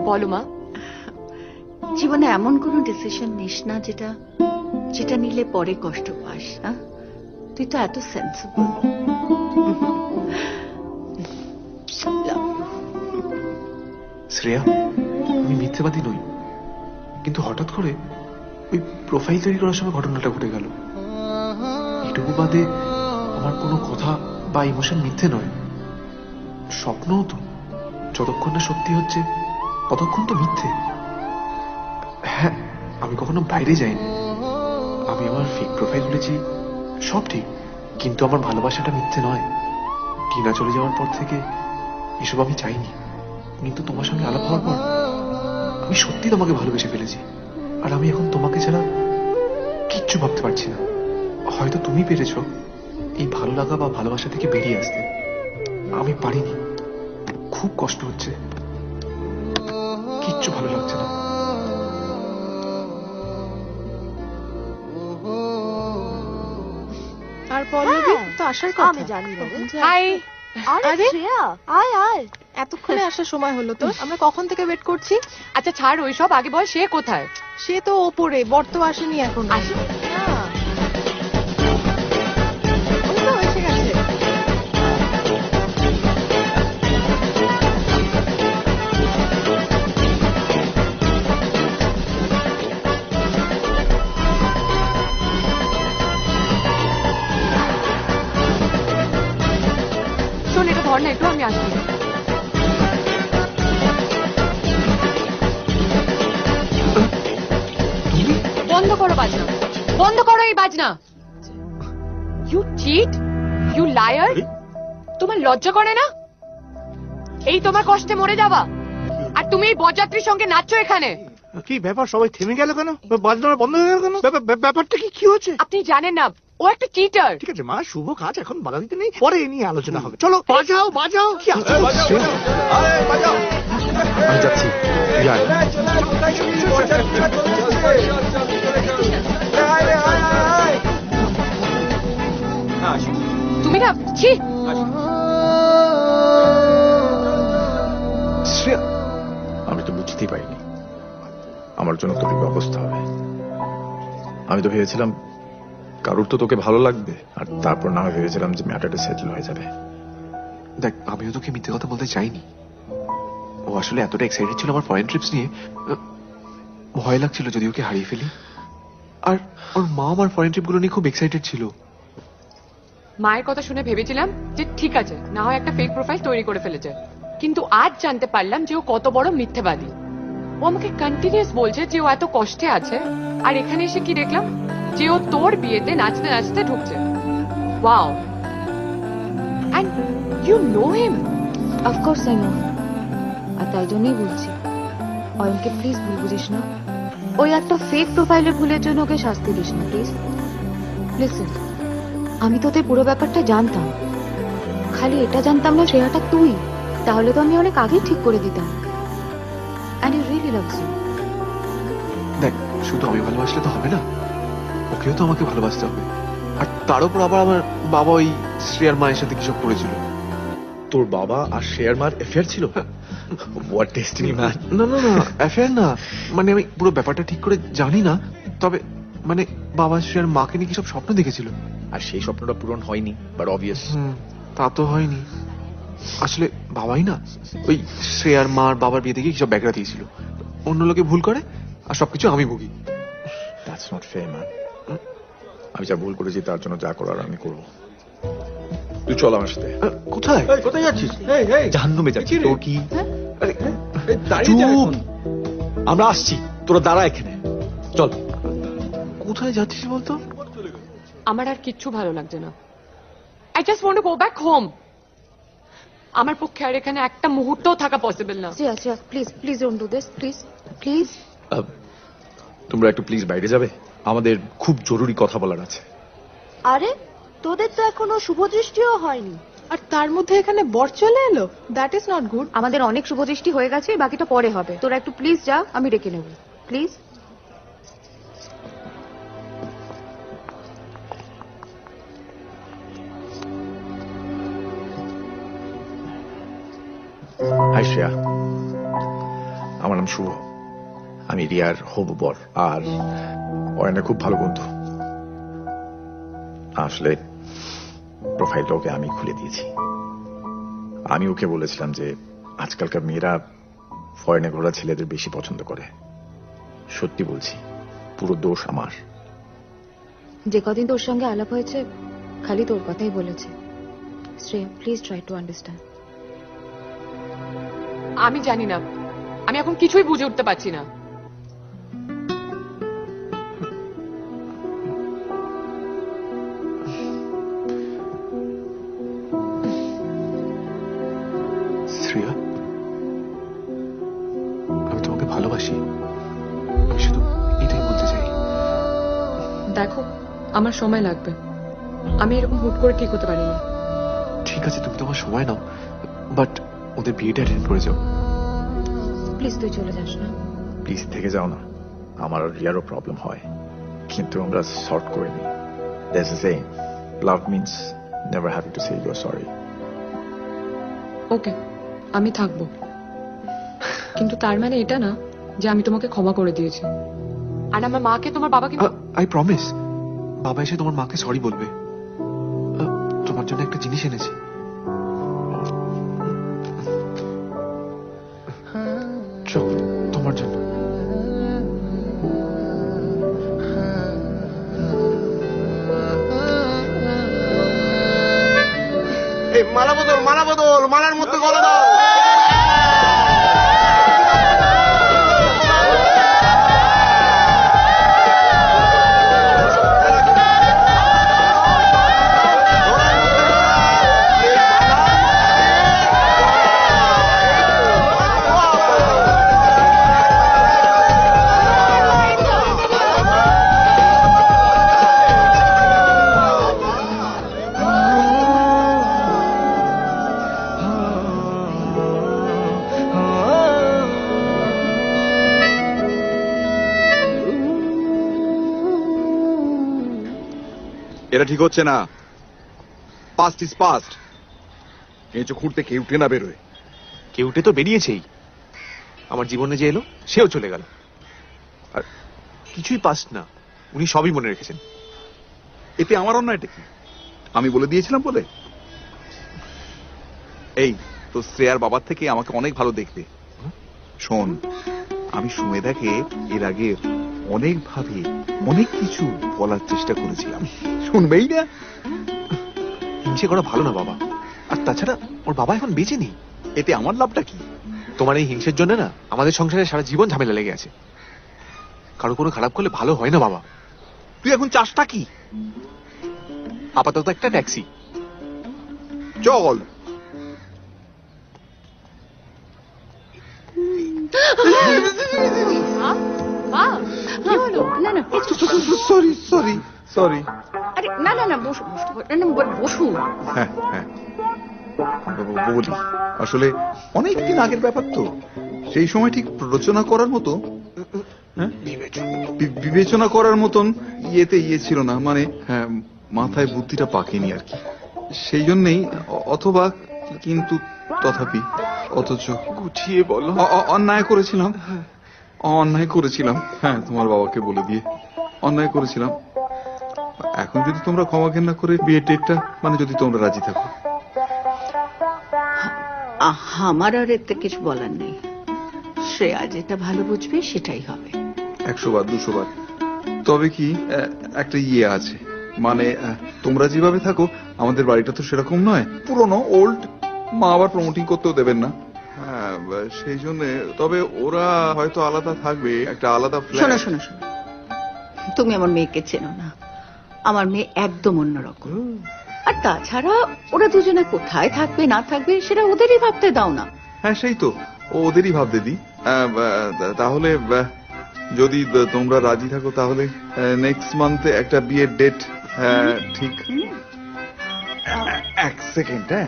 বলো মা। জীবনে এমন কোনো ডিসিশন নিস না যেটা নিলে পরে কষ্ট পাস। হ্যাঁ, তুই তো এত সেন্সিবল। শ্রেয়া, আমি মিথ্যেবাদী নই, কিন্তু হঠাৎ করে ওই প্রোফাইল তৈরি করার সময় ঘটনাটা ঘটে গেল। এটুকু বাদে আমার কোনো কথা বা ইমোশন মিথ্যে নয়, স্বপ্নও তো যতক্ষণ না সত্যি হচ্ছে ততক্ষণ তো মিথ্যে। হ্যাঁ, আমি কখনো বাইরে যাইনি, আমি আমার ফেক প্রোফাইল খুলেছি, সব ঠিক, কিন্তু আমার ভালোবাসাটা মিথ্যে নয়। টিনা চলে যাওয়ার পর থেকে এসব আমি চাইনি, কিন্তু তোমার সঙ্গে আলাপ হওয়ার পর আমি সত্যি তোমাকে ভালোবেসে ফেলেছি, আর আমি এখন তোমাকে ছাড়া কিচ্ছু ভাবতে পারছি না। হয়তো তুমি পেরেছো এই ভালো লাগা বা ভালোবাসা থেকে বেরিয়ে আসতে, আমি পারিনি। খুব কষ্ট হচ্ছে, কিচ্ছু ভালো লাগছে না। আর পল্লবী তো আসার কথা। আমি জানি না। হাই। আরে শ্রেয়া, আয় আয়, এতক্ষণে আসার সময় হলো তো? আমরা কখন থেকে ওয়েট করছি। আচ্ছা ছাড় ওইসব, আগে বল সে কোথায়? সে তো ওপরে, বর্ত আসেনি এখন। আসেনি? না, ওই তো এসে গেছে। শোন, এটা ধর না একটু, আমি আসছি। বন্ধ করো বাজনা, বন্ধ করো এই বাজনা। You cheat, you liar. তোমার লজ্জা করে না? এই তোমার কষ্টে মরে যাওয়া, আর তুমি এই বরযাত্রীর সঙ্গে নাচছো এখানে। কি ব্যাপার, সবাই থেমে গেল কেন? বাজনা বন্ধ হয়ে গেল কেন? ব্যাপারটা কি হচ্ছে? আপনি জানেন না ও একটা চিটার। ঠিক আছে মা, শুভ কাজ এখন বাধা দিতে নেই, পরে এ নিয়ে আলোচনা হবে। চলো বাজাও বাজাও। কি আছে? আমি যাচ্ছি। তুমি না, ছি। শ্রেয়া, আমি তো বুঝতেই পারিনি আমার জন্য তোর এই অবস্থা হবে। আমি তো ভেবেছিলাম কারুর তো তোকে ভালো লাগবে, আর তারপর না ভেবেছিলাম যে ম্যাটারটা সেটেল হয়ে যাবে। দেখ, আমিও তোকে মিথ্যে কথা বলতে চাইনি। ও আসলে এতটা এক্সাইটেড ছিল আমার ফরেন ট্রিপস নিয়ে, ভয় লাগছিল যদি ওকে হারিয়ে ফেলি। আর ওর মা আমার ফরেন ট্রিপ গুলো নিয়ে খুব এক্সাইটেড ছিল। মায়ের কথা শুনে ভেবেছিলাম যে ঠিক আছে, না হয় একটা ফেক প্রোফাইল তৈরি করে ফেলেছে, কিন্তু আজ জানতে পারলাম যে ও কত বড় মিথ্যেবাদী। ও আমাকে কন্টিনিউয়াস বলছে যে ও এত কষ্টে আছে, আর এখানে এসে কি দেখলাম যে ও তোর বিয়েতে নাচতে নাচতে ঢুকছে। Wow, and you know him? Of course I know. আর তাই জন্যই বলছি, অয়নকে প্লিজ ভুল বুঝিস না। ওই একটা ফেক প্রোফাইলের ভুলের জন্য ওকে শাস্তি দিস না প্লিজ। লিসেন, আমি তোদের পুরো ব্যাপারটা জানতাম, খালি এটা জানতাম না শ্রেয়াটা তুই। তাহলে তো আমি অনেক আগেই ঠিক করে দিতাম। And he really loves you. দেখ, শুধু আমি ভালোবাসলে তো হবে না, ওকেও তো আমাকে ভালোবাসতে হবে। আর তার উপর আবার আমার বাবা ওই শ্রেয়ার মায়ের সাথে কিসব করেছিল। তোর বাবা আর শ্রেয়ার মার অ্যাফেয়ার ছিল? What destiny man. না না না, অ্যাফেয়ার না, মানে আমি পুরো ব্যাপারটা ঠিক করে জানি না, তবে মানে বাবা শ্রেয়ার মাকে নিয়ে কিসব স্বপ্ন দেখেছিল। আর সেই স্বপ্নটা পূরণ হয়নি, বাট অবভিয়াস। তা তো হয়নি। আসলে বাবাই না ওই শ্রেয়ার মার বাবার বিয়ে থেকে কিসব ব্যাগরা দিয়েছিল, অন্য লোকে ভুল করে আর সবকিছু আমি ভুগি। That's not fair man. আমি যা ভুল করেছি তার জন্য যা করার আমি করবো। তুই চল আমার সাথে। কোথায়? কোথায় যাচ্ছিস? জাহান্নামে যাচ্ছি। তোর কি? চুপ, আমরা আসছি, তোরা দাঁড়া এখানে। চল। কোথায় যাচ্ছিস বলতো? আমার আর কিচ্ছু ভালো লাগছে না। I just want to go back home. আমার পক্ষে আর এখানে একটা মুহূর্তও থাকা পসিবল না। Shreya, Shreya, please please don't do this, please please. তোমরা একটু প্লিজ বাইরে যাবে, আমাদের খুব জরুরি কথা বলার আছে। আরে তোদের তো এখনো শুভ দৃষ্টিও হয়নি, আর তার মধ্যে এখানে বর চলে এলো। That is not good. আমাদের অনেক শুভদৃষ্টি হয়ে গেছে, বাকিটা পরে হবে। তোরা একটু প্লিজ যা, আমি ডেকে নেব প্লিজ। হাই শ্রেয়া, আমার নাম শুভ, আমি রিয়ার হবু বর আর অয়নের খুব ভালো বন্ধু। আসলে প্রোফাইলটা ওকে আমি খুলে দিয়েছি। আমি ওকে বলেছিলাম যে আজকালকার মেয়েরা ফরেনে ঘোরা ছেলেদের বেশি পছন্দ করে। সত্যি বলছি, পুরো দোষ আমার। যে কদিন তোর সঙ্গে আলাপ হয়েছে খালি তোর কথাই বলেছে। Shreya, please try to understand. আমি জানি না, আমি এখন কিছুই বুঝে উঠতে পারছি না। শ্রেয়া, আমি তোমাকে ভালোবাসি, আমি শুধু এটাই বলতে চাই। দেখো, আমার সময় লাগবে, আমি এরকম হুট করে ঠিক হতে পারি না। ঠিক আছে, তুমি তোমার সময় নাও, বাট ওদের বিয়েটা অ্যাটেন্ড করে যাও। প্লিজ তুই চলে যাস না। প্লিজ থেকে যাও না, আমার আর রিয়ারও প্রবলেম হয়, কিন্তু আমরা সর্ট করে নিই। That's the saying, love means never having to say you are sorry. Okay, আমি থাকবো, কিন্তু তার মানে এটা না যে আমি তোমাকে ক্ষমা করে দিয়েছি। আর আমার মাকে তোমার বাবাকে আই প্রমিস, বাবা এসে তোমার মাকে সরি বলবে। তোমার জন্য একটা জিনিস এনেছি। তোমার জন্য। এই মালা বদল, মালা বদল, মালার মধ্যে গলা দাও। এটা ঠিক হচ্ছে না। Past is past. কেঁচো খুঁড়তে কেউটে না বেরোয়। কেউটে তো বেরিয়েছেই, আমার জীবনে যে এলো সেও চলে গেল, আর কিছুই পাস্ট না, উনি সবই মনে রেখেছেন। এতে আমার অন্যায়টা কি? আমি বলে দিয়েছিলাম বলে? এই তো শ্রেয়ার বাবার থেকে আমাকে অনেক ভালো দেখতে। শোন, আমি সুমেধাকে এর আগে অনেকভাবে অনেক কিছু বলার চেষ্টা করেছিলাম, শুনবেই না। হিংসে করা ভালো না বাবা, আর তাছাড়া ওর বাবা এখন বেঁচে নেই, এতে আমার লাভটা কি? তোমার এই হিংসের জন্য না আমাদের সংসারে সারা জীবন ঝামেলা লেগে আছে। কারো কোনো খারাপ করলে ভালো হয় না বাবা। তুই এখন চাসটা কি? আপাতত একটা ট্যাক্সি। চল। কি হলো? না না সরি সরি সরি। আরে না না না বসুন বসুন। হ্যাঁ হ্যাঁ বলি, আসলে অনেকদিন আগের ব্যাপার তো, সেই সময় ঠিক প্ররোচনা করার মতো, হ্যাঁ বিবেচনা করার মতন ইয়ে ছিল না, মানে হ্যাঁ মাথায় বুদ্ধিটা পাকেনি আর কি, সেই জন্যেই অথবা কিন্তু তথাপি অথচ গুছিয়ে বলো। অন্যায় করেছিলাম, হ্যাঁ তোমার বাবাকে বলে দিয়ে অন্যায় করেছিলাম। এখন যদি তোমরা ক্ষমা ঘেন্না করে বিয়ে ডেটটা, মানে যদি তোমরা রাজি থাকো। আমার আর এতে কিছু বলার নেই, শ্রেয়া যেটা ভালো বুঝবে সেটাই হবে। 100 বার 200 বার। তবে কি একটা ইয়ে আছে, মানে তোমরা যেভাবে থাকো, আমাদের বাড়িটা তো সেরকম নয়, পুরনো ওল্ড, মা আবার প্রমোটিং করতেও দেবেন না, হ্যাঁ সেই জন্য। তবে ওরা হয়তো আলাদা থাকবে, একটা আলাদা ফ্ল্যাট। শোনো তুমি আমার মেয়েকে চেনো না, আমার মেয়ে একদম অন্যরকম। আর তাছাড়া ওরা দুজনে কোথায় থাকবে না থাকবে সেটা ওদেরই ভাবতে দাও না। হ্যাঁ সেই তো, ওদেরই ভাবতে দিই। তাহলে যদি তোমরা রাজি থাকো তাহলে নেক্সট মান্থে একটা বিয়ের ডেট ঠিক। এক সেকেন্ড, হ্যাঁ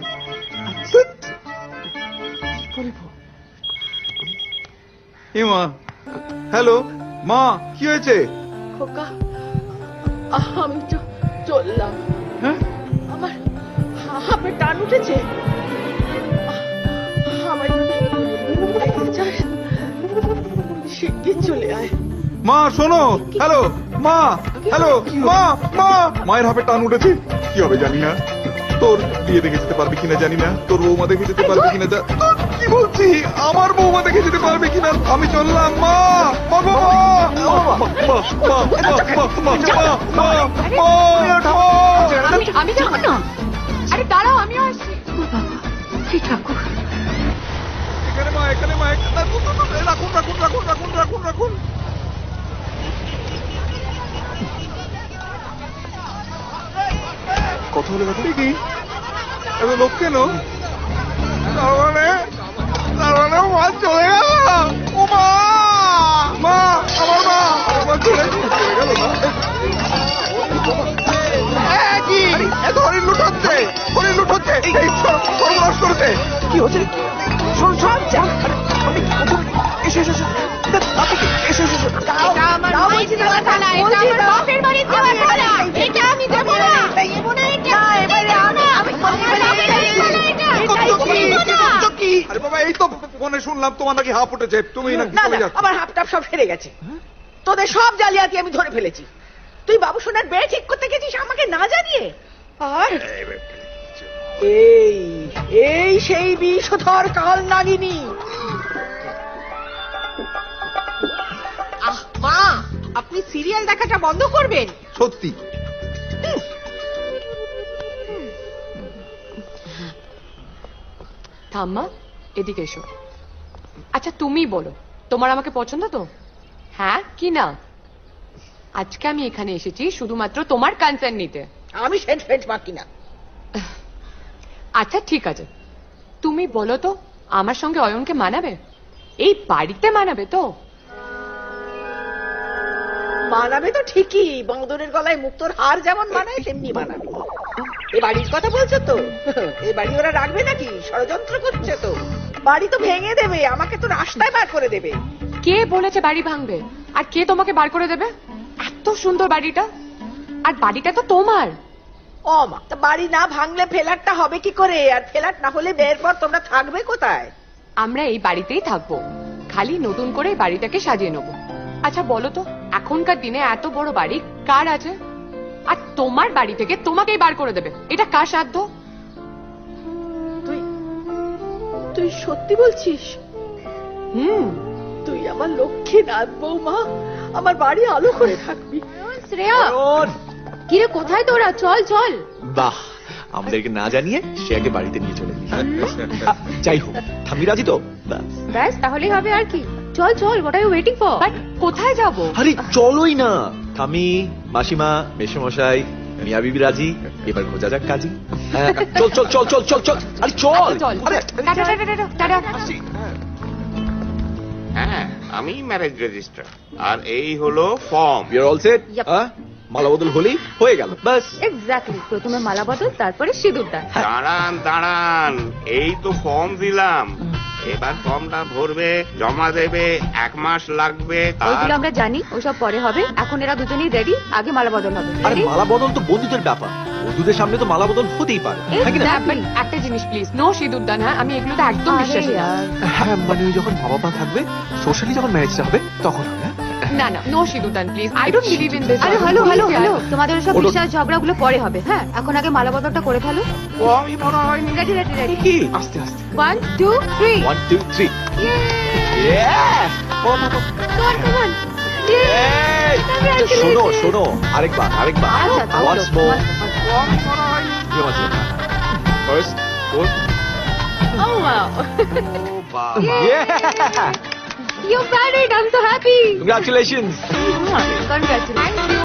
মা, হ্যালো মা, কি হয়েছে? খোকা আমি চললাম, হ্যাঁ আমার হাফে টান উঠেছে, আমায় দেখতে চাস শিগগির চলে আয়। মা শোনো, হ্যালো মা, হ্যালো মা, মায়ের হাফে টান উঠেছে, কি হবে জানি না, তোর বিয়ে দেখে যেতে পারবে কিনা জানি না, তোর বৌমা দেখে যেতে পারবে কিনা, কি বলছি, আমার বৌমা দেখে যেতে পারবে কিনা, আমি চললাম মা। আমি যাবো না, আরে দাঁড়াও আমিও আসছি। ঠাকুর এখানে মা, রাখুন। কত হলো কথা কি এত লোক কেন? তার মানে মা চলে গেল। ও মা, আমার মা চলে গেল না। কি এত হরিণ লুট হচ্ছে, সর্বনাশ করেছে। কি হচ্ছে? আরে বাবা, এই তো ফোনে শুনলাম তোমার নাকি হাফ উঠেছে, তুমি নাকি আমার হাফটাপ সব সেরে গেছে, তোদের সব জালিয়াতি আমি ধরে ফেলেছি। তুই বাবু সোনার বিয়ে ঠিক করতে গেছিস আমাকে না জানিয়ে, আর এই সেই বিষধর কাল নাগিনী। মা, আপনি সিরিয়াল দেখাটা বন্ধ করবেন? সত্যি ঠাম্মা এদিকে এসো। আচ্ছা তুমি বলো, তোমার আমাকে পছন্দ তো, হ্যাঁ কি না? আজকে আমি এখানে এসেছি শুধুমাত্র তোমার কনসার্ন নিতে। আমি সেন্ট বাকি না। আচ্ছা ঠিক আছে, তুমি বলো তো আমার সঙ্গে অয়নকে মানাবে? এই বাড়িতে মানাবে তো? মানাবে তো ঠিকই, বাঁদরের গলায় মুক্তোর হার যেমন মানায় তেমনি মানাবে। এ বাড়ির কথা বলছো তো? এ বাড়ি ওরা রাখবে নাকি? ষড়যন্ত্র করছে তো, বাড়ি তো ভেঙে দেবে, আমাকে তো রাস্তায় বার করে দেবে। কে বলেছে বাড়ি ভাঙবে? আর কে তোমাকে বার করে দেবে? এত সুন্দর বাড়িটা, আর বাড়িটা তো তোমার। ও মা, তা বাড়ি না ভাঙলে ফ্ল্যাটটা হবে কি করে? আর ফ্ল্যাট না হলে বিয়ের পর তোমরা থাকবে কোথায়? আমরা এই বাড়িতেই থাকবো, খালি নতুন করে এই বাড়িটাকে সাজিয়ে নেবো। আচ্ছা বলো তো, এখনকার দিনে এত বড় বাড়ি কার আছে? আর তোমার বাড়ি থেকে তোমাকেই বার করে দেবে, এটা কার সাধ্য? তুই সত্যি বলছিস? তুই আমার লক্ষ্মী নাথ বৌমা, আমার বাড়ি আলো করে থাকবি। শ্রেয়া, কিরে কোথায় তোরা? চল চল। বাহ, আমাদেরকে না জানিয়ে সে আগে বাড়িতে নিয়ে চলে গেছে। যাই হোক, ঠাম্মি রাজি তো? ব্যাস। ব্যাস তাহলেই হবে আর কি। চল চল, what are you waiting for? কোথায় যাব? আরে চলোই না, ঠাম্মি, মাসিমা, মেসোমশাই, মিয়া বিবি রাজি, এবার খোঁজা যাক কাজী। হ্যাঁ, চল চল চল চল চল চল, আরে চল চল। আরে টাটা টাটা টাটা টাটা। হ্যাঁ, আমি ম্যারেজ রেজিস্টার আর এই হলো form. You are all set? হ্যাঁ, মালা বদল হলেই হয়ে গেল, ব্যাস। এক্স্যাক্টলি, প্রথমে মালা বদল, তারপরে সিঁদুর দান। দাঁড়ান দাঁড়ান, এই তো ফর্ম দিলাম, এবার ফর্মটা ভরবে, জমা দেবে, 1 মাস লাগবে। ওইগুলো আমরা জানি, ওসব পরে হবে। এখন এরা দুজনেই রেডি, আগে মালা বদল হবে। আরে মালা বদল তো বন্ধুদের ব্যাপার, বন্ধুদের সামনে তো মালা বদল হতেই পারে, হ্যাঁ কি না? একটা জিনিস প্লিজ, নো সিঁদুর দান। হ্যাঁ, আমি এগুলোতে একদম বিশ্বাসী না। হ্যাঁ মানে ওই যখন মা বাবা থাকবে, সোশ্যালি যখন ম্যারেজটা হবে তখন হবে। না না, নো সিঁদুর দান please. I don't believe in this. আরে হ্যালো হ্যালো হ্যালো, তোমাদের সব বিশ্বাস ঝগড়াগুলো পরে হবে। হ্যাঁ, এখন আগে মালা বদলটা করে ফেলো। ফর্মই ভরা হয়নি। রেডি রেডি রেডি, কি? আস্তে আস্তে। 1 2 3 1 2 3 শোনো শোনো, আরেকবার আরেকবার, ওয়ান্স মোর। ফর্মই ভরা হয়নি। First fourth. Oh wow. Yeah! You married, I'm so happy. Congratulations. Congratulations.